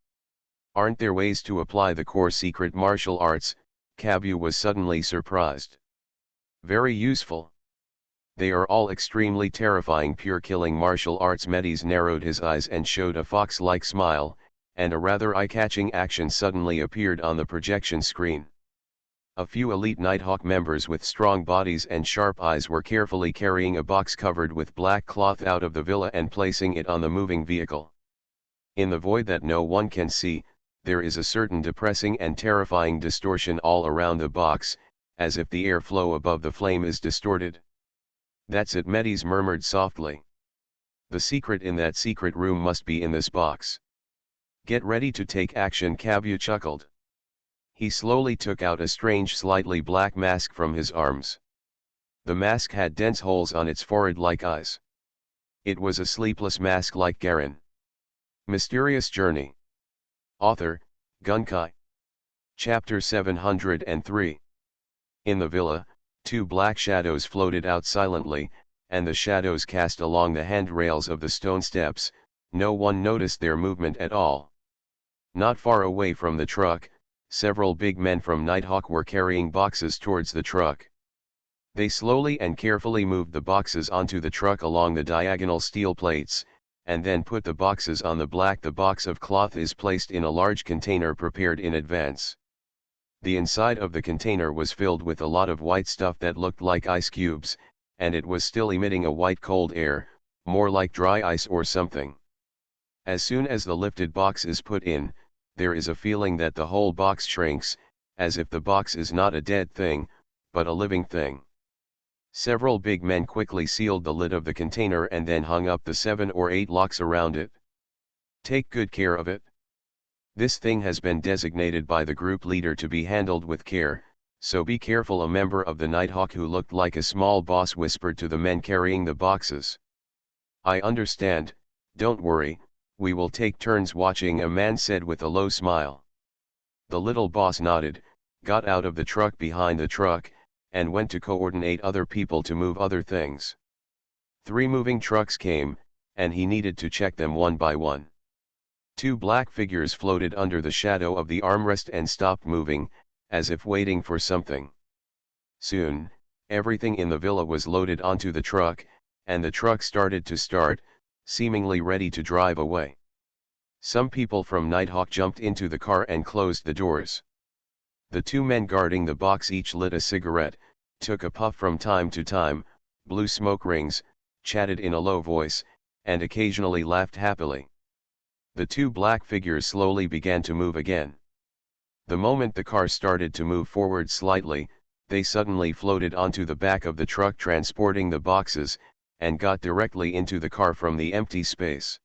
Aren't there ways to apply the core secret martial arts? Cabu was suddenly surprised. Very useful. They are all extremely terrifying pure killing martial arts. Medes narrowed his eyes and showed a fox-like smile, and a rather eye-catching action suddenly appeared on the projection screen. A few elite Nighthawk members with strong bodies and sharp eyes were carefully carrying a box covered with black cloth out of the villa and placing it on the moving vehicle. In the void that no one can see, there is a certain depressing and terrifying distortion all around the box, as if the airflow above the flame is distorted. That's it, Medes murmured softly. The secret in that secret room must be in this box. Get ready to take action, Cabu chuckled. He slowly took out a strange slightly black mask from his arms. The mask had dense holes on its forehead like eyes. It was a sleepless mask like Garen. Mysterious Journey. Author, Gunkai. Chapter 703. In the villa, two black shadows floated out silently, and the shadows cast along the handrails of the stone steps. No one noticed their movement at all. Not far away from the truck, several big men from Nighthawk were carrying boxes towards the truck. They slowly and carefully moved the boxes onto the truck along the diagonal steel plates, and then put the boxes on the black. The box of cloth is placed in a large container prepared in advance. The inside of the container was filled with a lot of white stuff that looked like ice cubes, and it was still emitting a white cold air, more like dry ice or something. As soon as the lifted box is put in, there is a feeling that the whole box shrinks, as if the box is not a dead thing, but a living thing. Several big men quickly sealed the lid of the container and then hung up the 7 or 8 locks around it. Take good care of it. This thing has been designated by the group leader to be handled with care, so be careful, a member of the Nighthawk who looked like a small boss whispered to the men carrying the boxes. I understand, don't worry, we will take turns watching, a man said with a low smile. The little boss nodded, got out of the truck behind the truck, and went to coordinate other people to move other things. 3 moving trucks came, and he needed to check them one by one. 2 black figures floated under the shadow of the armrest and stopped moving, as if waiting for something. Soon, everything in the villa was loaded onto the truck, and the truck started to start, seemingly ready to drive away. Some people from Nighthawk jumped into the car and closed the doors. The 2 men guarding the box each lit a cigarette, took a puff from time to time, blew smoke rings, chatted in a low voice, and occasionally laughed happily. The 2 black figures slowly began to move again. The moment the car started to move forward slightly, they suddenly floated onto the back of the truck transporting the boxes, and got directly into the car from the empty space.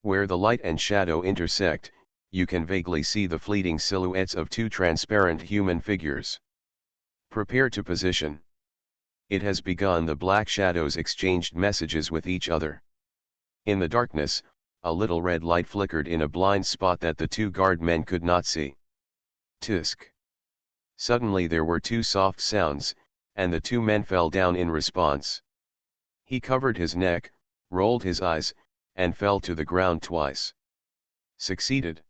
Where the light and shadow intersect, you can vaguely see the fleeting silhouettes of 2 transparent human figures. Prepare to position. It has begun. The black shadows exchanged messages with each other. In the darkness, a little red light flickered in a blind spot that the 2 guard men could not see. Tisk. Suddenly there were 2 soft sounds, and the 2 men fell down in response. He covered his neck, rolled his eyes, and fell to the ground twice. Succeeded.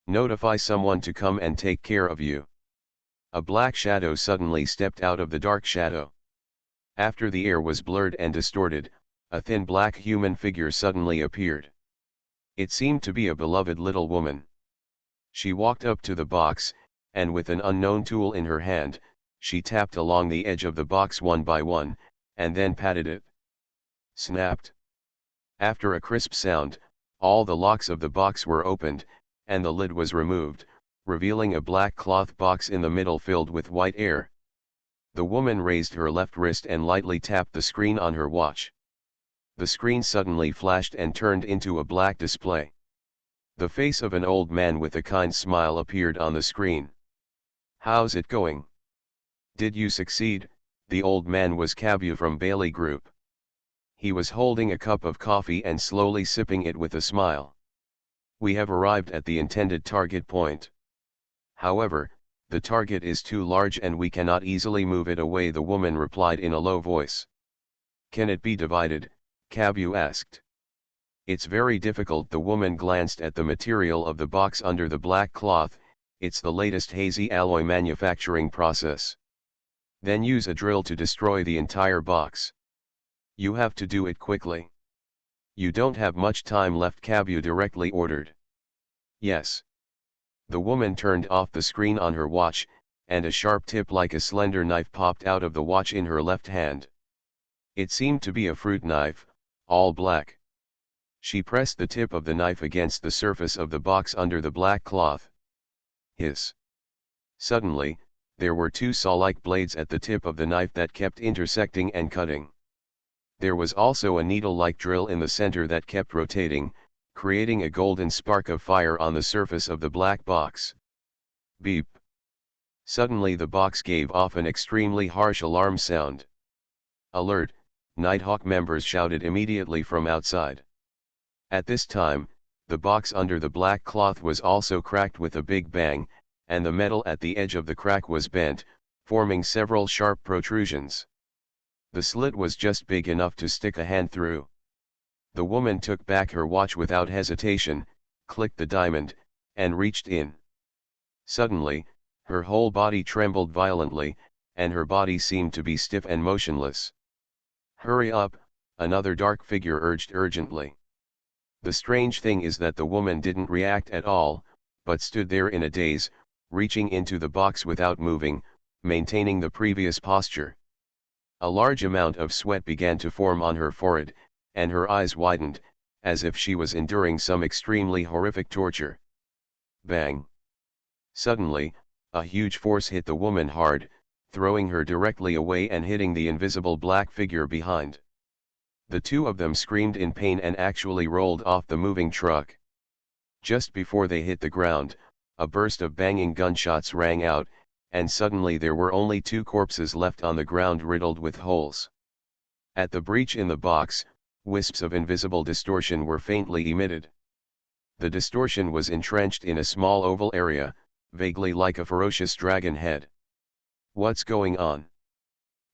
Notify someone to come and take care of you. A black shadow suddenly stepped out of the dark shadow. After the air was blurred and distorted, a thin black human figure suddenly appeared. It seemed to be a beloved little woman. She walked up to the box, and with an unknown tool in her hand, She tapped along the edge of the box one by one, and then patted it. Snapped. After a crisp sound, all the locks of the box were opened, and the lid was removed, revealing a black cloth box in the middle filled with white air. The woman raised her left wrist and lightly tapped the screen on her watch. The screen suddenly flashed and turned into a black display. The face of an old man with a kind smile appeared on the screen. "How's it going? Did you succeed?" The old man was Cabu from Bailey Group. He was holding a cup of coffee and slowly sipping it with a smile. "We have arrived at the intended target point. However, the target is too large and we cannot easily move it away," the woman replied in a low voice. "Can it be divided?" Cabu asked. "It's very difficult." The woman glanced at the material of the box under the black cloth. "It's the latest hazy alloy manufacturing process. Then use a drill to destroy the entire box. You have to do it quickly. You don't have much time left," Cabu directly ordered. "Yes." The woman turned off the screen on her watch, and a sharp tip like a slender knife popped out of the watch in her left hand. It seemed to be a fruit knife, all black. She pressed the tip of the knife against the surface of the box under the black cloth. Hiss. Suddenly, there were two saw-like blades at the tip of the knife that kept intersecting and cutting. There was also a needle-like drill in the center that kept rotating, creating a golden spark of fire on the surface of the black box. Beep. Suddenly the box gave off an extremely harsh alarm sound. "Alert!" Nighthawk members shouted immediately from outside. At this time, the box under the black cloth was also cracked with a big bang, and the metal at the edge of the crack was bent, forming several sharp protrusions. The slit was just big enough to stick a hand through. The woman took back her watch without hesitation, clicked the diamond, and reached in. Suddenly, her whole body trembled violently, and her body seemed to be stiff and motionless. "Hurry up," another dark figure urged urgently. The strange thing is that the woman didn't react at all, but stood there in a daze, reaching into the box without moving, maintaining the previous posture. A large amount of sweat began to form on her forehead, and her eyes widened, as if she was enduring some extremely horrific torture. Bang! Suddenly, a huge force hit the woman hard, throwing her directly away and hitting the invisible black figure behind. The two of them screamed in pain and actually rolled off the moving truck. Just before they hit the ground, a burst of banging gunshots rang out, and suddenly there were only two corpses left on the ground riddled with holes. At the breach in the box, wisps of invisible distortion were faintly emitted. The distortion was entrenched in a small oval area, vaguely like a ferocious dragon head. "What's going on?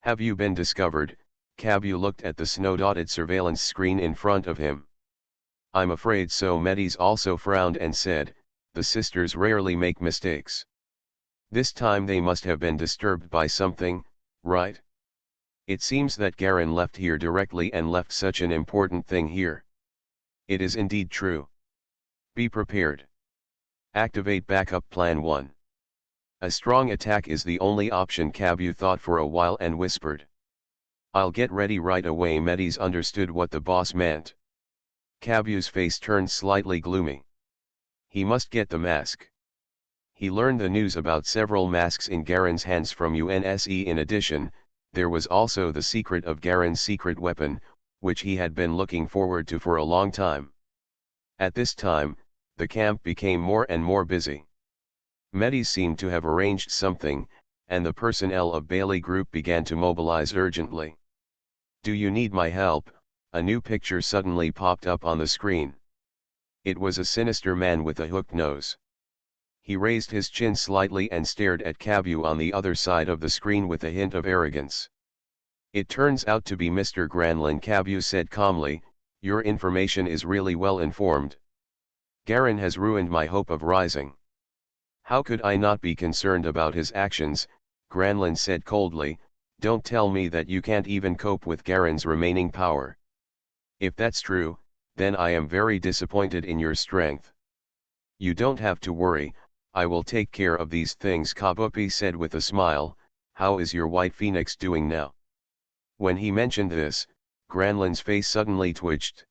Have you been discovered?" Cabu looked at the snow-dotted surveillance screen in front of him. "I'm afraid so." Metis also frowned and said, "The sisters rarely make mistakes. This time they must have been disturbed by something, right? It seems that Garen left here directly and left such an important thing here. It is indeed true. Be prepared. Activate backup plan 1. A strong attack is the only option." Cabu thought for a while and whispered. "I'll get ready right away." Metis understood what the boss meant. Cabu's face turned slightly gloomy. He must get the mask. He learned the news about several masks in Garen's hands from UNSE. In addition, there was also the secret of Garen's secret weapon, which he had been looking forward to for a long time. At this time, the camp became more and more busy. Metis seemed to have arranged something, and the personnel of Bailey Group began to mobilize urgently. "Do you need my help?" A new picture suddenly popped up on the screen. It was a sinister man with a hooked nose. He raised his chin slightly and stared at Cabu on the other side of the screen with a hint of arrogance. "It turns out to be Mr. Granlin," Cabu said calmly. "Your information is really well informed. Garen has ruined my hope of rising." "How could I not be concerned about his actions?" Granlin said coldly. "Don't tell me that you can't even cope with Garen's remaining power. If that's true, then I am very disappointed in your strength." "You don't have to worry, I will take care of these things," Kabupi said with a smile. how is your white phoenix doing now? When he mentioned this, Granlin's face suddenly twitched.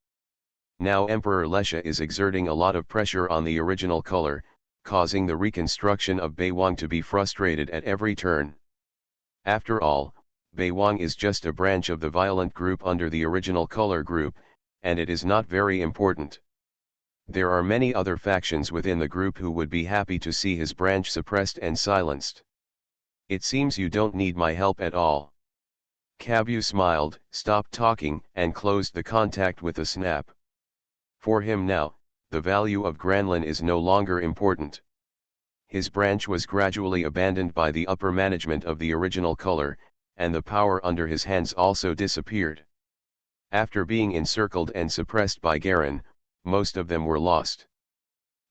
Now Emperor Lesha is exerting a lot of pressure on the original color, causing the reconstruction of Beiwang to be frustrated at every turn. After all, Beiwang is just a branch of the violent group under the original color group, and it is not very important. There are many other factions within the group who would be happy to see his branch suppressed and silenced. It seems you don't need my help at all. Kabu smiled, stopped talking, and closed the contact with a snap. For him now, the value of Granlin is no longer important. His branch was gradually abandoned by the upper management of the original color, and the power under his hands also disappeared. After being encircled and suppressed by Garen, most of them were lost.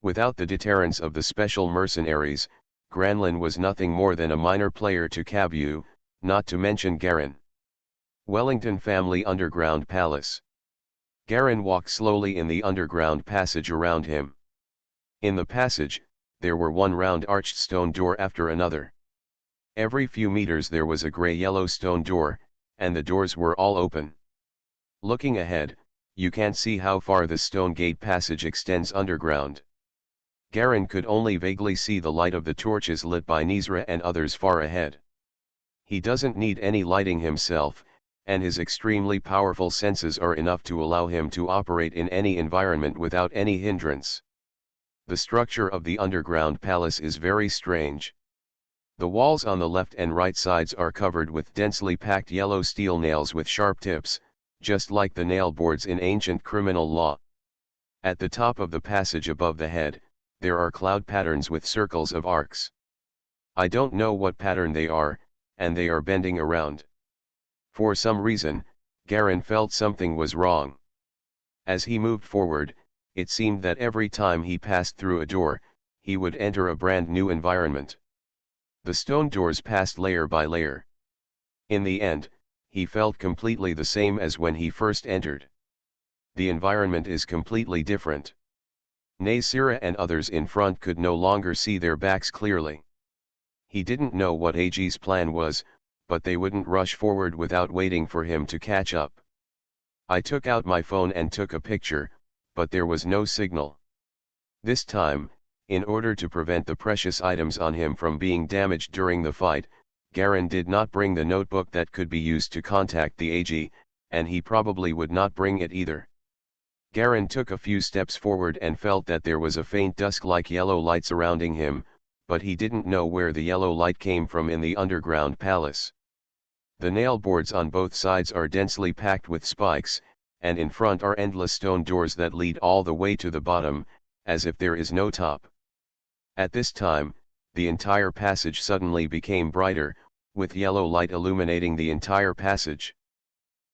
Without the deterrence of the special mercenaries, Granlin was nothing more than a minor player to Kabu, not to mention Garen. Wellington Family Underground Palace. Garen walked slowly in the underground passage around him. In the passage, there were one round arched stone door after another. Every few meters there was a grey-yellow stone door, and the doors were all open. Looking ahead, you can't see how far the stone gate passage extends underground. Garen could only vaguely see the light of the torches lit by Nizra and others far ahead. He doesn't need any lighting himself, and his extremely powerful senses are enough to allow him to operate in any environment without any hindrance. The structure of the underground palace is very strange. The walls on the left and right sides are covered with densely packed yellow steel nails with sharp tips, just like the nail boards in ancient criminal law. At the top of the passage above the head, there are cloud patterns with circles of arcs. I don't know what pattern they are, and they are bending around. For some reason, Garen felt something was wrong. As he moved forward, it seemed that every time he passed through a door, he would enter a brand new environment. The stone doors passed layer by layer. In the end, he felt completely the same as when he first entered. The environment is completely different. Nasira and others in front could no longer see their backs clearly. He didn't know what AG's plan was, but they wouldn't rush forward without waiting for him to catch up. I took out my phone and took a picture, but there was no signal. This time, in order to prevent the precious items on him from being damaged during the fight, Garen did not bring the notebook that could be used to contact the AG, and he probably would not bring it either. Garen took a few steps forward and felt that there was a faint dusk-like yellow light surrounding him, but he didn't know where the yellow light came from in the underground palace. The nail boards on both sides are densely packed with spikes, and in front are endless stone doors that lead all the way to the bottom, as if there is no top. At this time, the entire passage suddenly became brighter, with yellow light illuminating the entire passage.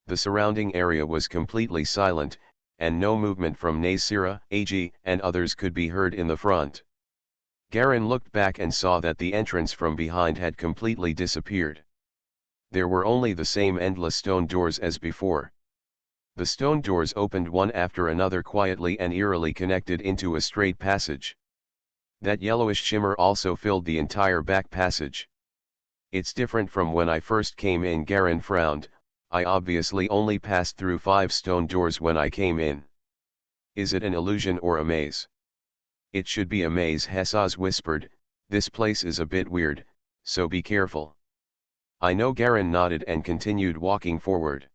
The surrounding area was completely silent, and no movement from Nasira, AG, and others could be heard in the front. Garen looked back and saw that the entrance from behind had completely disappeared. There were only the same endless stone doors as before. The stone doors opened one after another quietly and eerily connected into a straight passage. That yellowish shimmer also filled the entire back passage. It's different from when I first came in. Garen frowned. I obviously only passed through 5 stone doors when I came in. Is it an illusion or a maze? It should be a maze, Hessaz whispered. This place is a bit weird, so be careful. I know. Garen nodded and continued walking forward.